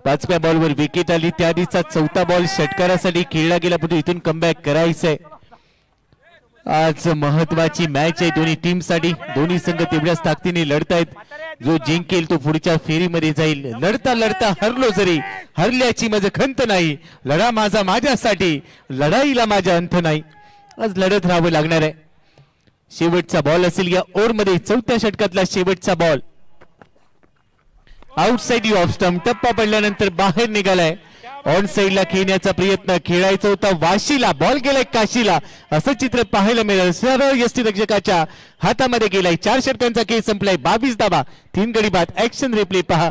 5व्या बॉलवर विकेट आली. त्या आधीचा 4था बॉल षटकारासाठी खेळला गेला, पण इथून कमबॅक करायचंय. आज महत्वाची मॅच आहे दोन्ही टीम साठी. दोन्ही संघ तेवढ्याच ताकदीने लढतायत. जो जिंकेल तो पुढच्या फेरीमध्ये जाईल. लढता लढता हरलो जरी, हरल्याची माझं खंत नाही. लढा माझा माझ्यासाठी, लढाईला माझा अंत नाही. आज लढत राहावं लागणार आहे. शेवटचा बॉल असेल या ओव्हरमध्ये. 4थ्या षटकातला शेवटचा बॉल. Outside off stump. टप्पा पडल्यानंतर बाहेर निघालाय. ऑन साईडला खेळण्याचा प्रयत्न, खेळायचा होता वाशीला, बॉल गेलाय काशीला, असं चित्र पाहायला मिळेल. सरळ यष्टीरक्षकाच्या हातामध्ये गेलाय. 4 षटकांचा खेळ संपलाय. 22 धावा, 3 गडी बाद. ऍक्शन रिप्ले पहा.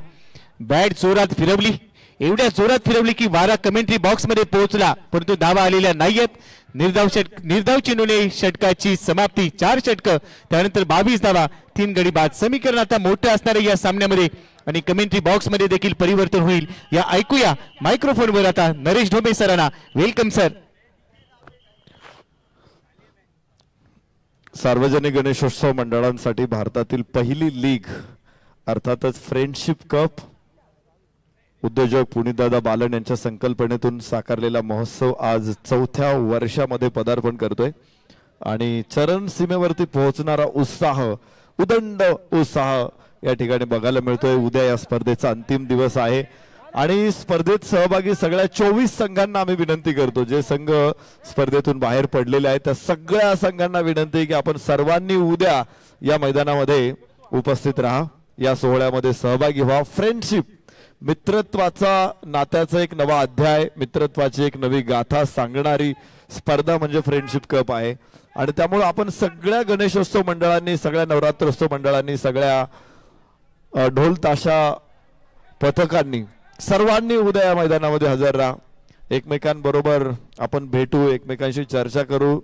बॅट जोरात फिरवली, एवढ्या जोरात फिरवली की वारा कमेंट्री बॉक्स मध्ये पोहोचला, परंतु धावा आलेल्या नाहीयेत. निर्धाव चेंडूने षटकाची समाप्ती. 4 षटक, त्यानंतर 22 धावा, 3 गडी बाद. समीकरण आता मोठं असणार आहे या सामन्यामध्ये आणि कमेंट्री बॉक्स मध्ये देखील परिवर्तन होईल. या ऐकूया मायक्रोफोनवर आता नरेश ढोबे सरांना. Welcome sir. सार्वजनिक गणेशोत्सव मंडळांसाठी भारतातील पहिली लीग अर्थातच फ्रेंडशिप कप उद्योजक पुनीतदादा बालन यांच्या संकल्पनेतून साकारलेला महोत्सव आज 4थ्या वर्षामध्ये पदार्पण करतोय आणि चरण सीमेवरती पोहोचणारा उत्साह, उदंड उत्साह या ठिकाणी बघायला मिळतोय. उद्या या स्पर्धेचा अंतिम दिवस आहे आणि स्पर्धेत सहभागी सगळ्या 24 संघांना आम्ही विनंती करतो. जे संघ स्पर्धेतून बाहेर पडलेले आहेत त्या सगळ्या संघांना विनंती की आपण सर्वांनी उद्या या मैदानामध्ये उपस्थित राहा, या सोहळ्यामध्ये सहभागी व्हा. फ्रेंडशिप, मित्रत्वाचा नात्याचा एक नवा अध्याय, मित्रत्वाची एक नवी गाथा सांगणारी स्पर्धा म्हणजे फ्रेंडशिप कप आहे आणि त्यामुळे आपण सगळ्या गणेशोत्सव मंडळांनी, सगळ्या नवरात्रोत्सव मंडळांनी, सगळ्या ढोल ताशा पथकांनी सर्वांनी उद्या या मैदानामध्ये हजर राहा. एकमेकांबरोबर आपण भेटू, एकमेकांशी चर्चा करू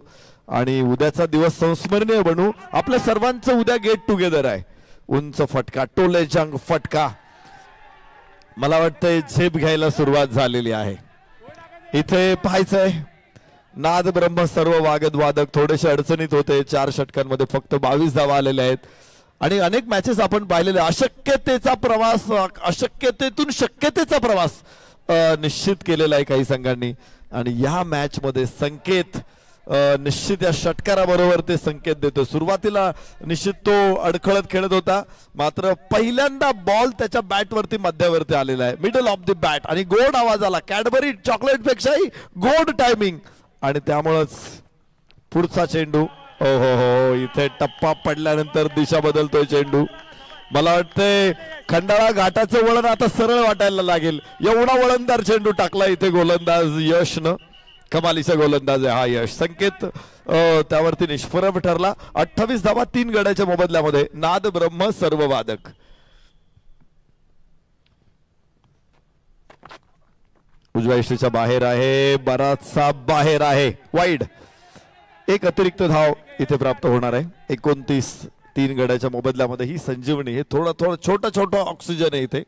आणि उद्याचा दिवस संस्मरणीय बनवू. आपल्या सर्वांचं उद्या गेट टुगेदर आहे. उंच फटका, टोले जंग फटका, मला वाटतंय झेप घ्यायला सुरुवात झालेली आहे. इथे पाहायचंय नाद ब्रह्म सर्व वागद वादक थोडेसे अडचणीत होते. 4 षटकांमध्ये फक्त 22 धावा आलेल्या आहेत आणि अनेक मॅचेस आपण पाहिलेले. अशक्यतेचा प्रवास, अशक्यतेतून शक्यतेचा प्रवास निश्चित केलेला आहे काही संघांनी आणि या मॅच मध्ये संकेत निश्चित या षटकाराबरोबर ते संकेत देतो. सुरुवातीला निश्चित तो अडखळत खेळत होता, मात्र पहिल्यांदा बॉल त्याच्या बॅटवरती मध्यावरती आलेला आहे, मिडल ऑफ द बॅट आणि गोड आवाज आला. कॅडबरी चॉकलेट पेक्षाही गोड टायमिंग आणि त्यामुळेच पुढचा चेंडू. हो हो हो, इथे टप्पा पडल्यानंतर दिशा बदलतोय चेंडू. मला वाटतंय खंडाळा घाटाचं वळण आता सरळ वाटायला लागेल, एवढा वळणदार चेंडू टाकला इथे गोलंदाज यशनं. कमालीचा गोलंदाज आहे हा यश. संकेत त्यावरती निष्प्रभ ठरला. 28 धावा 3 गड्याच्या मोबदल्यामध्ये. नाद ब्रह्म सर्व वादक. उजव्या यष्टीच्या बाहेर आहे, बराचसा बाहेर आहे, वाईड. एक अतिरिक्त धाव इथे प्राप्त होणार आहे. 29 3 गड्याच्या मोबदल्यामध्ये ही संजीवनी. हे थोडं छोटा ऑक्सिजन आहे इथे.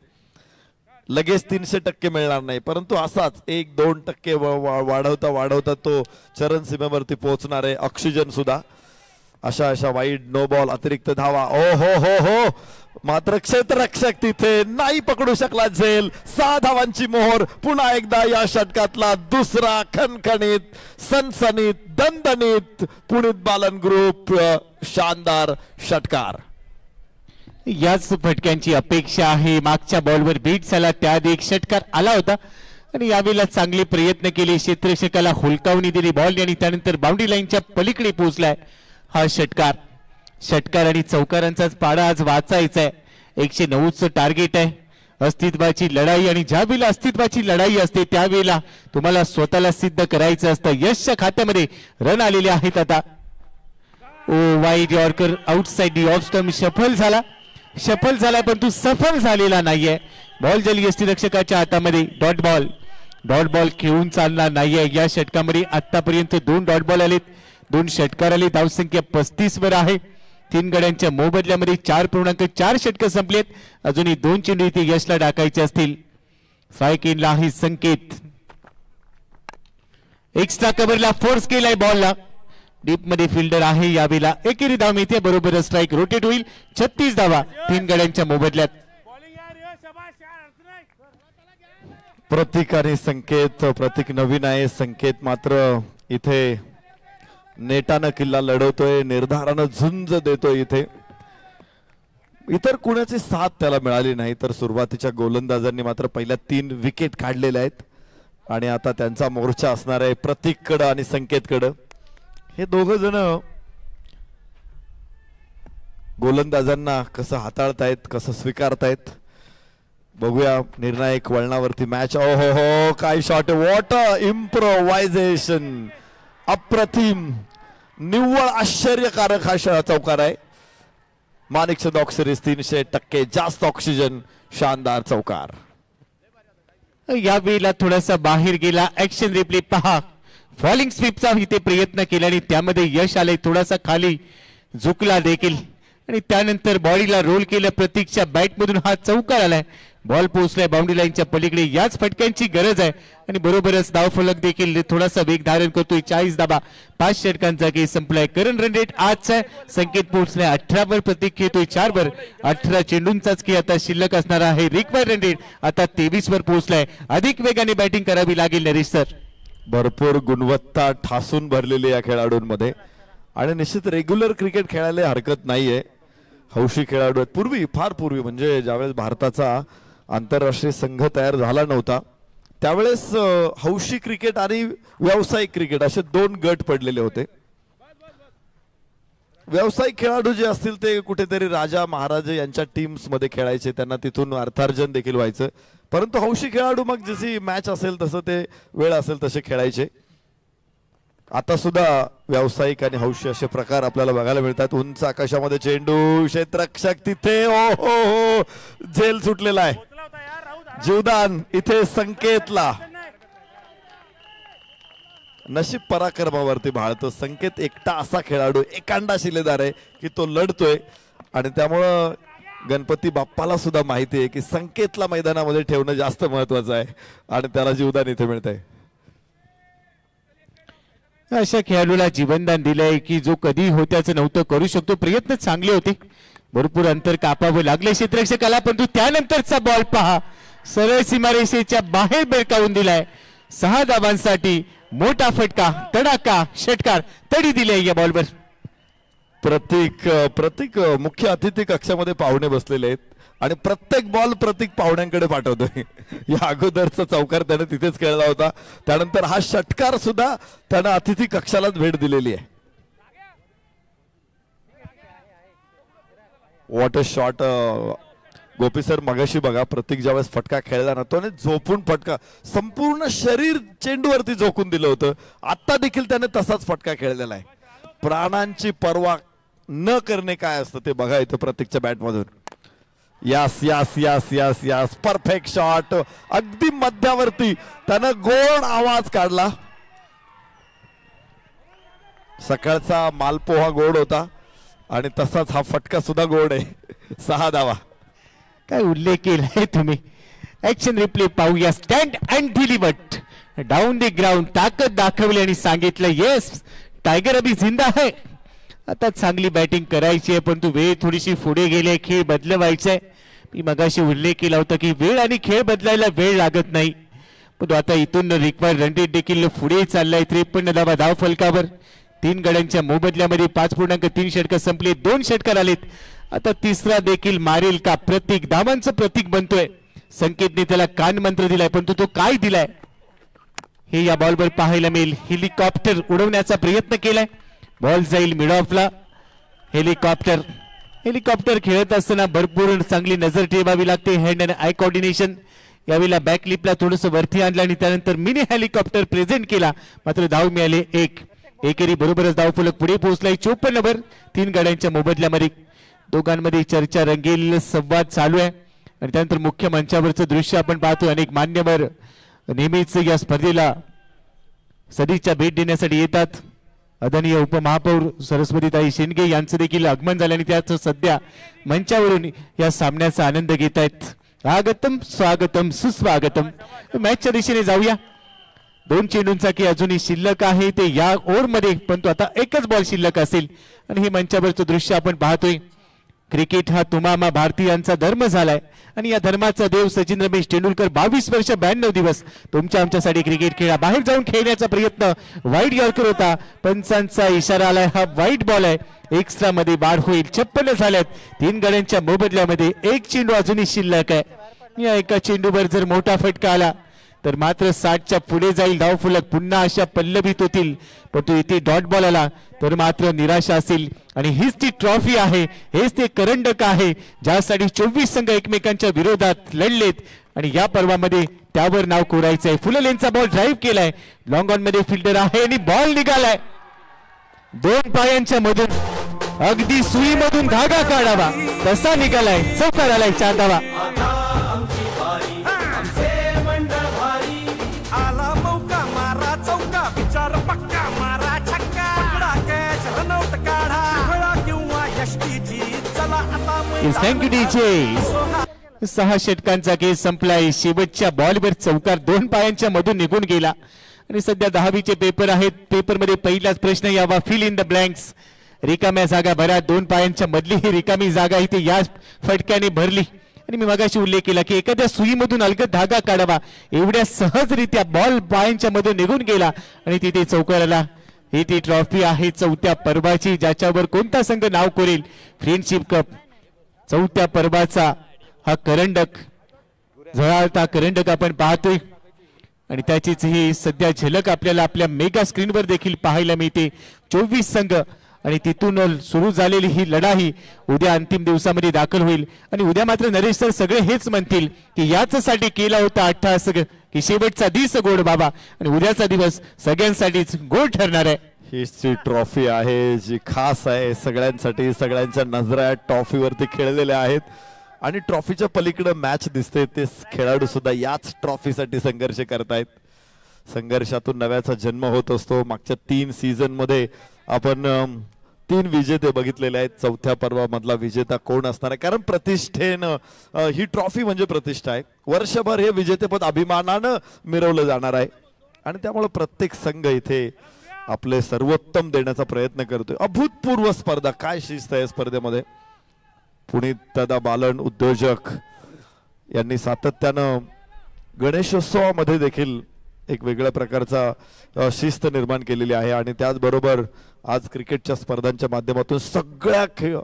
लगेच 300% मिळणार नाही, परंतु असाच 1-2% वाढवता तो चरण सीमेवरती पोहोचणार आहे ऑक्सिजन सुद्धा. अशा वाईड, नो बॉल, अतिरिक्त धावा. ओ हो हो हो, मात्र क्षेत्ररक्षक तिथे नाही पकडू शकला झेल. 6 धावांची मोहर. पुन्हा एकदा या षटकातला दुसरा खणखणीत, सनसनीत, दणदणीत पुनीत बालन ग्रुप शानदार षटकार. याच फटक्यांची अपेक्षा आहे. मागच्या बॉलवर बीट झाला, त्याआधी एक षटकार आला होता आणि यावेळेला चांगले प्रयत्न केले. क्षेत्ररक्षकाला हुलकावणी दिली बॉल आणि त्यानंतर बाउंड्री लाईनच्या पलीकडे पोहोचलाय हा षटकार आणि चौकारांचाच पाडा आज वाचायचा आहे. 109चं टार्गेट आहे. अस्तित्वाची लढाई आणि ज्या वेळेला अस्तित्वाची लढाई असते त्यावेळेला तुम्हाला स्वतःला सिद्ध करायचं असतं. यशच्या खात्यामध्ये रन आलेले आहेत आता. Oh wide yorker outside the off stump. सफल झाला परंतु सफल झालेला नाहीये. बॉल जली यष्टीरक्षकाच्या हातामध्ये. डॉट बॉल खेळून चालणार नाहीये. या षटकामध्ये आतापर्यंत 2 डॉट बॉल आलेत, 2 षटकार आले. धावसंख्या 35 वर आहे. 3 गड्यांच्या मोबदल्यामध्ये 4.4 षटक संपलेत. अजूनही 2 चेंडू इथे यशला टाकायचे असतील. स्ट्राईक इनला आहे संकेत. एक्स्ट्रा कव्हरला फोर्स केलाय बॉलला. डीप मध्ये फिल्डर आहे. यावेळेला एकेरी धाव मिळते, बरोबर स्ट्राईक रोटेट होईल. 36 धावा 3 गड्यांच्या मोबदल्यात. प्रतीक आणि संकेत. प्रतीक नवीन आहे, संकेत मात्र इथे नेटानं किल्ला लढवतोय, निर्धारानं झुंज देतोय. इतर कुणाची साथ त्याला मिळाली नाही, तर सुरुवातीच्या गोलंदाजांनी मात्र पहिल्या 3 विकेट काढलेल्या आहेत आणि आता त्यांचा मोर्चा असणार आहे प्रतीककडं आणि संकेतकडं. हे दोघं जण गोलंदाजांना कसं हाताळतायत, कसं स्वीकारतायत बघूया निर्णायक वळणावरती मॅच. ओ हो हो काय शॉट, वॉट इम्प्रोवायझेशन, अप्रतिम, निव्वळ आश्चर्यकारक हा चौकार आहे. माणिकचंद ऑक्सिरीज 300% जास्त ऑक्सिजन, शानदार चौकार. या वेळेला थोडासा बाहेर गेला. ऍक्शन रिप्ले पहा. फॉलिंग स्वीपचा इथे प्रयत्न केला आणि त्यामध्ये यश आले. थोडासा खाली झुकला देखील आणि त्यानंतर बॉडीला रोल केलं. प्रतीकच्या बॅट मधून हा चौकार आलाय. बॉल पोहोचलाय बाउंड्री लाईनच्या पलीकडे. याच फटक्यांची गरज आहे आणि बरोबरच धावफलक देखील थोडासा वेग धारण करतोय. 40 धाबा 5 षटकांचा गेम संपलाय. करंट रन रेट आजचा संकेत पोहोचलाय 18 वर. प्रतीक खेळतोय 4 वर. 18 चेंडूंचाच खेळ आता शिल्लक असणार आहे. रिक्वायर्ड रन रेट आता 23 वर पोहोचलाय. अधिक वेगाने बॅटिंग करावी लागेल नरेश सर. भरपूर गुणवत्ता ठासून भरलेली या खेळाडूंमध्ये आणि निश्चित रेग्युलर क्रिकेट खेळायला हरकत नाहीये. हौशी खेळाडू आहेत. पूर्वी, फार पूर्वी, म्हणजे ज्यावेळेस भारताचा आंतरराष्ट्रीय संघ तयार झाला नव्हता त्यावेळेस हौशी क्रिकेट आणि व्यावसायिक क्रिकेट असे 2 गट पडलेले होते. व्यावसायिक खेळाडू जे असतील ते कुठेतरी राजा महाराजे यांच्या टीम्स मध्ये खेळायचे. त्यांना तिथून अर्थार्जन देखील व्हायचं. परंतु हौशी खेळाडू मग जशी मॅच असेल तसं ते वेळ असेल तसे खेळायचे. आता सुद्धा व्यावसायिक आणि हौशी असे प्रकार आपल्याला बघायला मिळतात. उंच आकाशामध्ये चेंडू, क्षेत्ररक्षक तिथे, ओ हो हो, झेल सुटलेला आहे. जीवदान इथे संकेतला. नशीब पराक्रमावरती भाळतो. संकेत एकटा असा खेळाडू, एकांडा शिलेदार आहे की तो लढतोय आणि त्यामुळं गणपती बाप्पाला सुद्धा माहिती आहे की संकेतला मैदानामध्ये ठेवणं जास्त महत्वाचं आहे आणि त्याला जीवदान इथे मिळत आहे. अशा खेळाडूला जीवनदान दिलंय की जो कधी होत्याचं नव्हतं करू शकतो. प्रयत्न चांगले होते. भरपूर अंतर कापावं लागले क्षेत्ररक्षकाला परंतु त्यानंतरचा बॉल पहा. सरळ सीमारेषेच्या बाहेर बेरकावून दिलाय. 6 धावांसाठी मोठा फटका, तडाका, षटकार, तडी दिली या बॉलवर. प्रतीक मुख्य अतिथी कक्षामध्ये पाहुणे बसलेले आहेत आणि प्रत्येक बॉल प्रतीक पाहुण्यांकडे पाठवतोय. या अगोदरचा चौकार त्याने तिथेच खेळला होता. त्यानंतर हा षटकार सुद्धा त्याने अतिथी कक्षालाच भेट दिलेली आहे. What a shot. Gopi sir मगाशी बघा प्रतीक ज्यावेळेस फटका खेळला ना तो झोपून फटका, संपूर्ण शरीर चेंडूवरती झोकून दिलं होतं. आता देखील त्याने तसाच फटका खेळलेला आहे. प्राणांची पर्वा न करणे काय असतं ते बघा इथं प्रतीकच्या बॅट मधून. यास यास यास यास यास, परफेक्ट शॉट. अगदी मध्यावरती त्यानं गोड आवाज काढला. सकाळचा मालपोहा गोड होता आणि तसाच हा फटका सुद्धा गोड आहे. 6 धावा. काय उल्लेख केलाय तुम्ही. ऍक्शन रिप्ले पाहूया. Stand and delivered down the ground. ताकद दाखवली आणि सांगितलं येस टायगर अभी जिंदा है. आता चांगली बॅटिंग करायची आहे परंतु वेळ थोडीशी पुढे गेली. खेळ बदलवायचाय. मी मगाशी उल्लेख केला होता की वेळ आणि खेळ बदलायला वेळ लागत नाही परंतु आता इथून रिक्वायर्ड रन रेट देखील पुढे चाललाय. 53 धावा धाव फलकावर. 3 गड्यांच्या मोबदल्यामध्ये 5.3 षटकं संपली. 2 षटकार आलेत. आता तिसरा देखील मारेल का. प्रतीक धावांचं प्रतीक बनतोय. संकेतने त्याला कान मंत्र दिलाय परंतु तो काय दिलाय हे या बॉलवर पाहायला मिळेल. हेलिकॉप्टर उडवण्याचा प्रयत्न केलाय. बॉल जाईल मिड ऑफला. हेलिकॉप्टर खेळत असताना भरपूर चांगली नजर ठेवावी लागते. Hand and I coordination. यावेळेला बॅक लिपला थोडंसं वरती आणलं आणि त्यानंतर मिनी हेलिकॉप्टर प्रेझेंट केला. मात्र धाव मिळाले 1. एकेरी बरोबरच धावफलक पुढे पोहोचलाय 54 वर. 3 गाड्यांच्या मोबदल्यामध्ये. दोघांमध्ये चर्चा रंगेल. संवाद चालू आहे आणि त्यानंतर मुख्य मंचावरचं दृश्य आपण पाहतो. अनेक मान्यवर नेहमीच या स्पर्धेला सदिच्छा भेट देण्यासाठी येतात. आदरणीय उपमहापौर सरस्वतीताई शेंडगे यांचं देखील आगमन झालं आणि त्याचं सध्या मंचावरून या सामन्याचा आनंद घेत आहेत. स्वागतम स्वागतम सुस्वागतम. मॅचच्या दिशेने जाऊया. 2 चेंडूंचा की अजूनही शिल्लक आहे ते या ओव्हरमध्ये परंतु आता एकच बॉल शिल्लक असेल आणि हे मंचावरचं दृश्य आपण पाहतोय. क्रिकेट हा तुम्हा भारतीयांचा धर्म झालाय आणि या धर्माचा देव सचिन रमेश तेंडुलकर 22 वर्ष 92 दिवस तुमच्या आमच्यासाठी क्रिकेट खेळा. बाहेर जाऊन खेळण्याचा प्रयत्न. वाईट यॉर्कर होता. पंचांचा इशारा आलाय. हा वाईट बॉल आहे. एक्स्ट्रा मध्ये बाद होईल. 56 झाल्यात. 3 गड्यांच्या मोबदल्यामध्ये 1 चेंडू अजूनही शिल्लक आहे. या एका चेंडूवर जर मोठा फटका आला तर मात्र 60च्या पुढे जाईल धावफलक, पुन्हा अशा पल्लवीत होतील. पण तो इथे डॉट बॉल आला तर मात्र निराशा असेल. आणि हीच ती ट्रॉफी आहे, हेच ते करंडक आहे ज्यासाठी 24 संघ एकमेकांच्या विरोधात लढलेत आणि या पर्वामध्ये त्यावर नाव कोरायचंय. फुललेनचा बॉल ड्राईव्ह केलाय, लॉंग ऑन मध्ये फिल्डर आहे आणि बॉल निघालाय 2 पायांच्या मधून. अगदी सुईमधून धागा काढावा तसा निघालाय, चौकार आलाय 4 धावा. आला मौका मारा चौका, विचार पक्का मारा छक्का, पकडा कॅच रनआउट काढा, खेळा किंवा यष्टीची चला आता. Thank you DJ. 6 षटकांचा खेळ संपलाय. शेवटच्या बॉलवर चौकार 2 पायांच्या मधून निघून गेला. आणि सध्या 10वीचे पेपर आहेत. पेपरमध्ये पहिलाच प्रश्न यावा, फिल इन द ब्लँक्स. रिकाम्या जागा भरा. 2 पायांच्या मधली ही रिकामी जागा इथे या फटक्याने भरली. आणि मी मगाशी उल्लेख केला की एखाद्या सुईमधून अलगद धागा काढावा, एवढ्या सहजरित्या बॉल पायांच्या मधून निघून गेला आणि तिथे चौकार आला. ही ती ट्रॉफी आहे 4थ्या पर्वाची, ज्याच्यावर कोणता संघ नाव कोरेल. फ्रेंडशिप कप 4थ्या पर्वाचा हा करंडक, झळाळता करंडक आपण पाहतोय. आणि त्याचीच ही सध्या झलक आपल्याला आपल्या मेगा स्क्रीनवर देखील पाहायला मिळते. 24 संघ आणि तिथून सुरू झालेली ही लढाई उद्या अंतिम दिवसामध्ये दाखल होईल. आणि उद्या मात्र नरेश सर सगळे हेच म्हणतील की याचसाठी केला होता अट्टहास की शेवटचा दिवस गोड बाबा, आणि उद्याचा दिवस सगळ्यांसाठीच गोड ठरणार आहे. हीच ती ट्रॉफी आहे जी खास आहे सगळ्यांसाठी. सगळ्यांच्या नजरा ट्रॉफीवरती खेळलेल्या आहेत आणि ट्रॉफीच्या पलीकडे मॅच दिसते. ते खेळाडू सुद्धा याच ट्रॉफीसाठी संघर्ष करतायत. संघर्षातून नव्याचा जन्म होत असतो. मागच्या 3 सीझन मध्ये आपण 3 विजेते बघितलेले आहेत. 4थ्या पर्वामधला विजेता कोण असणार आहे, कारण प्रतिष्ठेनं ही ट्रॉफी म्हणजे प्रतिष्ठा आहे. वर्षभर हे विजेतेपद अभिमानानं मिरवलं जाणार आहे आणि त्यामुळे प्रत्येक संघ इथे आपले सर्वोत्तम देण्याचा प्रयत्न करतोय. अभूतपूर्व स्पर्धा, काय शिस्त आहे स्पर्धेमध्ये. पुनीत दादा बालन उद्योजक यांनी सातत्यानं गणेशोत्सवामध्ये देखील एक वेगळ्या प्रकारचा शिस्त निर्माण केलेली आहे. आणि त्याचबरोबर आज क्रिकेटच्या स्पर्धांच्या माध्यमातून सगळ्या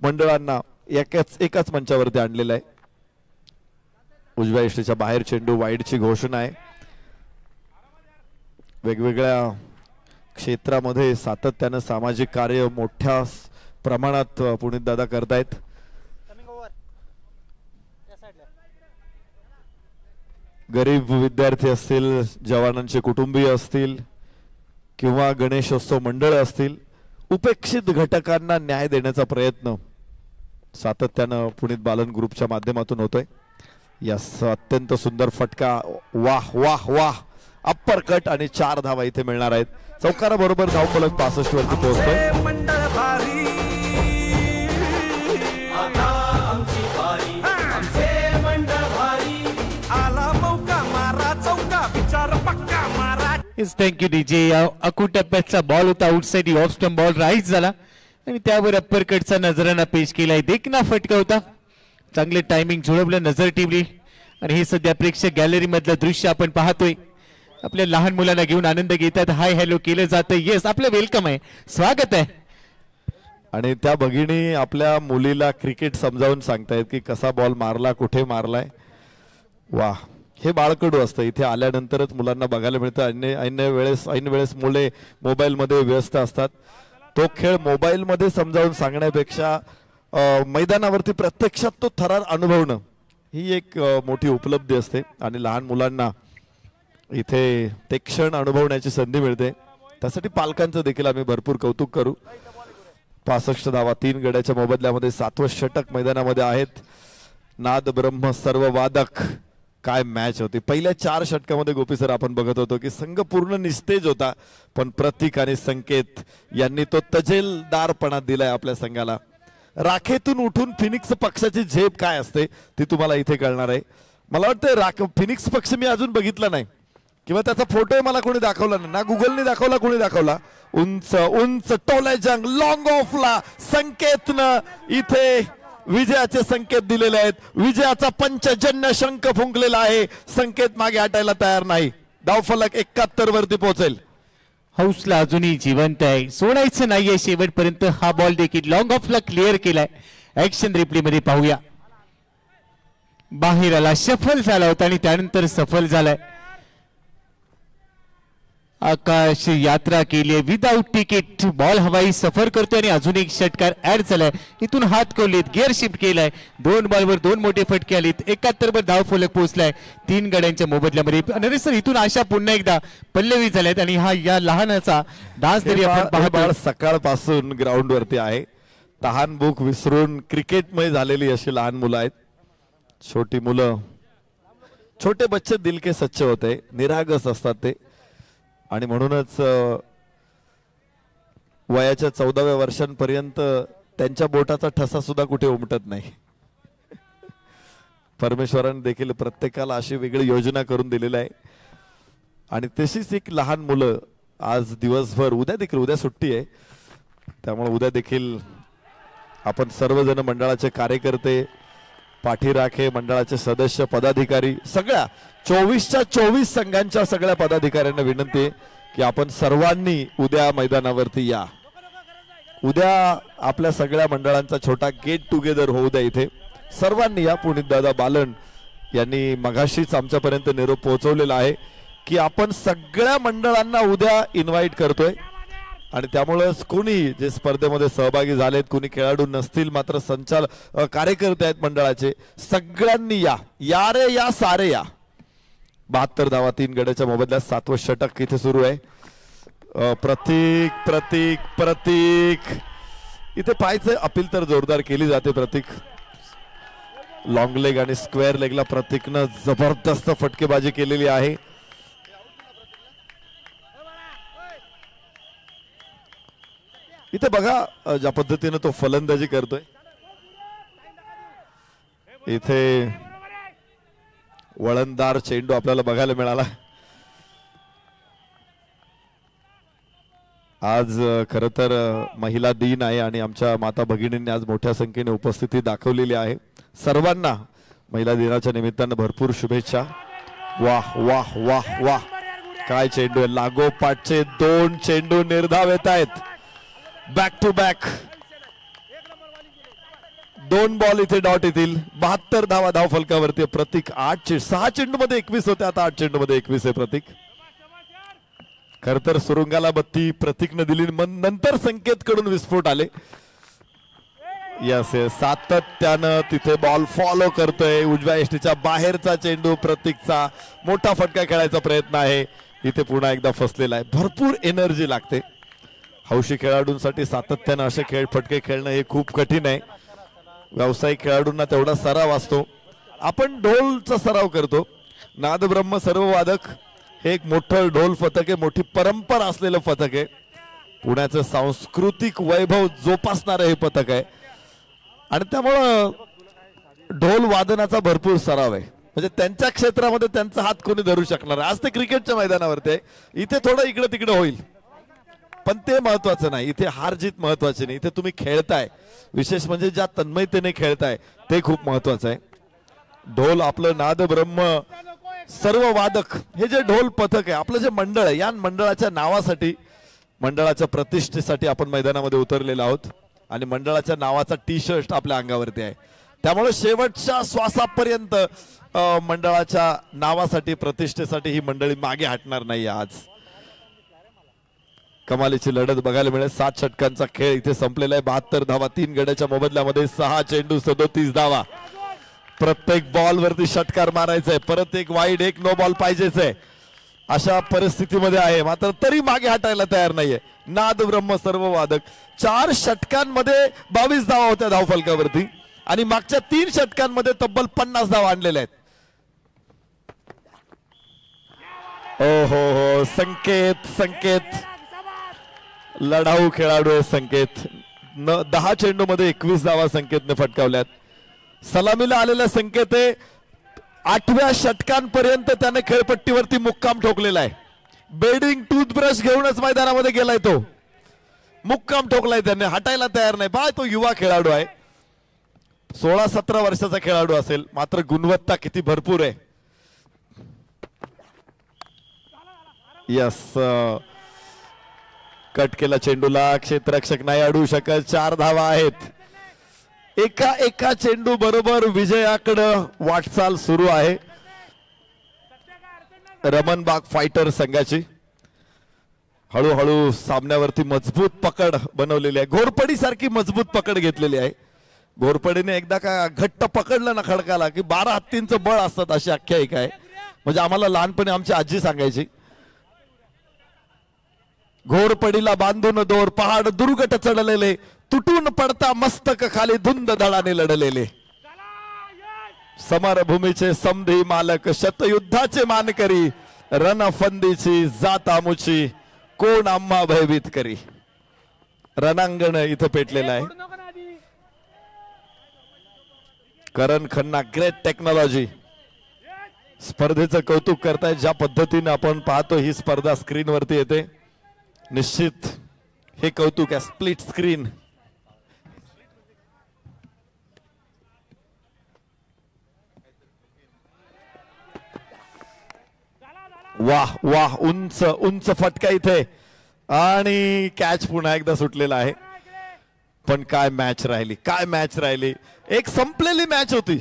मंडळांना एकाच मंचावरती आणलेलं आहे. उजव्या यष्टीच्या बाहेर चेंडू वाईडची घोषणा आहे. वेगवेगळ्या क्षेत्रामध्ये सातत्यानं सामाजिक कार्य मोठ्या प्रमाणात पुनीत दादा करतायत. गरीब विद्यार्थी असतील, जवानांचे कुटुंबीय असतील किंवा गणेशोत्सव मंडळ असतील, उपेक्षित घटकांना न्याय देण्याचा प्रयत्न सातत्यानं पुनीत बालन ग्रुपच्या माध्यमातून होतोय. यास अत्यंत सुंदर फटका, वाह वाह वाह, अप्पर कट आणि 4 धावा इथे मिळणार आहेत. चौकाराबरोबर धावफलक 65 वरती पोहोचतोय. मंडळ भारी आता आमची बारी, आमचे मंडळ भारी. आला मौका मारा चौका, विचार पक्का मारा. Thank you DJ. अकुटप्प्याचा बॉल होता, outside off stump ball right झाला आणि त्यावर अप्पर कटचा नजराना पेश केलाय. देखना फटका होता, चांगले टायमिंग जुळवलं, नजर टिवली. आणि हे सध्या प्रेक्षक गॅलरी मधलं दृश्य आपण पाहतोय. आपल्या लहान मुलांना घेऊन आनंद घेतात, हाय हॅलो केलं जातं. येस, आपलं वेलकम आहे, स्वागत आहे. आणि त्या भगिनी आपल्या मुलीला क्रिकेट समजावून सांगतायत की कसा बॉल मारला, कुठे मारलाय. वा, हे बाळकडू असतं. इथे आल्यानंतरच मुलांना बघायला मिळतं. ऐन वेळेस मुले मोबाईल मध्ये व्यस्त असतात. तो खेळ मोबाईल मध्ये समजावून सांगण्यापेक्षा मैदानावरती प्रत्यक्षात तो थरार अनुभवणं ही एक मोठी उपलब्धी असते. आणि लहान मुलांना इथे ते क्षण अनुभवण्याची संधी मिळते. त्यासाठी पालकांचं देखील आम्ही भरपूर कौतुक करू. 65 धावा 3 गड्याच्या मोबदल्यामध्ये 7वं षटक मैदानामध्ये आहेत. नाद ब्रह्म सर्व वादक, काय मॅच होती. पहिल्या 4 षटकामध्ये गोपी सर आपण बघत होतो की संघ पूर्ण निस्तेज होता, पण प्रतीक आणि संकेत यांनी तो तजेलदारपणा दिलाय आपल्या संघाला. राखेतून उठून फिनिक्स पक्षाची झेप काय असते ती तुम्हाला इथे कळणार आहे. मला वाटतं फिनिक्स पक्ष मी अजून बघितला नाही किंवा त्याचा फोटो मला कोणी दाखवला नाही, ना गुगलने दाखवला, कोणी दाखवला. उंच उंच टोले जंग लॉंग ऑफला संकेतनं इथे विजयाचे संकेत दिलेले आहेत. विजयाचा पंचजन्य शंख फुंकलेला आहे. संकेत मागे हटायला तयार नाही. धावफलक 71 वरती पोहोचेल. हौसला अजूनही जिवंत आहे, सोडायचं नाहीये शेवटपर्यंत. हा बॉल देखील लॉंग ऑफला क्लिअर केलाय. ऍक्शन रिप्ले मध्ये पाहूया. बाहेर आला, सफल झाला होता आणि त्यानंतर सफल झालाय. आकाश यात्रा केली आहे विदाऊट तिकीट. बॉल हवाई सफर करतोय आणि अजून एक षटकार ऍड झालाय. इथून हात कोवलीत गिअर शिफ्ट केलाय. 2 बॉलवर 2 मोठे फटके आलेत. 71 वर धाव फलक पोहोचलाय 3 गड्यांच्या मोबदल्यामध्ये. नरेश सर इथून आशा पुन्हा एकदा पल्लवी झाल्यात आणि हा या लहानाचा डान्स तरी आपण पाहतो. सकाळपासून ग्राउंड वरती आहे. तहान भूक विसरून क्रिकेटमय झालेली अशी लहान मुलं आहेत. छोटी मुलं, छोटे बच्चे दिल के सच्चे होते, निरागस असतात ते. आणि म्हणूनच वयाच्या 14व्या वर्षांपर्यंत त्यांच्या बोटाचा ठसा सुद्धा कुठे उमटत नाही. परमेश्वराने देखील प्रत्येकाला अशी वेगळी योजना करून दिलेली आहे. आणि तशीच एक लहान मुलं आज दिवसभर, उद्या सुट्टी आहे, त्यामुळे उद्या देखील आपण सर्वजण मंडळाचे कार्यकर्ते, पाठीराखे, मंडळाचे सदस्य, पदाधिकारी, सगळ्या 24च्या 24 संघांच्या सगळ्या पदाधिकाऱ्यांना विनंती आहे की आपण सर्वांनी उद्या मैदानावरती या. उद्या आपल्या सगळ्या मंडळांचा छोटा गेट टुगेदर होऊ द्या. इथे सर्वांनी या. पुनीतदादा बालन यांनी मगाशीच आमच्यापर्यंत निरोप पोहोचवलेला आहे की आपण सगळ्या मंडळांना उद्या इन्व्हाइट करतोय. आणि त्यामुळेच कोणी जे स्पर्धेमध्ये सहभागी झालेत, कोणी खेळाडू नसतील मात्र संचालक कार्यकर्ते आहेत मंडळाचे, सगळ्यांनी या. या रे या, सारे या. 72 धावा 3 गड्याच्या मोबदल्यात 7वं षटक इथे सुरू आहे. प्रतीक प्रतीक प्रतीक इथे पाहायचं अपील तर जोरदार केली जाते. प्रतीक लॉंग लेग आणि स्क्वेअर लेगला प्रतीकनं जबरदस्त फटकेबाजी केलेली आहे. इथे बघा ज्या पद्धतीने तो फलंदाजी करतोय. इथे वळणदार चेंडू आपल्याला बघायला मिळाला. आज खरं तर महिला दिन आहे आणि आमच्या माता भगिनींनी आज मोठ्या संख्येने उपस्थिती दाखवलेली आहे. सर्वांना महिला दिनाच्या निमित्तानं भरपूर शुभेच्छा. वाह वाह वाह वाह, काय चेंडू आहे. लागोपाठचे 2 चेंडू निर्धाव येत आहेत. बॅक टू बॅक 2 बॉल इथे डॉट येतील. 72 धावा धाव फलकावरती. प्रतीक 6 चेंडू मध्ये 21 होते, आता 8 चेंडू मध्ये 21 आहे प्रतीक. खर तर सुरुंगाला बत्ती प्रतीकनं दिली, नंतर संकेत कडून विस्फोट आले. यस सातत्यानं तिथे बॉल फॉलो करतोय. उजव्या एष्टीच्या बाहेरचा चेंडू प्रतीकचा. मोठा फटका खेळायचा प्रयत्न आहे. इथे पुन्हा एकदा फसलेला आहे. भरपूर एनर्जी लागते. हौशी खेळाडूंसाठी सातत्यानं असे फटके खेळणं हे खूप कठीण आहे. व्यावसायिक खेळाडूंना तेवढा सराव असतो. आपण ढोलचा सराव करतो. नादब्रह्म सर्व वादक हे एक मोठं ढोल पथक आहे, मोठी परंपरा असलेलं पथक आहे. पुण्याचं सांस्कृतिक वैभव जोपासणारं हे पथक आहे. आणि त्यामुळं ढोल वादनाचा भरपूर सराव आहे. म्हणजे त्यांच्या क्षेत्रामध्ये त्यांचा हात कोणी धरू शकणार. आज ते क्रिकेटच्या मैदानावरती आहे. इथे थोडं इकडे तिकडे होईल, पण ते महत्वाचं नाही. इथे हार जीत महत्वाची नाही. इथे तुम्ही खेळताय, विशेष म्हणजे ज्या तन्मयतेने खेळताय ते खूप महत्वाचं आहे. ढोल आपलं नाद ब्रह्म सर्व वादक हे जे ढोल पथक आहे, आपलं जे मंडळ आहे, या मंडळाच्या नावासाठी, मंडळाच्या प्रतिष्ठेसाठी आपण मैदानामध्ये उतरलेलो आहोत. आणि मंडळाच्या नावाचा टी शर्ट आपल्या अंगावरती आहे. त्यामुळे शेवटच्या श्वासापर्यंत मंडळाच्या नावासाठी, प्रतिष्ठेसाठी ही मंडळी मागे हटणार नाही. आज कमालीची लढत बघायला मिळेल. 7 षटकांचा खेळ इथे संपलेला आहे. 72 धावा 3 गड्याच्या मोबदल्यामध्ये 6 चेंडू 37 धावा. प्रत्येक बॉल वरती षटकार मारायचा आहे. परत एक वाईड, एक नो बॉल पाहिजेच आहे. अशा परिस्थितीमध्ये आहे, मात्र तरी मागे हटायला तयार नाहीये. नाद ब्रह्म सर्व वादक. 4 षटकांमध्ये 22 धावा होत्या धावफलकावरती आणि मागच्या 3 षटकांमध्ये तब्बल 50 धावा आणलेल्या आहेत. ओ हो, संकेत संकेत लढाऊ खेळाडू आहे संकेत. 10 चेंडू मध्ये 21 धावा संकेतने फटकावल्यात. सलामीला आलेला संकेत आहे. 8व्या षटकांपर्यंत त्याने खेळपट्टीवरती मुक्काम ठोकलेला आहे. बेडिंग टूथब्रश घेऊनच मैदानामध्ये गेलाय तो. मुक्काम ठोकलाय त्याने, हटायला तयार नाही. बा तो युवा खेळाडू आहे, 16-17 वर्षाचा खेळाडू असेल, मात्र गुणवत्ता किती भरपूर आहे. यस, कट केला चेंडूला, क्षेत्ररक्षक नाही अडवू शकत. 4 धावा आहेत. एका चेंडू बरोबर विजयाकडे वाटचाल सुरू आहे रमणबाग फायटर संघाची. हळूहळू सामन्यावरती मजबूत पकड बनवलेली आहे. घोरपडी सारखी मजबूत पकड घेतलेली आहे. घोरपडीने एकदा का घट्ट पकडलं ना खडकाला की 12 हत्तींचं बळ असतात अशी आख्यायिका आहे. म्हणजे आम्हाला लहानपणी आमची आजी सांगायची. घोरपडीला बांधून दोर पहाड दुर्गट चढलेले तुटून पडता मस्तक खाली धुंद धडाने लढलेले समरभूमीचे समधी मालक शतयुद्धाचे मानकरी रणफंदीची जातामुची कोण आम्हा भयभीत करी. रणांगण इथं पेटलेलं आहे. करण खन्ना ग्रेट टेक्नॉलॉजी स्पर्धेचं कौतुक करताय. ज्या पद्धतीने आपण पाहतो ही स्पर्धा स्क्रीनवरती येते निश्चित हे कौतुक आहे. स्प्लिट स्क्रीन वाह वाह उंच उंच फटका इथे आणि कॅच पुन्हा एकदा सुटलेला आहे. पण काय मॅच राहिली, काय मॅच राहिली. एक संपलेली मॅच होती.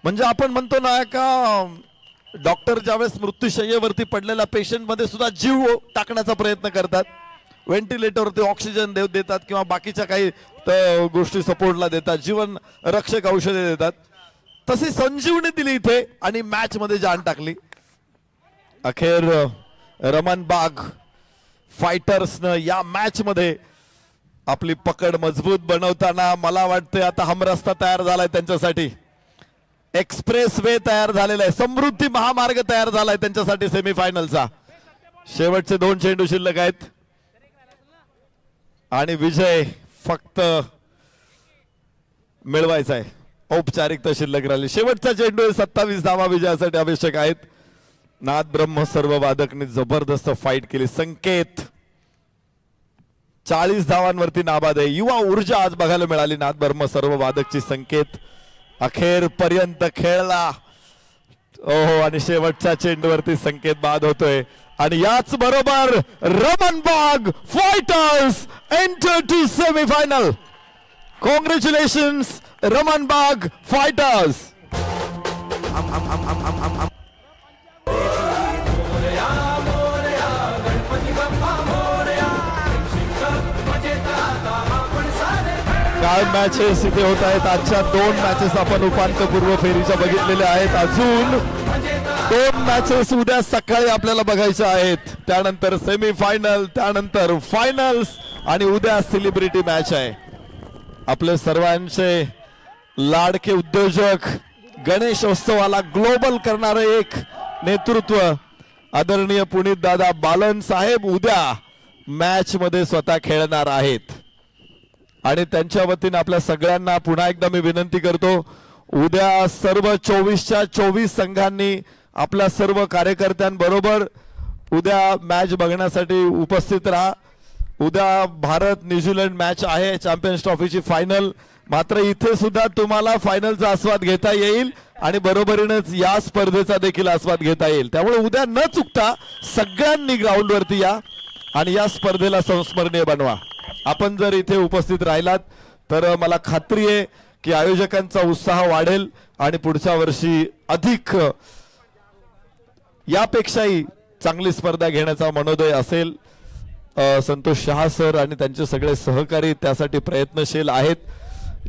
म्हणजे आपण म्हणतो ना का डॉक्टर ज्यावेळेस मृत्यूशय्येवरती पडलेल्या पेशंट मध्ये सुद्धा जीव टाकण्याचा प्रयत्न करतात. व्हेंटिलेटरवरती ऑक्सिजन देतात किंवा बाकीच्या काही गोष्टी सपोर्टला देतात, जीवन रक्षक औषधे देतात. तशी संजीवनी दिली इथे आणि मॅच मध्ये जान टाकली. अखेर रमणबाग फायटर्सनं या मॅच मध्ये आपली पकड मजबूत बनवताना मला वाटतं आता हमरस्ता तयार झालाय त्यांच्यासाठी. एक्सप्रेस वे तयार झालेला आहे. समृद्धी महामार्ग तयार झालाय त्यांच्यासाठी सेमीफायनलचा. शेवटचे 2 चेंडू शिल्लक आहेत आणि विजय फक्त मिळवायचा आहे. औपचारिकता शिल्लक राहिली. शेवटचा चेंडू 27 धावा विजयासाठी आवश्यक आहेत. नाद ब्रह्म सर्व वादकने जबरदस्त फाईट केली. संकेत 40 धावांवरती नाबाद आहे. युवा ऊर्जा आज बघायला मिळाली नाद ब्रह्म सर्व वादकची. संकेत अखेर पर्यंत खेळला. ओहो आणि शेवटच्या चेंडूवरती संकेत बाद होतोय आणि याच बरोबर Ramanbag Fighters enter to semifinal. Congratulations Ramanbag Fighters. काय मॅचेस इथे होत आहेत. आजच्या 2 मॅचेस आपण उपांत्यपूर्व फेरीच्या बघितलेल्या आहेत. अजून 2 मॅचेस उद्या सकाळी आपल्याला बघायच्या आहेत. त्यानंतर सेमीफायनल, त्यानंतर फायनल्स आणि उद्या सेलिब्रिटी मॅच आहे. आपले सर्वांचे लाडके उद्योजक गणेशोत्सवाला ग्लोबल करणारे एक नेतृत्व आदरणीय पुनीत दादा बालन साहेब उद्या मॅच मध्ये स्वतः खेळणार आहेत आणि त्यांच्या वतीने आपल्या सगळ्यांना पुन्हा एकदा मी विनंती करतो उद्या सर्व 24च्या 24 संघांनी आपल्या सर्व कार्यकर्त्यांबरोबर उद्या मॅच बघण्यासाठी उपस्थित राहा. उद्या भारत न्यूझीलंड मॅच आहे चॅम्पियन्स ट्रॉफीची फायनल. मात्र इथे सुद्धा तुम्हाला फायनलचा आस्वाद घेता येईल आणि बरोबरीनेच या स्पर्धेचा देखील आस्वाद घेता येईल. त्यामुळे उद्या न चुकता सगळ्यांनी ग्राउंडवरती या आणि या स्पर्धेला संस्मरणीय बनवा. आपण जर इथे उपस्थित राहिलात तर मला खात्री आहे की आयोजकांचा उत्साह वाढेल आणि पुढच्या वर्षी अधिक यापेक्षाही चांगली स्पर्धा घेण्याचा मनोदय असेल. संतोष शहा सर आणि त्यांचे सगळे सहकारी त्यासाठी प्रयत्नशील आहेत.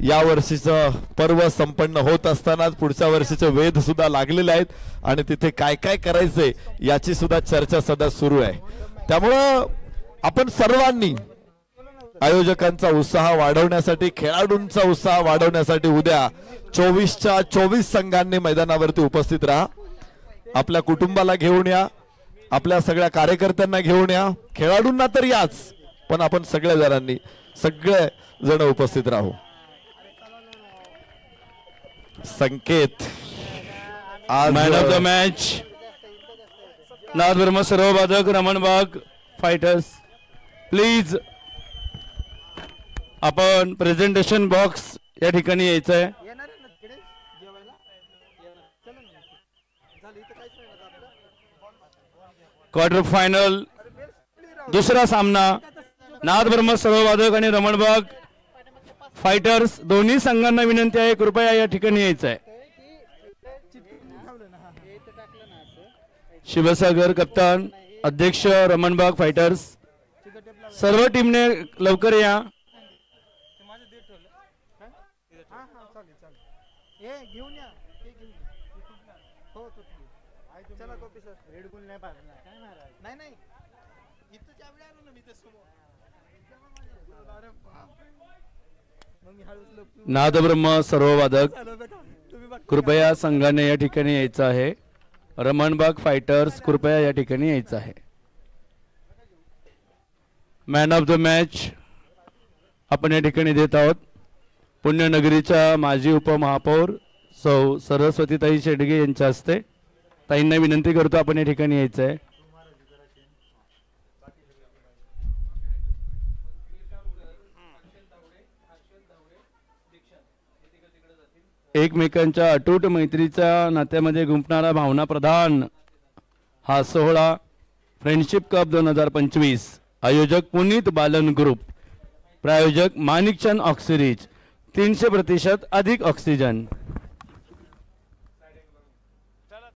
या वर्षीचं पर्व संपन्न होत असतानाच पुढच्या वर्षीचे वेध सुद्धा लागलेले आहेत आणि तिथे काय काय करायचंय याची सुद्धा चर्चा सध्या सुरू आहे. त्यामुळं आपण सर्वांनी आयोजकांचा उत्साह वाढवण्यासाठी खेळाडूंचा उत्साह वाढवण्यासाठी उद्या 24च्या 24 संघांनी मैदानावरती उपस्थित राहा. आपल्या कुटुंबाला घेऊन या, आपल्या सगळ्या कार्यकर्त्यांना घेऊन या, खेळाडूंना तर याच पण आपण सगळ्या जणांनी सगळे जण उपस्थित राहू. संकेत आज मॅन ऑफ द मॅच नाद ब्रह्म सर्व वादक रमणबाग फायटर्स. प्लीज आपण प्रेझेंटेशन बॉक्स या ठिकाणी यायचं आहे. क्वार्टर फायनल दुसरा सामना नाद ब्रह्म सर्व वादक आणि रमणबाग फायटर्स दोन्ही संघांना विनंती आहे कृपया या ठिकाणी यायचं आहे. शिवसागर कप्तान अध्यक्ष रमणबाग फायटर्स सर्व टीमने लवकर या. नादब्रह्म सर्व वादक कृपया संघाने या ठिकाणी यायचं आहे. रमणबाग फायटर्स कृपया या ठिकाणी यायचं आहे. मॅन ऑफ द मॅच आपण या ठिकाणी देत आहोत. पुण्यनगरीच्या माजी उपमहापौर सौ सरस्वतीताई शेडगे यांच्या हस्ते. ताईंना विनंती करतो आपण या ठिकाणी यायचं आहे. एकमेकांच्या अतूट मैत्रीच्या नात्यामध्ये गुंफणारा भावना प्रधान हा सोहळा फ्रेंडशिप कप 2025. आयोजक पुनीत बालन ग्रुप, प्रायोजक माणिकचंद ऑक्सिरीज, 300% अधिक ऑक्सिजन.